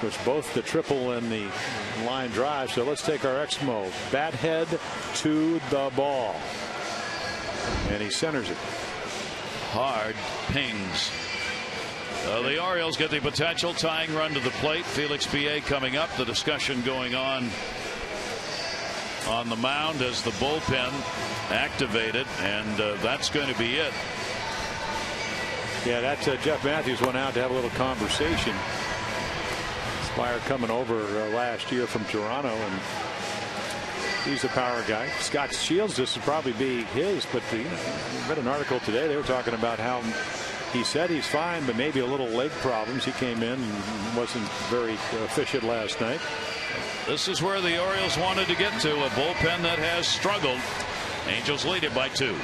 Was both the triple and the line drive. So let's take our Exmo. Bat head to the ball. And he centers it. Hard pings. The Orioles get the potential tying run to the plate. Felix PA coming up. The discussion going on the mound as the bullpen activated, and that's going to be it. Yeah, that Jeff Matthews went out to have a little conversation. Spire coming over last year from Toronto, and he's a power guy. Scott Shields, this would probably be his, but I read an article today. They were talking about how he said he's fine, but maybe a little leg problems. He came in and wasn't very efficient last night. This is where the Orioles wanted to get to, a bullpen that has struggled. Angels lead it by 2.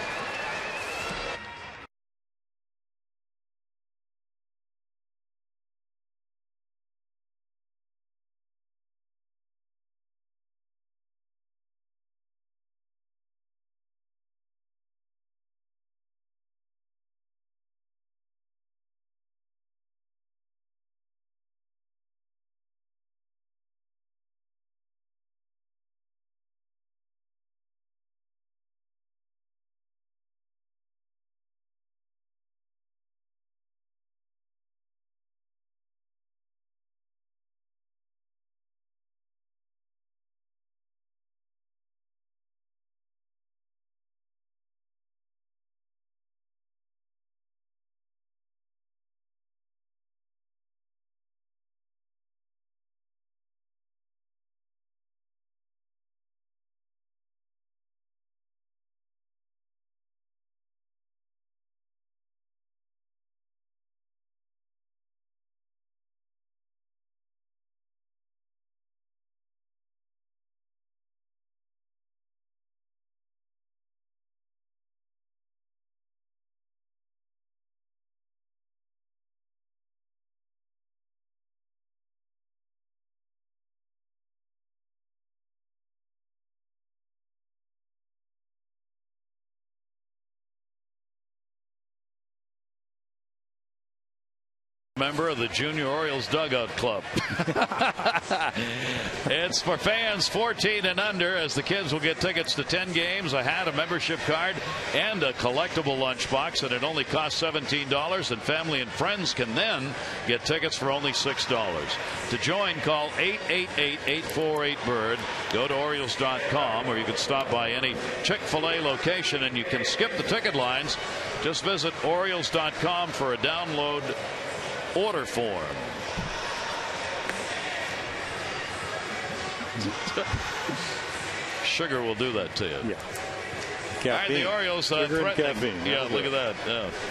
Member of the Junior Orioles Dugout Club. It's for fans 14 and under, as the kids will get tickets to 10 games, a hat, a membership card, and a collectible lunchbox, and it only costs $17, and family and friends can then get tickets for only $6. To join, call 888-848-BIRD. Go to Orioles.com, or you can stop by any Chick-fil-A location, and you can skip the ticket lines. Just visit Orioles.com for a download order form. Sugar will do that to you. Yeah. All right, the Orioles threatening. Yeah, look at that.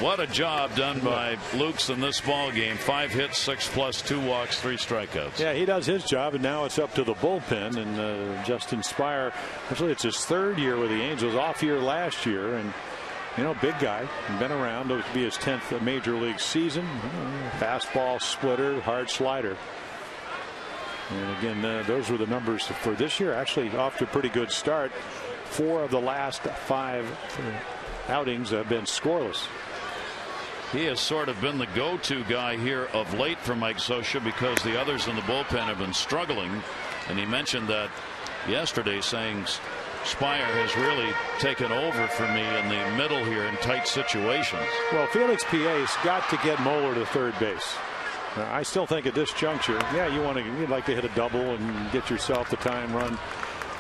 What a job done by Lukes in this ball game. 5 hits, 6+, 2 walks, 3 strikeouts. Yeah, he does his job, and now it's up to the bullpen. And Justin Spire, actually, it's his 3rd year with the Angels. Off year last year, and you know, big guy, been around. It'll be his 10th major league season. Fastball, splitter, hard slider. And again, those were the numbers for this year. Actually, off to a pretty good start. 4 of the last 5 outings have been scoreless. He has sort of been the go-to guy here of late for Mike Scioscia, because the others in the bullpen have been struggling. And he mentioned that yesterday, saying Spire has really taken over for me in the middle here in tight situations. Well, Felix Piet's got to get Moeller to third base. I still think at this juncture, yeah, you'd like to hit a double and get yourself the tying run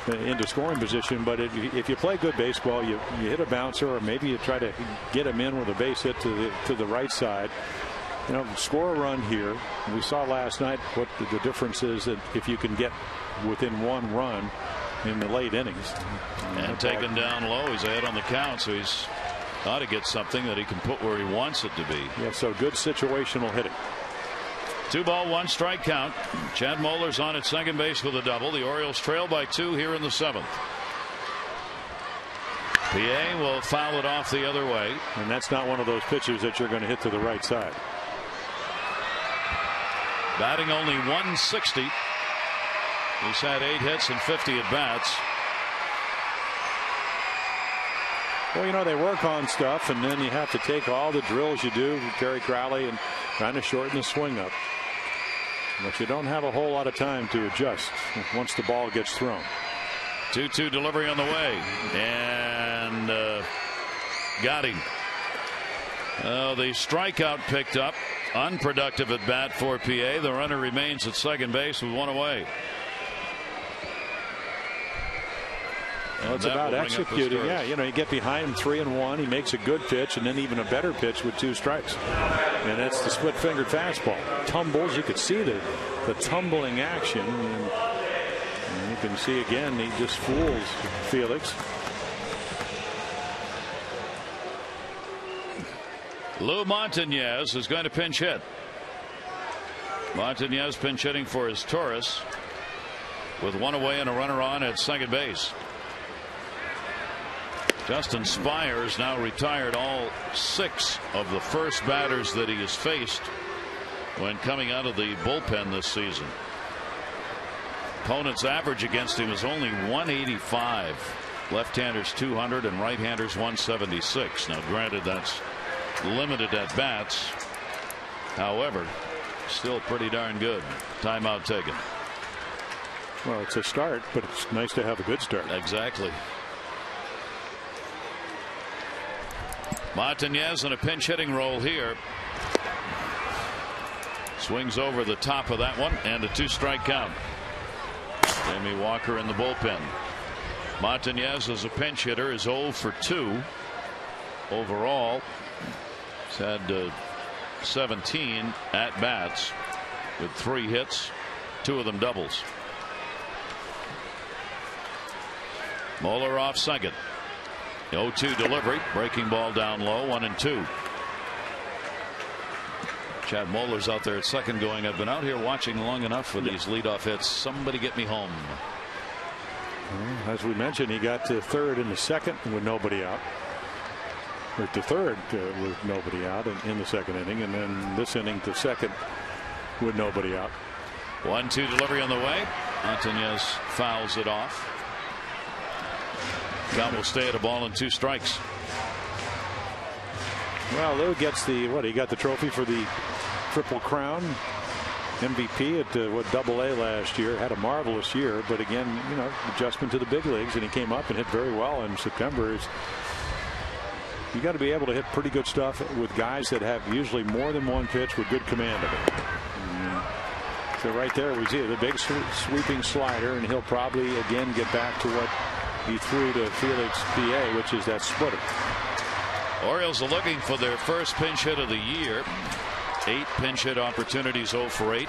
into scoring position. But if you play good baseball, you hit a bouncer, or maybe you try to get him in with a base hit to the right side. You know, score a run here. We saw last night what the difference is that if you can get within 1 run in the late innings. And taken down low, he's ahead on the count, so he's ought to get something that he can put where he wants it to be. Yeah, so good situational hitting. 2 ball, 1 strike count. Chad Moeller's on at second base with a double. The Orioles trail by 2 here in the 7th. PA will foul it off the other way. And that's not one of those pitches that you're going to hit to the right side. Batting only 160. He's had 8 hits and 50 at bats. Well, you know, they work on stuff, and then you have to take all the drills you do, Terry Crowley, and trying to shorten the swing up. But you don't have a whole lot of time to adjust once the ball gets thrown. 2-2 delivery on the way, and got him. The strikeout picked up. Unproductive at bat for PA. The runner remains at second base with 1 away. Well, it's about executing. Yeah, you know, you get behind him 3-1. He makes a good pitch, and then even a better pitch with 2 strikes. And that's the split-fingered fastball. Tumbles. You could see the tumbling action. And you can see again, he just fools Felix. Lou Montañez is going to pinch hit. Montañez pinch hitting for his Taurus. with one away and a runner on at second base. Justin Spires now retired all 6 of the first batters that he has faced when coming out of the bullpen this season. Opponent's average against him is only 185. Left-handers 200 and right-handers 176. Now granted, that's limited at bats. However, still pretty darn good. Timeout taken. Well, it's a start, but it's nice to have a good start. Exactly. Montañez in a pinch hitting role here. Swings over the top of that one and a 2-strike count. Jamie Walker in the bullpen. Montañez as a pinch hitter is 0 for 2 overall. He's had 17 at bats with 3 hits, 2 of them doubles. Moeller off second. 0-2 delivery. Breaking ball down low. 1-2. Chad Moeller's out there at second going, I've been out here watching long enough for these leadoff hits. Somebody get me home. Well, as we mentioned, he got to third in the second with nobody out. Or to third with nobody out in the second inning, and then this inning to second with nobody out. 1-2 delivery on the way. Montañez fouls it off. Count will stay at a ball and 2 strikes. Well, Lou gets he got the trophy for the Triple Crown. MVP at Double-A last year. Had a marvelous year, but again, adjustment to the big leagues, and he came up and hit very well in September. You got to be able to hit pretty good stuff with guys that have usually more than one pitch with good command of it. So right there we see the big sweeping slider, and he'll probably again get back to what he threw to Felix PA, which is that splitter. Orioles are looking for their first pinch hit of the year. 8 pinch hit opportunities, 0 for 8.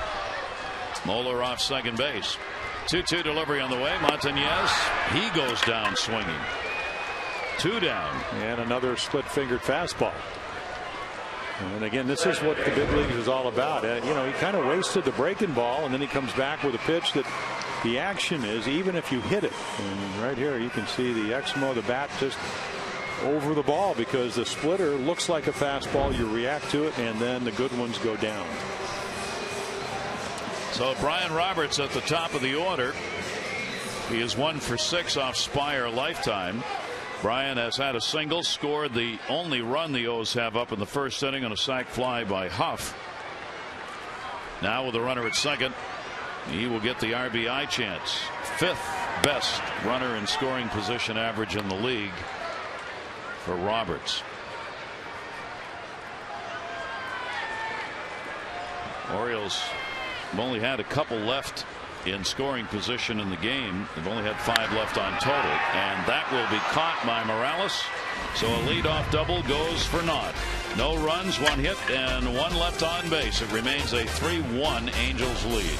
Moeller off second base. 2-2 delivery on the way. Montañez, he goes down swinging. 2 down. And another split fingered fastball. And again, this is what the big leagues is all about. He kind of wasted the breaking ball, and then he comes back with a pitch that the action is even if you hit it. And right here you can see the Exmo, the bat just over the ball, because the splitter looks like a fastball. You react to it, and then the good ones go down. So Brian Roberts at the top of the order. He is 1 for 6 off Spire lifetime. Brian has had a single, scored the only run the O's have up in the first inning on a sac fly by Huff. Now with a runner at second, he will get the RBI chance. 5th best runner in scoring position average in the league for Roberts. Orioles have only had a couple left in scoring position in the game. They've only had 5 left on total, and that will be caught by Morales. So a leadoff double goes for naught. No runs, 1 hit, and 1 left on base. It remains a 3-1 Angels lead.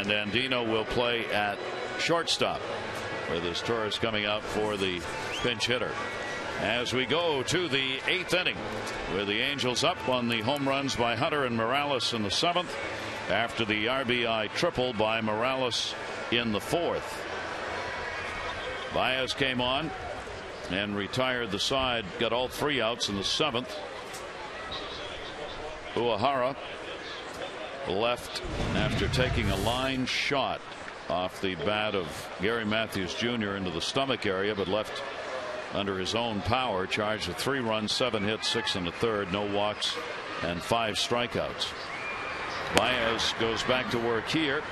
And Andino will play at shortstop, with his Torres coming out for the pinch hitter. As we go to the 8th inning, with the Angels up on the home runs by Hunter and Morales in the 7th, after the RBI triple by Morales in the 4th. Baez came on and retired the side, got all 3 outs in the 7th. Uehara left after taking a line shot off the bat of Gary Matthews Jr. into the stomach area, but left under his own power. Charged with 3 runs, 7 hits, 6 in the 3rd, no walks, and 5 strikeouts. Baez goes back to work here.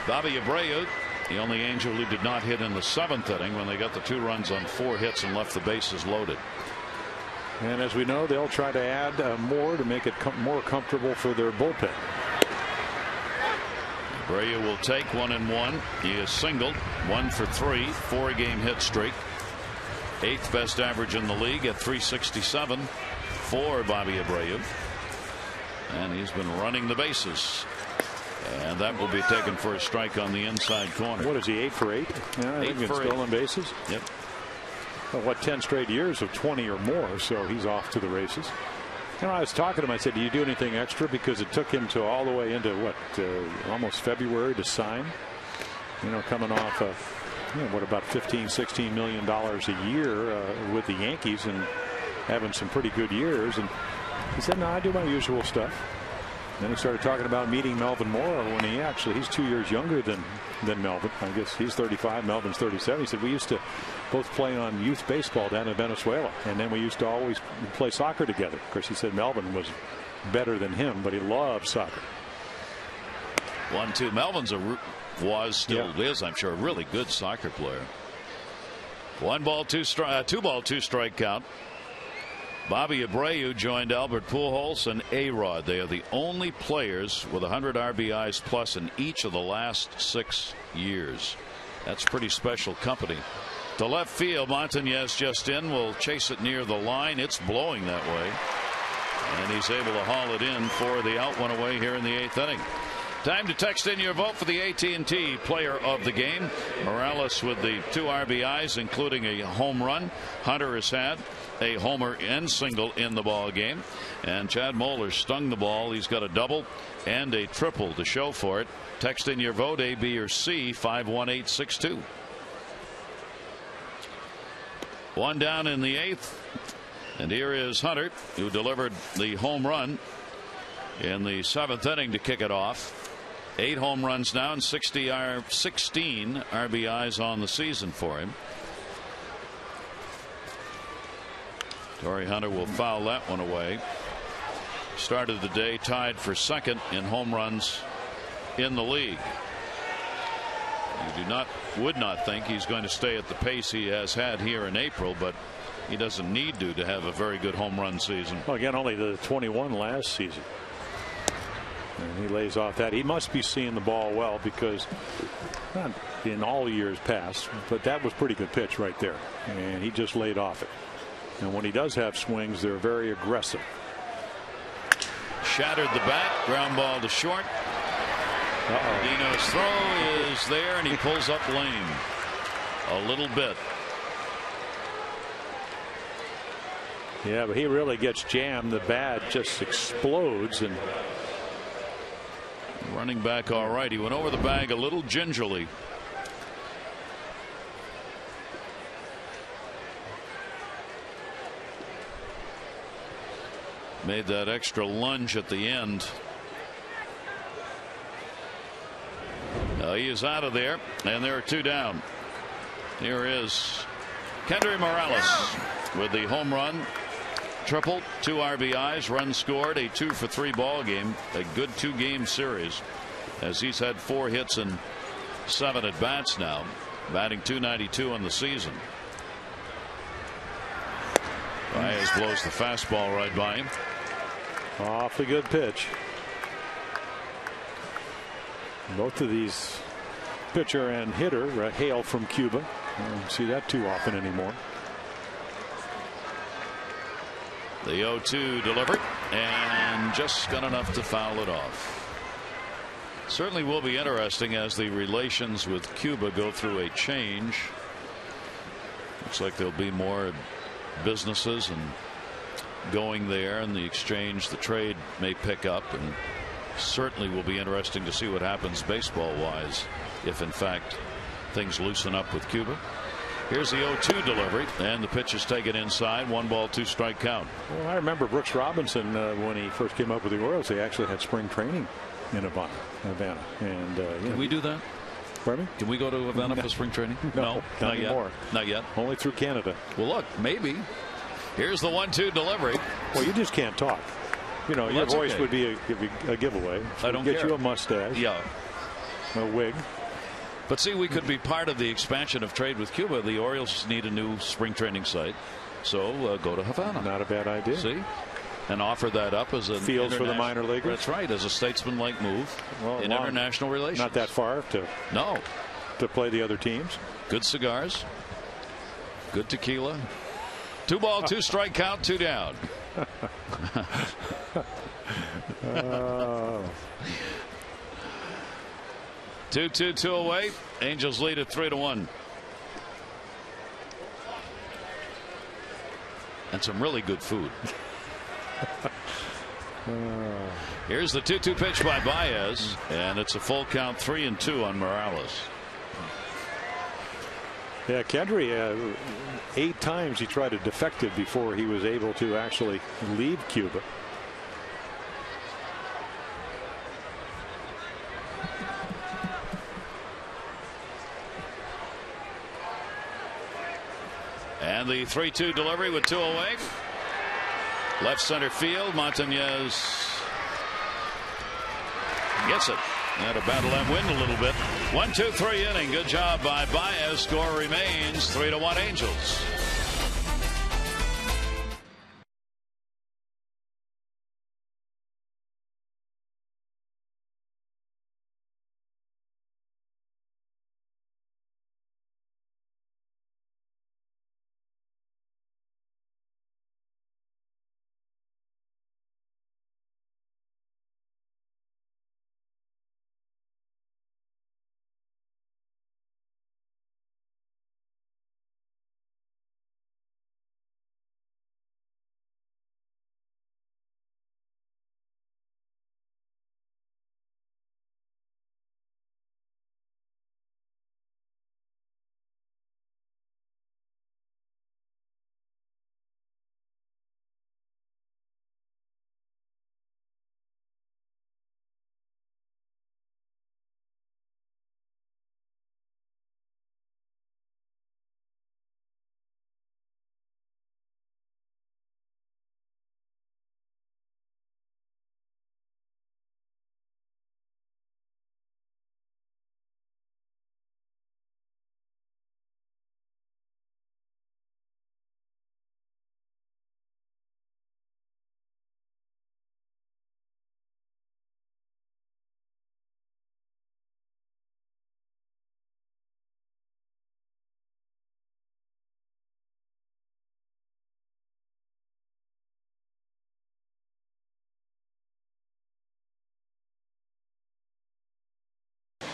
Bobby Abreu, the only Angel who did not hit in the 7th inning, when they got the 2 runs on 4 hits and left the bases loaded. And as we know, they'll try to add more to make it more comfortable for their bullpen. Abreu will take 1-1. He is singled 1 for 3, 4-game hit streak. 8th best average in the league at .367 for Bobby Abreu. And he's been running the bases. And that will be taken for a strike on the inside corner. What is he, 8 for 8? Yeah, I 8 think for stolen bases. Yep. Well, what, 10 straight years of 20 or more, so he's off to the races. You know, I was talking to him, I said, do you do anything extra? Because it took him to all the way into what, almost February to sign. You know, coming off what, about $15-16 million a year with the Yankees and having some pretty good years. And he said, no, I do my usual stuff. Then he started talking about meeting Melvin Mora when he's 2 years younger than Melvin. I guess he's 35, Melvin's 37. He said, we used to both play on youth baseball down in Venezuela, and then we used to always play soccer together. Of course, he said Melvin was better than him, but he loved soccer. 1-2. Melvin's still is, I'm sure, a really good soccer player. 1 ball, 2 strike, 2 ball, 2 strike count. Bobby Abreu joined Albert Pujols and A-Rod. They are the only players with 100 RBIs plus in each of the last 6 years. That's pretty special company. To left field, Montañez just in, will chase it near the line. It's blowing that way, and he's able to haul it in for the out, 1 away here in the 8th inning. Time to text in your vote for the AT&T player of the game. Morales with the 2 RBIs, including a home run. Hunter has had a homer and single in the ball game, and Chad Moeller stung the ball. He's got a double and a triple to show for it. Text in your vote, A, B, or C, 51862. 1 down in the 8th, and here is Hunter, who delivered the home run in the 7th inning to kick it off. 8 home runs now and 16 RBIs on the season for him. Torrey Hunter will foul that one away. Started the day tied for 2nd in home runs in the league. You would not think he's going to stay at the pace he has had here in April, but he doesn't need to have a very good home run season. Well, again, only the 21 last season. And he lays off that. He must be seeing the ball well, because not in all years past, but that was pretty good pitch right there, and he just laid off it. And when he does have swings, they're very aggressive. Shattered the bat, ground ball to short. Dino's throw is there, and he pulls up lame a little bit. Yeah, but he really gets jammed. The bat just explodes, and running back all right. He went over the bag a little gingerly. Made that extra lunge at the end. He is out of there, and there are 2 down. Here is Kendry Morales with the home run, triple, 2 RBIs, runs scored, a 2 for 3 ball game, a good 2-game series, as he's had 4 hits and 7 at bats now, batting .292 on the season. Baez blows the fastball right by him. Awfully good pitch. Both of these pitcher and hitter hail from Cuba. I don't see that too often anymore. The 0-2 delivered, and just got enough to foul it off. Certainly will be interesting as the relations with Cuba go through a change. Looks like there'll be more businesses and going there, and the exchange, the trade may pick up, and certainly will be interesting to see what happens baseball wise if in fact things loosen up with Cuba. Here's the 0-2 delivery, and the pitch is taken inside. 1 ball, 2 strike count. Well, I remember Brooks Robinson when he first came up with the Orioles. They actually had spring training in Havana. And can we do that? Pardon me? Can we go to Havana for spring training? No, not anymore. Not yet. Only through Canada. Well, look, maybe. Here's the 1-2 delivery. Well, you just can't talk. You know, your voice would be a giveaway. I don't get care. you a mustache. Yeah. A wig. But see, we could be part of the expansion of trade with Cuba. The Orioles need a new spring training site, so go to Havana. Not a bad idea. See, and offer that up as a fields for the minor leaguers. That's right, as a statesman-like move in international relations. Not that far to play the other teams. Good cigars, good tequila. 2 ball, 2 strike count, 2 down. 2-2 away. Angels lead at 3-1. And some really good food. Here's the 2-2 pitch by Baez, and it's a full count, 3-2 on Morales. Yeah, Kendry, 8 times he tried to defect it before he was able to actually leave Cuba. And the 3-2 delivery with 2 away. Left center field. Montañez gets it. Had a battle and win a little bit. 1-2-3 inning. Good job by Baez. Score remains 3-1 Angels.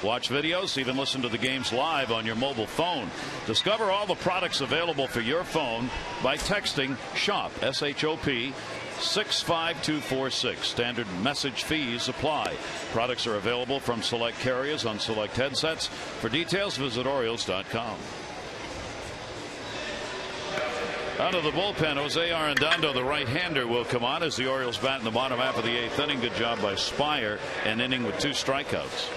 Watch videos, even listen to the games live on your mobile phone. Discover all the products available for your phone by texting SHOP, S-H-O-P, 65246. Standard message fees apply. Products are available from select carriers on select headsets. For details, visit Orioles.com. Out of the bullpen, Jose Arredondo, the right-hander, will come on as the Orioles bat in the bottom half of the 8th inning. Good job by Spire, an inning with 2 strikeouts.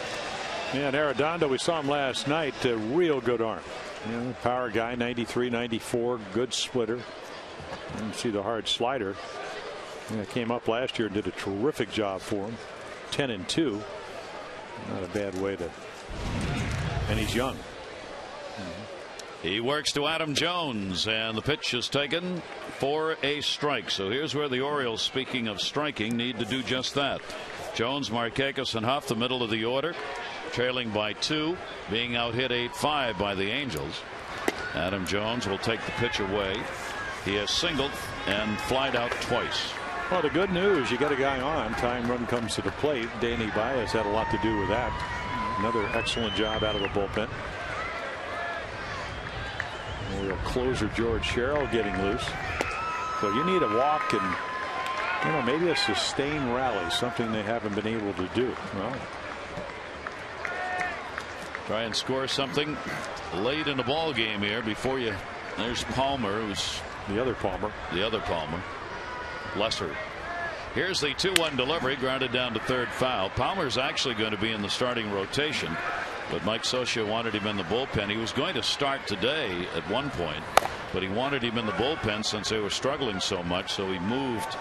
Yeah, and Arredondo, we saw him last night, a real good arm. You know, power guy, 93, 94, good splitter. You see the hard slider. Yeah, came up last year and did a terrific job for him. 10-2. Not a bad way to. And he's young. He works to Adam Jones, and the pitch is taken for a strike. So here's where the Orioles, speaking of striking, need to do just that. Jones, Markakis, and Huff, the middle of the order, trailing by 2, being out hit 8-5 by the Angels. Adam Jones will take the pitch away. He has singled and flied out twice. Well, the good news, you got a guy on. Time run comes to the plate. Danny Baez had a lot to do with that. Another excellent job out of the bullpen. Real closer George Sherrill getting loose. So you need a walk and maybe a sustained rally, something they haven't been able to do. Well, try and score something late in the ball game here before you. There's Palmer, who's the other Palmer. Lesser. Here's the 2-1 delivery, grounded down to third foul. Palmer's actually going to be in the starting rotation, but Mike Scioscia wanted him in the bullpen. He was going to start today at one point, but he wanted him in the bullpen since they were struggling so much, so he moved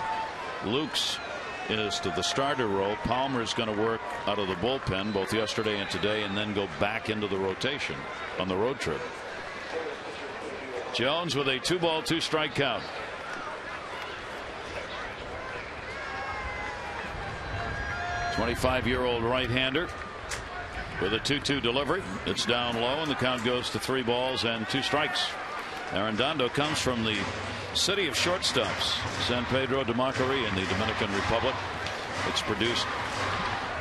Luke's to the starter role. Palmer's going to work out of the bullpen both yesterday and today, and then go back into the rotation on the road trip. Jones with a 2-ball 2-strike count. '25-year-old right-hander with a 2-2 delivery. It's down low, and the count goes to 3 balls and 2 strikes. Arredondo comes from the city of shortstops, San Pedro de Macorís in the Dominican Republic. It's produced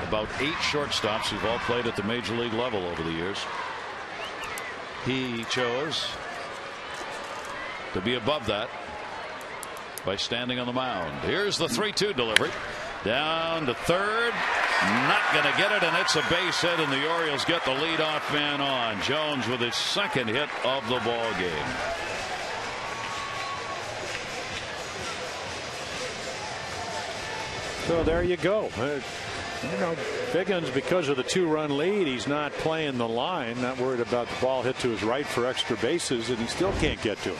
about 8 shortstops who've all played at the major league level over the years. He chose to be above that by standing on the mound. Here's the 3-2 delivery. Down to third. Not going to get it, and it's a base hit, and the Orioles get the leadoff man on. Jones with his second hit of the ball game. So there you go. Biggins, because of the 2-run lead, he's not playing the line, not worried about the ball hit to his right for extra bases, and he still can't get to it.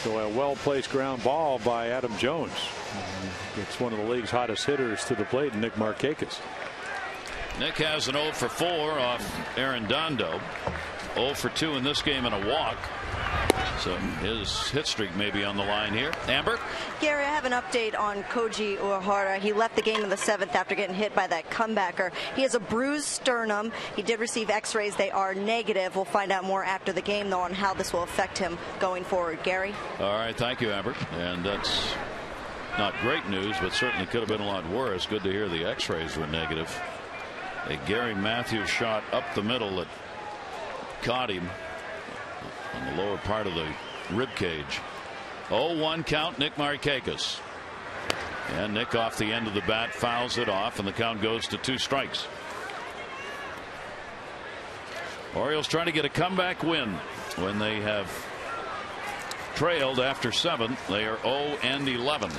So a well-placed ground ball by Adam Jones. It's one of the league's hottest hitters to the plate, Nick Markakis. Nick has an 0 for 4 off Arredondo. 0 for 2 in this game and a walk. So his hit streak may be on the line here. Amber? Gary, I have an update on Koji Uehara. He left the game in the 7th after getting hit by that comebacker. He has a bruised sternum. He did receive x-rays. They are negative. We'll find out more after the game, though, on how this will affect him going forward. Gary? All right. Thank you, Amber. And that's not great news, but certainly could have been a lot worse. Good to hear the x-rays were negative. A Gary Matthews shot up the middle that caught him on the lower part of the rib cage. 0-1 count, Nick Markakis. And Nick off the end of the bat fouls it off, and the count goes to 2 strikes. Orioles trying to get a comeback win when they have trailed after 7. They are 0-11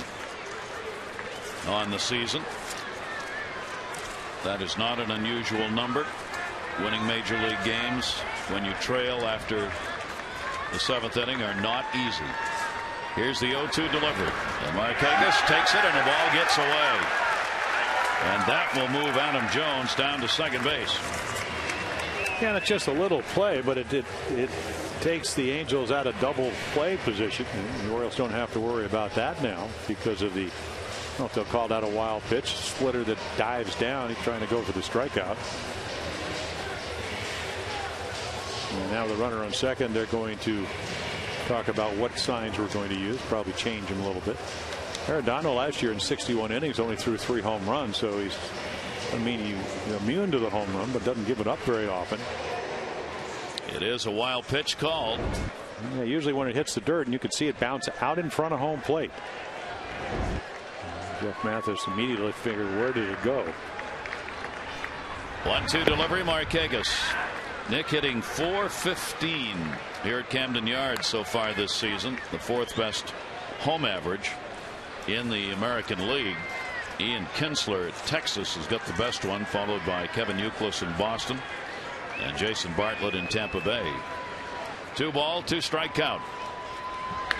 on the season. That is not an unusual number. Winning major league games when you trail after the 7th inning are not easy. Here's the 0-2 delivery, and Markakis takes it, and the ball gets away, and that will move Adam Jones down to second base. Yeah, it's just a little play, but it takes the Angels out of double play position. The Orioles don't have to worry about that now because of the, I don't know if they'll call that a wild pitch, splitter that dives down. He's trying to go for the strikeout. And now the runner on second, they're going to talk about what signs we're going to use, probably change him a little bit. Arredondo last year in 61 innings only threw 3 home runs, so he's, he's immune to the home run, but doesn't give it up very often. It is a wild pitch called. Yeah, usually when it hits the dirt, and you can see it bounce out in front of home plate. Jeff Mathis immediately figured, where did it go? 1-2 delivery, Markakis. Nick hitting .415 here at Camden Yards so far this season, the 4th best home average in the American League. Ian Kinsler at Texas has got the best one, followed by Kevin Youkilis in Boston and Jason Bartlett in Tampa Bay. 2-ball 2-strike count.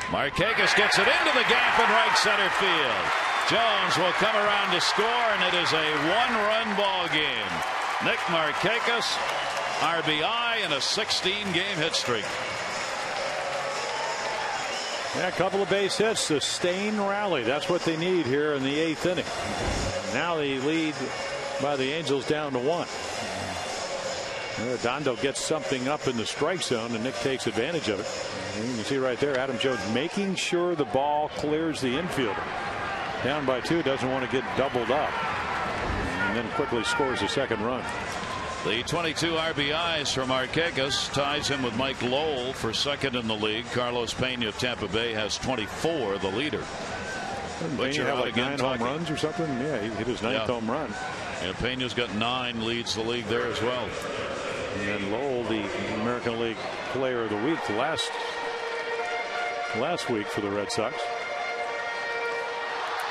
Markakis gets it into the gap in right center field. Jones will come around to score, and it is a 1-run ball game. Nick Markakis, RBI, and a 16-game hit streak. Yeah, a couple of base hits, sustained rally. That's what they need here in the 8th inning. Now the lead by the Angels down to 1. Arredondo gets something up in the strike zone, and Nick takes advantage of it. And you can see right there, Adam Jones making sure the ball clears the infielder. Down by 2, doesn't want to get doubled up, and then quickly scores a second run. The 22 RBIs for Markakis ties him with Mike Lowell for second in the league. Carlos Pena of Tampa Bay has 24, the leader. But you have like 9 home runs or something. Yeah, he hit his 9th home run. And Pena's got 9, leads the league there as well. And then Lowell, the American League Player of the Week, last week for the Red Sox.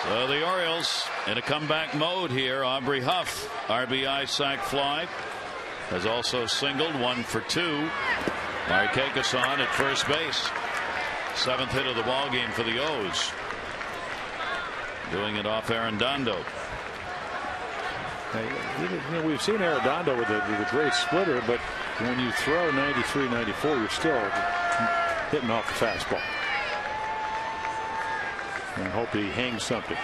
So the Orioles in a comeback mode here. Aubrey Huff, RBI sac fly, has also singled, 1 for 2. Markakis on at first base. 7th hit of the ball game for the O's. Doing it off Arredondo. We've seen Arredondo with a great splitter, but when you throw 93, 94, you're still hitting off the fastball. And hope he hangs something.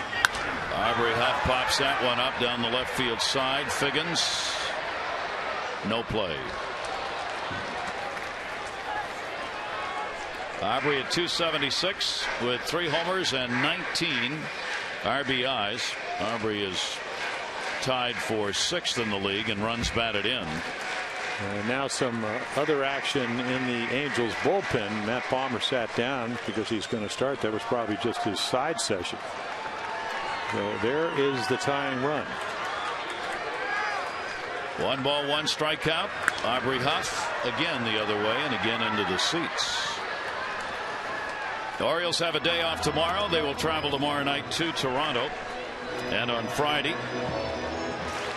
Aubrey Huff pops that one up down the left field side. Figgins, no play. Aubrey at 276 with 3 homers and 19 RBIs. Aubrey is tied for 6th in the league in runs batted in. Now some other action in the Angels bullpen. Matt Palmer sat down because he's going to start. That was probably just his side session. So there is the tying run. 1 ball, 1 strikeout. Aubrey Huff again the other way and again into the seats. The Orioles have a day off tomorrow. They will travel tomorrow night to Toronto. And on Friday,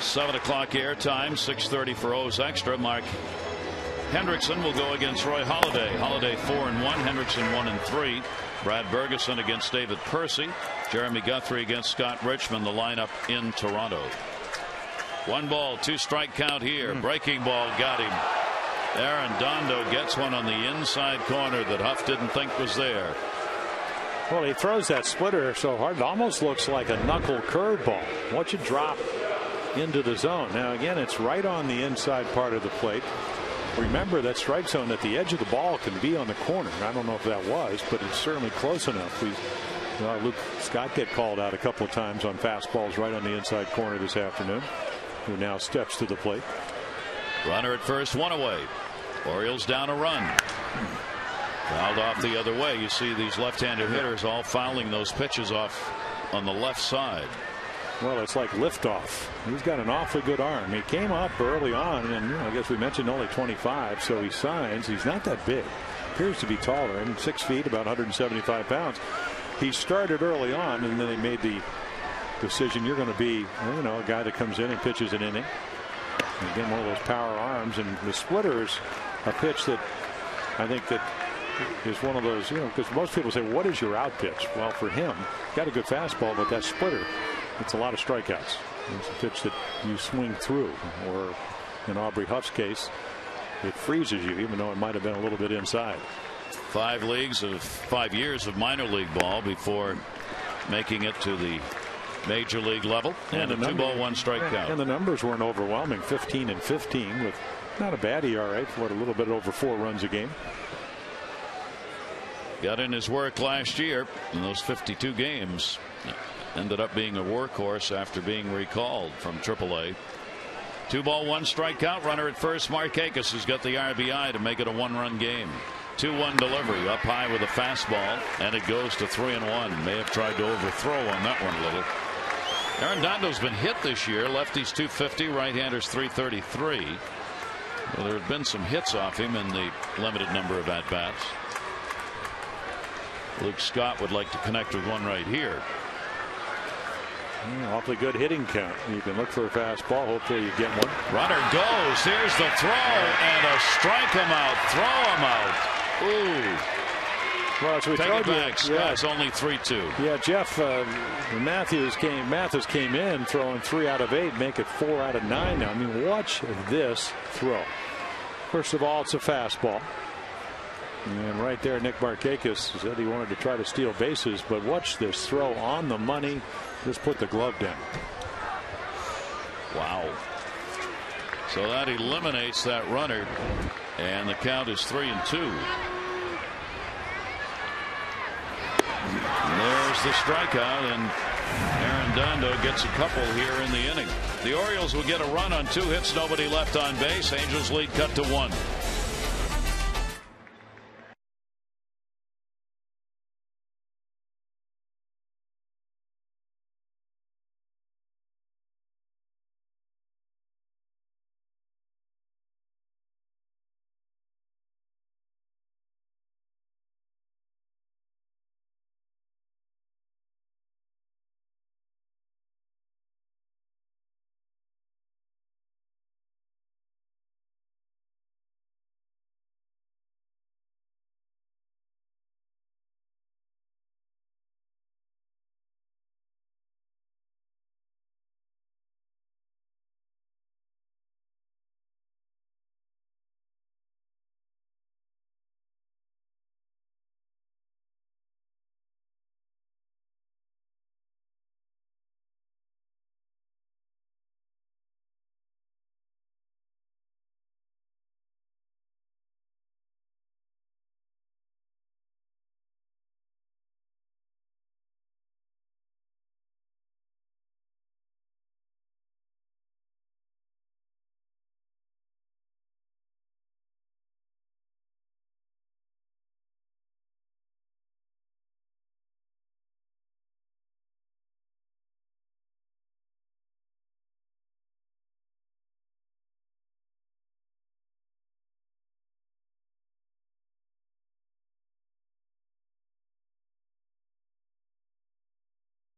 7 o'clock airtime, 6:30 for O's Extra. Mark Hendrickson will go against Roy Halladay. Halladay 4-1, Hendrickson 1-3. Brad Bergeson against David Percy. Jeremy Guthrie against Scott Richmond. The lineup in Toronto. 1 ball, 2 strike count here. Breaking ball got him. Arredondo gets one on the inside corner that Huff didn't think was there. Well, he throws that splitter so hard it almost looks like a knuckle curveball. Watch it drop into the zone. Now again, it's right on the inside part of the plate. Remember that strike zone at the edge of the ball can be on the corner. I don't know if that was, but it's certainly close enough. Luke Scott get called out a couple of times on fastballs right on the inside corner this afternoon. Who now steps to the plate. Runner at first, 1 away. Orioles down a run. Fouled off the other way. You see these left-handed hitters all fouling those pitches off on the left side. Well, it's like liftoff. He's got an awfully good arm. He came up early on, and I guess we mentioned only 25, so he signs. He's not that big. Appears to be taller, and 6 feet, about 175 pounds. He started early on, and then they made the decision you're going to be, a guy that comes in and pitches an inning. And again, one of those power arms, and the splitter is a pitch that I think that is one of those, because most people say, what is your out pitch? Well, for him, got a good fastball, but that splitter, it's a lot of strikeouts. It's a pitch that you swing through, or in Aubrey Huff's case, it freezes you, even though it might have been a little bit inside. 5 years of minor league ball before making it to the major league level, and a 2 ball 1 strike count. And the numbers weren't overwhelming. 15-15 with not a bad ERA for a little bit over 4 runs a game. Got in his work last year in those 52 games. Ended up being a workhorse after being recalled from AAA. 2 ball 1 strikeout. Runner at first. Markakis has got the RBI to make it a 1-run game. 2-1 delivery up high with a fastball, and it goes to 3-1. May have tried to overthrow on that one a little. Arredondo's been hit this year. Lefties 250, right-handers 333. Well, there have been some hits off him in the limited number of at-bats. Luke Scott would like to connect with one right here. Awfully good hitting count. You can look for a fastball. Hopefully you get one. Runner goes. Here's the throw, and a strike him out. Throw him out. Ooh. Well, so take it back. Scott's only 3-2. Yeah, Jeff Mathis came in throwing 3 out of 8, make it 4 out of 9 now. I mean, watch this throw. First of all, it's a fastball. And right there, Nick Markakis said he wanted to try to steal bases, but watch this throw on the money. Just put the glove down. Wow. So that eliminates that runner, and the count is 3-2. And there's the strikeout, and Arredondo gets a couple here in the inning. The Orioles will get a run on 2 hits, nobody left on base. Angels lead cut to 1.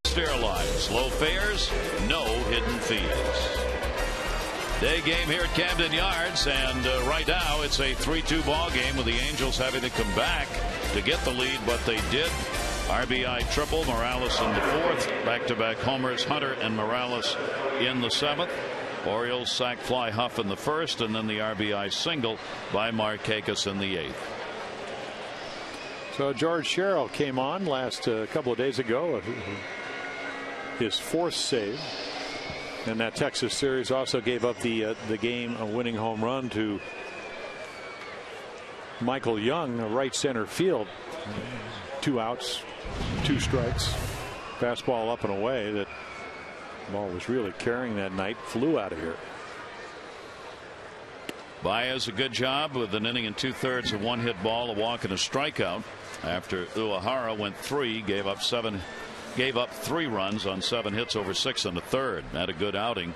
Sterilized. Low fares, no hidden fees. Day game here at Camden Yards, and right now it's a 3-2 ball game with the Angels having to come back to get the lead, but they did. RBI triple, Morales in the 4th, back-to-back homers, Hunter and Morales in the 7th. Orioles sac fly Huff in the 1st, and then the RBI single by Markakis in the 8th. So George Sherrill came on last couple of days ago. His 4th save, and that Texas series also gave up the game-winning home run to Michael Young, a right center field. 2 outs, 2 strikes, fastball up and away. That ball was really carrying that night. Flew out of here. Baez a good job with an inning and 2/3 of 1-hit ball, a walk and a strikeout. After Uehara went 3, gave up 3 runs on 7 hits over 6 1/3. Had a good outing.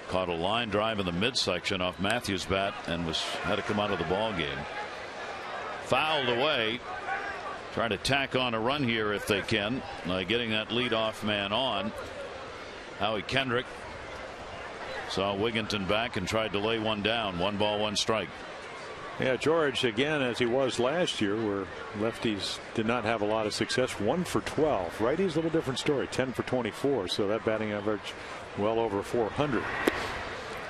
Caught a line drive in the midsection off Matthews' bat and had to come out of the ball game. Fouled away. Trying to tack on a run here if they can, getting that leadoff man on. Howie Kendrick saw Wigginton back and tried to lay one down. 1 ball, 1 strike. Yeah, George, again, as he was last year, where lefties did not have a lot of success. 1 for 12. Righties, a little different story. 10 for 24. So that batting average well over 400.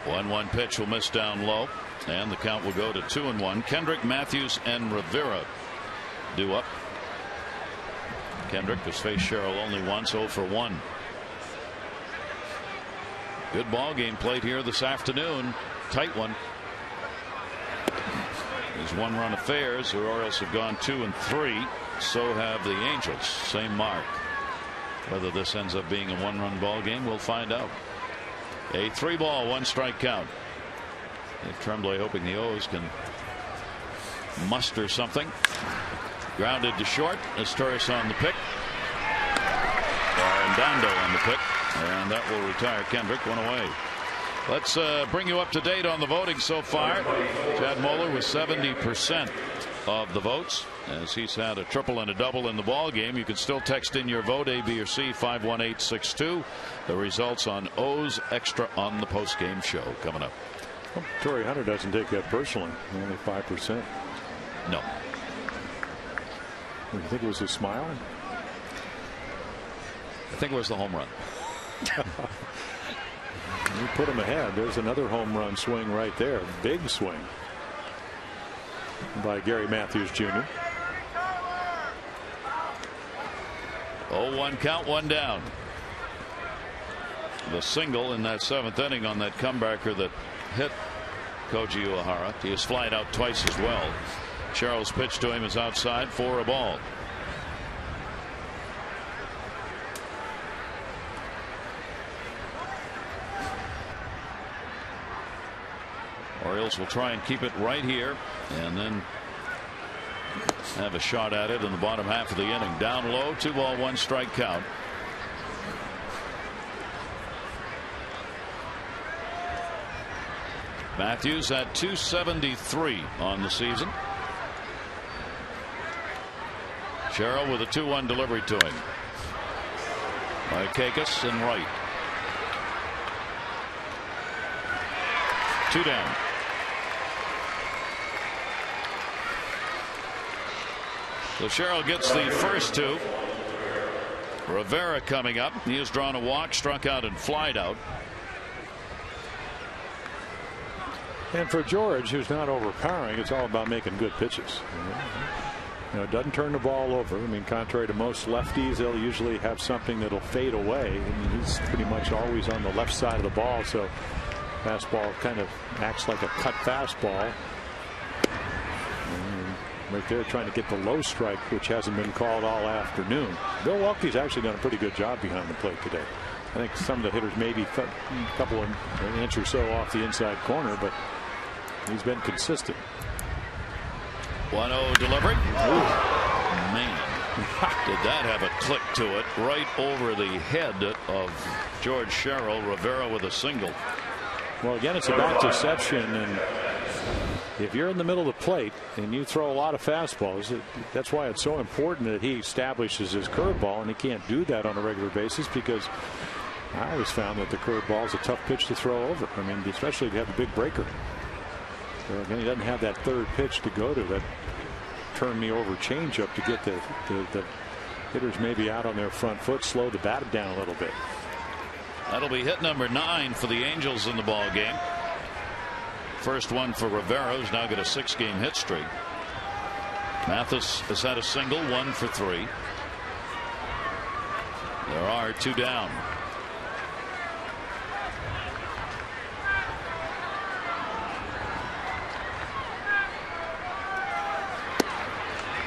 1-1 pitch will miss down low, and the count will go to 2-1. Kendrick, Matthews, and Rivera due up. Kendrick has faced Sherrill only once, 0 for 1. Good ball game played here this afternoon. Tight one. There's 1-run affairs. The Orioles have gone 2 and 3. So have the Angels. Same mark. Whether this ends up being a 1-run ball game, we'll find out. A 3-ball, 1-strike count. Dave Tremblay hoping the O's can muster something. Grounded to short. Asturias on the pick. Arredondo on the pick. And that will retire Kendrick. 1 away. Let's bring you up to date on the voting so far. Chad Moeller with 70% of the votes, as he's had a triple and a double in the ball game. You can still text in your vote, A, B, or C, 51862. The results on O's Extra on the post-game show coming up. Well, Torrey Hunter doesn't take that personally. Only 5%. No. You think it was his smile? I think it was the home run. You put him ahead. There's another home run swing right there. Big swing by Gary Matthews Jr. 0-1 count, 1 down. The single in that 7th inning on that comebacker that hit Koji Uehara. He has flied out twice as well. Sherrill's pitch to him is outside for a ball. Orioles will try and keep it right here and then have a shot at it in the bottom half of the inning. Down low, 2-1 strike count. Matthews at 273 on the season. Sherrill with a 2-1 delivery to him. Markakis in right. 2 down. So Sherrill gets the first 2. Rivera coming up. He has drawn a walk, struck out, and flied out. And for George, who's not overpowering, it's all about making good pitches. You know, it doesn't turn the ball over. I mean, contrary to most lefties, they'll usually have something that'll fade away. I mean, he's pretty much always on the left side of the ball, so fastball kind of acts like a cut fastball. Right there trying to get the low strike, which hasn't been called all afternoon. Bill Welke's actually done a pretty good job behind the plate today. I think some of the hitters maybe a couple of an inch or so off the inside corner, but he's been consistent. 1-0 delivery. Ooh, man, did that have a click to it right over the head of George Sherrill. Rivera with a single. Well, again, it's about deception, and if you're in the middle of the plate and you throw a lot of fastballs, that's why it's so important that he establishes his curveball, and he can't do that on a regular basis because I always found that the curveball is a tough pitch to throw over. I mean, especially if you have a big breaker. So again, he doesn't have that third pitch to go to, that turn me over changeup to get the hitters maybe out on their front foot, slow the bat down a little bit. That'll be hit number 9 for the Angels in the ball game. First one for Rivera, who's now got a 6-game hit streak. Mathis has had a single, 1 for 3. There are 2 down.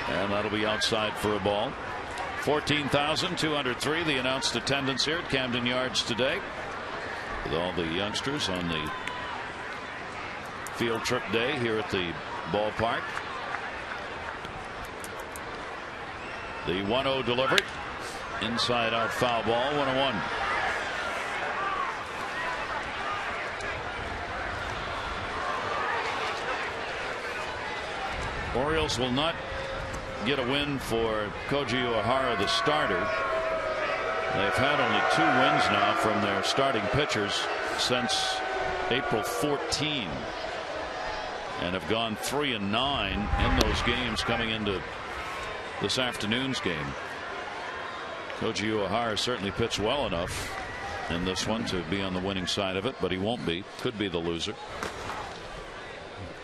And that'll be outside for a ball. 14,203 the announced attendance here at Camden Yards today, with all the youngsters on the field trip day here at the ballpark. The 1-0 delivery, inside out foul ball, 1-1. Orioles will not get a win for Koji Uehara, the starter. They've had only 2 wins now from their starting pitchers since April 14, and have gone 3-9 in those games coming into this afternoon's game. Koji Uehara certainly pitched well enough in this one to be on the winning side of it, but he won't be. Could be the loser.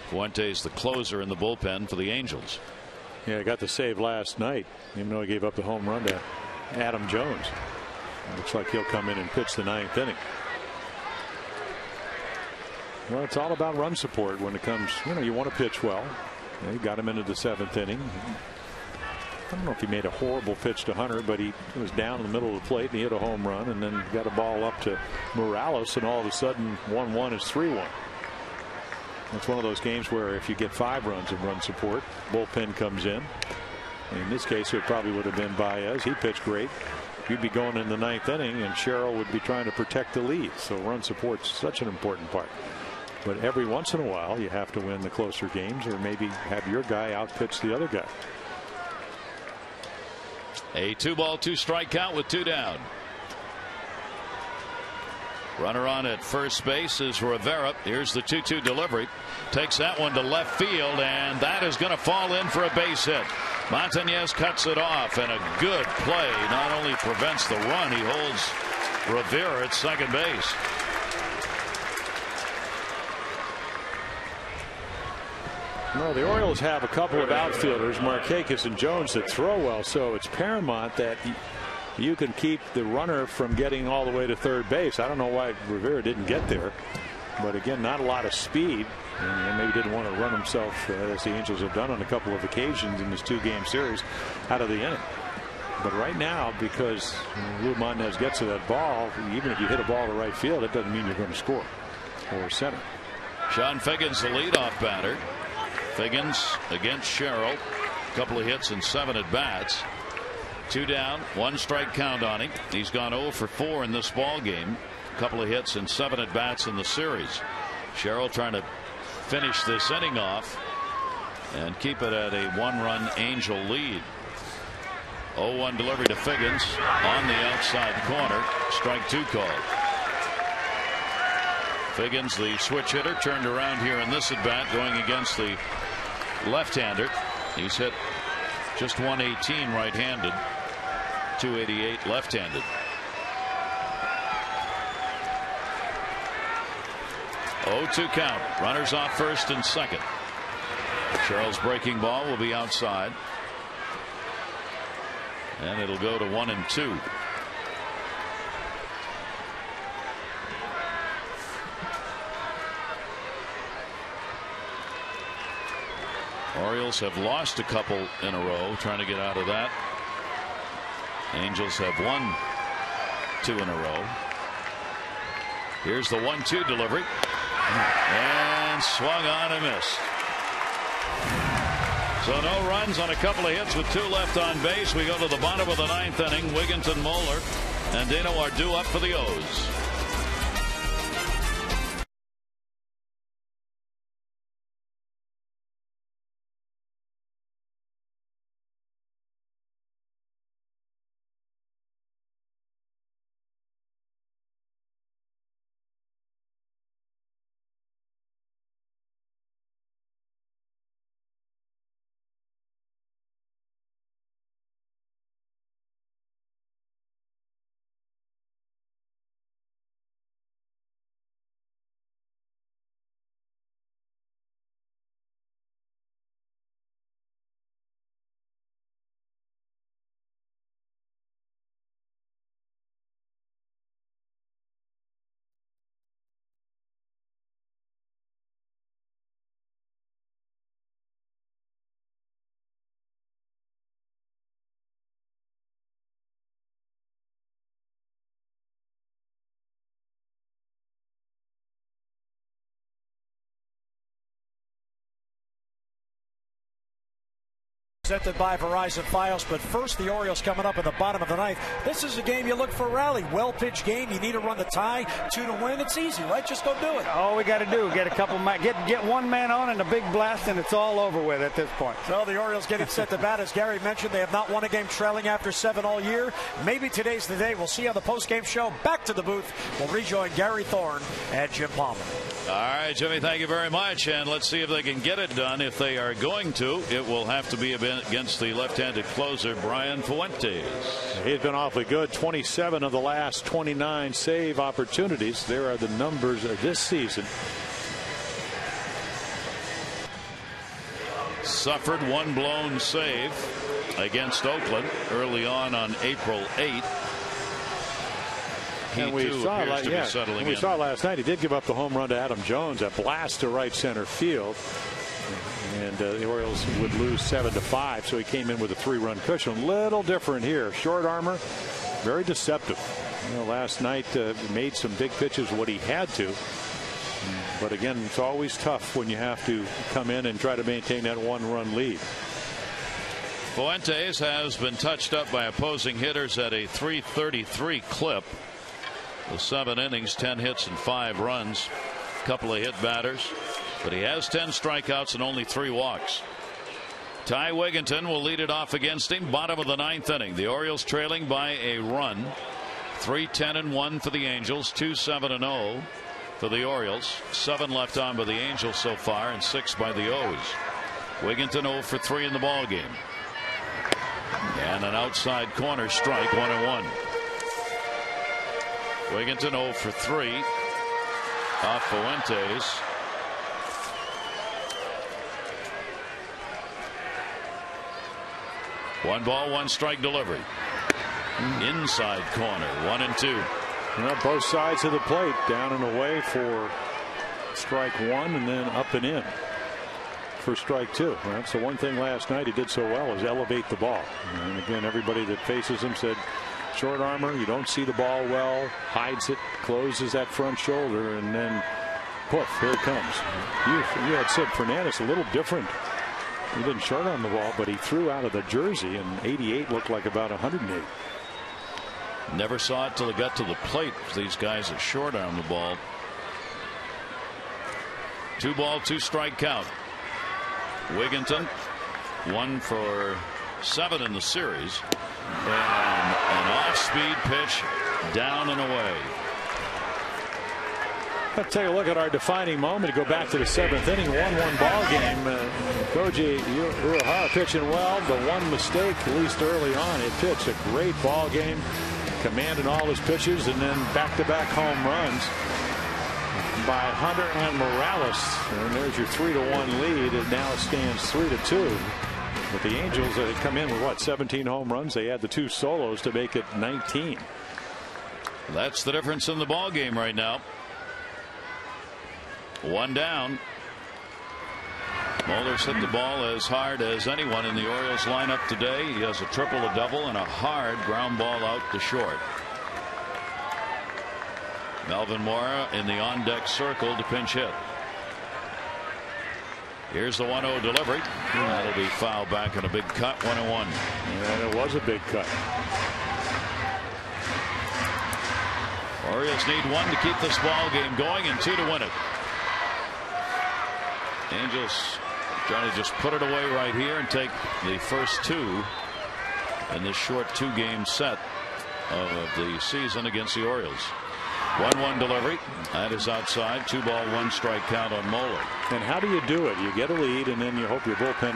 Fuentes the closer in the bullpen for the Angels. Yeah, got the save last night, even though he gave up the home run to Adam Jones. Looks like he'll come in and pitch the 9th inning. Well, it's all about run support when it comes, you want to pitch well. You got him into the 7th inning. I don't know if he made a horrible pitch to Hunter, but he was down in the middle of the plate and he hit a home run and then got a ball up to Morales, and all of a sudden 1-1 is 3-1. It's one of those games where if you get 5 runs of run support, bullpen comes in. In this case, it probably would have been Baez. He pitched great. You'd be going in the 9th inning, and Sherrill would be trying to protect the lead. So run support's such an important part. But every once in a while, you have to win the closer games, or maybe have your guy outpitch the other guy. A 2-ball, 2-strike count with 2 down. Runner on at first base is Rivera. Here's the 2-2 delivery. Takes that one to left field, and that is going to fall in for a base hit. Montañez cuts it off, and a good play. Not only prevents the run, he holds Rivera at second base. No, the Orioles have a couple of outfielders, Markakis and Jones, that throw well, so it's paramount that you can keep the runner from getting all the way to third base. I don't know why Rivera didn't get there. but again, not a lot of speed, and maybe didn't want to run himself, as the Angels have done on a couple of occasions in this 2-game series, out of the inning. But right now, because Lou Mondes gets to that ball, even if you hit a ball to right field, it doesn't mean you're going to score or center. Sean Figgins, the leadoff batter. Figgins against Sherrill. A couple of hits and 7 at bats. 2 down, 1 strike count on him. He's gone 0 for 4 in this ball game. A couple of hits and 7 at bats in the series. Sherrill trying to finish this inning off and keep it at a 1-run Angel lead. 0-1 delivery to Figgins on the outside corner. Strike 2 called. Figgins, the switch hitter, turned around here in this at bat, going against the left-hander. He's hit just 118 right-handed, 288 left-handed. Oh, 2 count. Runners off first and second. Sherrill's breaking ball will be outside, and it'll go to 1-2. Orioles have lost a couple in a row, trying to get out of that. Angels have won 2 in a row. Here's the 1-2 delivery, and swung on and missed. So no runs on a couple of hits with 2 left on base. We go to the bottom of the 9th inning. Wigginton, Moeller, and Dano are due up for the O's. Presented by Verizon Fios, but first the Orioles coming up in the bottom of the 9th. This is a game you look for rally. Well-pitched game. You need to run the tie, 2 to win. It's easy, right? Just go do it. All we got to do is get a couple, get one man on and a big blast, and it's all over with at this point. So the Orioles getting set to bat. As Gary mentioned, they have not won a game trailing after 7 all year. Maybe today's the day. We'll see on the post-game show. Back to the booth. We'll rejoin Gary Thorne and Jim Palmer. All right, Jimmy, thank you very much. And let's see if they can get it done. If they are going to, it will have to be against the left-handed closer, Brian Fuentes. He's been awfully good. 27 of the last 29 save opportunities. There are the numbers of this season. Suffered 1 blown save against Oakland early on April 8th. And we saw last night he did give up the home run to Adam Jones, a blast to right center field, and the Orioles would lose 7-5. So he came in with a 3-run cushion. Little different here. Short armor, very deceptive. Last night made some big pitches what he had to, but again, it's always tough when you have to come in and try to maintain that 1-run lead. Fuentes has been touched up by opposing hitters at a .333 clip. The 7 innings, 10 hits and 5 runs, a couple of hit batters, but he has 10 strikeouts and only 3 walks. Ty Wigginton will lead it off against him. Bottom of the 9th inning. The Orioles trailing by a run. 3-10-1 for the Angels, 2-7-0 for the Orioles. 7 left on by the Angels so far and 6 by the O's. Wigginton 0 for 3 in the ball game. And an outside corner strike, 1-1. Wigginton 0 for 3 off Fuentes. One ball, 1 strike delivery. Inside corner, 1-2. Well, both sides of the plate, down and away for strike one, and then up and in for strike two. That's the one thing last night he did so well, is elevate the ball. And again, everybody that faces him said, short armor, you don't see the ball well, hides it, closes that front shoulder, and then poof, here it comes. You had said Fernandez a little different. He didn't short arm the ball, but he threw out of the jersey, and 88 looked like about 108. Never saw it till it got to the plate. These guys that short arm the ball. 2-ball, 2-strike count. Wigginton 1 for 7 in the series, and an off-speed pitch down and away. Let's take a look at our defining moment. To go back to the 7th inning, 1-1 ball game. Koji Uehara pitching well. The one mistake, at least early on, he pitched a great ball game, commanding all his pitches, and then back-to-back home runs by Hunter and Morales. And there's your 3-1 lead. It now stands 3-2. But the Angels that had come in with what, 17 home runs, they had the 2 solos to make it 19. That's the difference in the ball game right now. 1 down. Muller's hit the ball as hard as anyone in the Orioles lineup today. He has a triple, a double, and a hard ground ball out to short. Melvin Mora in the on-deck circle to pinch hit. Here's the 1-0 delivery. That'll be fouled back in a big cut. 1-1. And it was a big cut. Orioles need 1 to keep this ball game going and 2 to win it. Angels trying to just put it away right here and take the first 2 in this short 2-game set of the season against the Orioles. 1-1 delivery. That is outside. 2-ball, 1-strike count on Moeller. And how do you do it? You get a lead, and then you hope your bullpen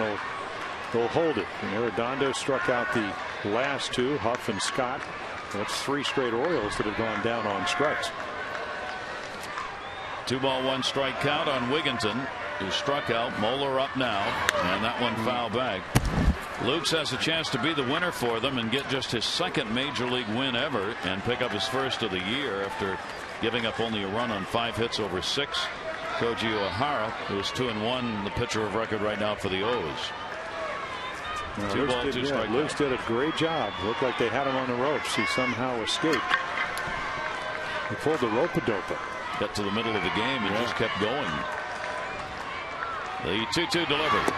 will hold it. And Arredondo struck out the last 2, Huff and Scott. That's 3 straight Orioles that have gone down on strikes. 2-ball, 1-strike count on Wigginton, who struck out. Moeller up now, and that one foul back. Lukes has a chance to be the winner for them and get just his 2nd major league win ever and pick up his 1st of the year after giving up only a run on 5 hits over 6. Koji Uehara, who is 2-1, the pitcher of record right now for the O's. 2-ball, 2-strike. Lukes did a great job. Looked like they had him on the ropes. He somehow escaped. He pulled the rope-a-dope. Got to the middle of the game and just kept going. The 2-2 delivery.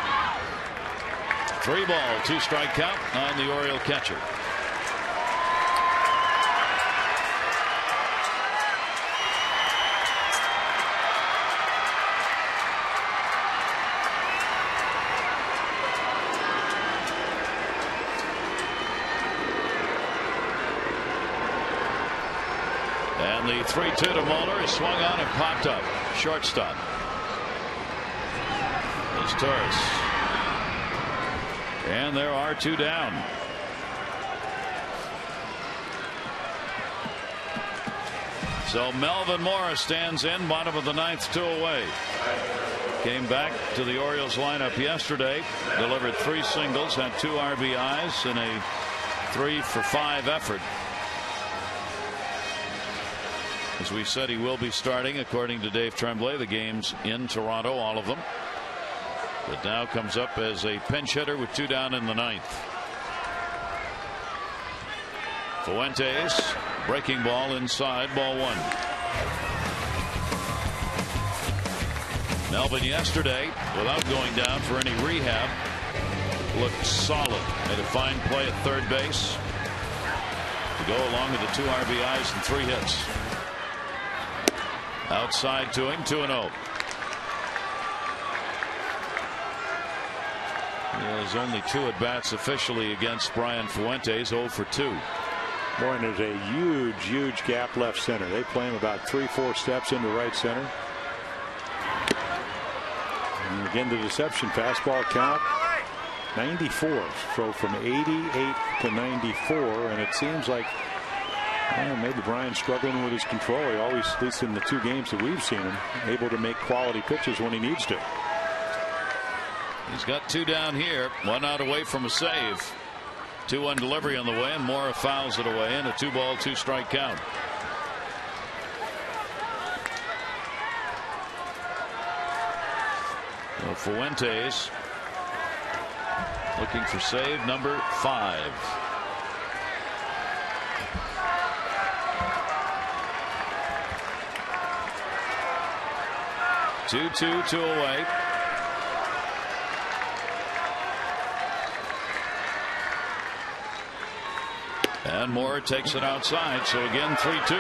3-ball, 2-strike count on the Oriole catcher. And the 3-2 to Moeller is swung on and popped up. Shortstop. It's Torres. And there are 2 down. So Melvin Mora stands in, bottom of the 9th, 2 away. Came back to the Orioles lineup yesterday, delivered 3 singles, had 2 RBIs in a 3-for-5 effort. As we said, he will be starting, according to Dave Tremblay, the games in Toronto, all of them. But now comes up as a pinch hitter with 2 down in the 9th. Fuentes, breaking ball inside, ball 1. Melvin yesterday, without going down for any rehab, looked solid. Made a fine play at third base to go along with the 2 RBIs and 3 hits. Outside to him, 2-0. He has only 2 at-bats officially against Brian Fuentes, 0 for 2. Boy, and there's a huge gap left center. They play him about 3-4 steps into right center. And again, the deception fastball count 94. So from 88 to 94, and it seems like maybe Brian's struggling with his control. He always, at least in the 2 games that we've seen him, able to make quality pitches when he needs to. He's got 2 down here, 1 out away from a save. 2-1 delivery on the way, and Mora fouls it away in a 2-ball, 2-strike count. So Fuentes looking for save number 5. Two away. And Moore takes it outside. So again, 3-2.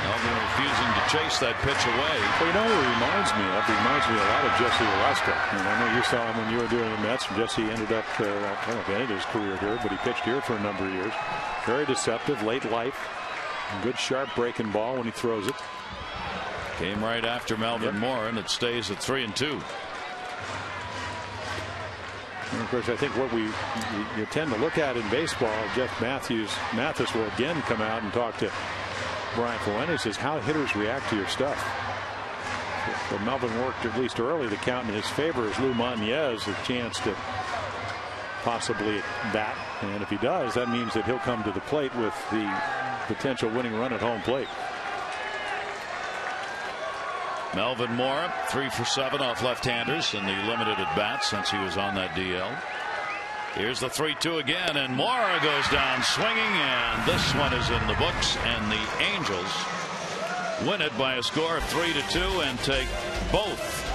Melvin refusing to chase that pitch away. Well, you know what it reminds me of? It reminds me a lot of Jesse Orosco. And I know you saw him when you were doing the Mets. Jesse ended up, I don't know if he ended his career here, but he pitched here for a number of years. Very deceptive, late life. Good sharp breaking ball when he throws it. Came right after Melvin Moore, and it stays at 3-2. And of course, I think what you tend to look at in baseball, Jeff Mathis will again come out and talk to Brian Fuentes, says how hitters react to your stuff. So Melvin worked at least early the count in his favor as Lou Montanez a chance to possibly bat, and if he does, that means that he'll come to the plate with the potential winning run at home plate. Melvin Moore 3 for 7 off left-handers in the limited at bats since he was on that DL. Here's the 3-2 again, and Moore goes down swinging, and this one is in the books, and the Angels win it by a score of 3-2 and take both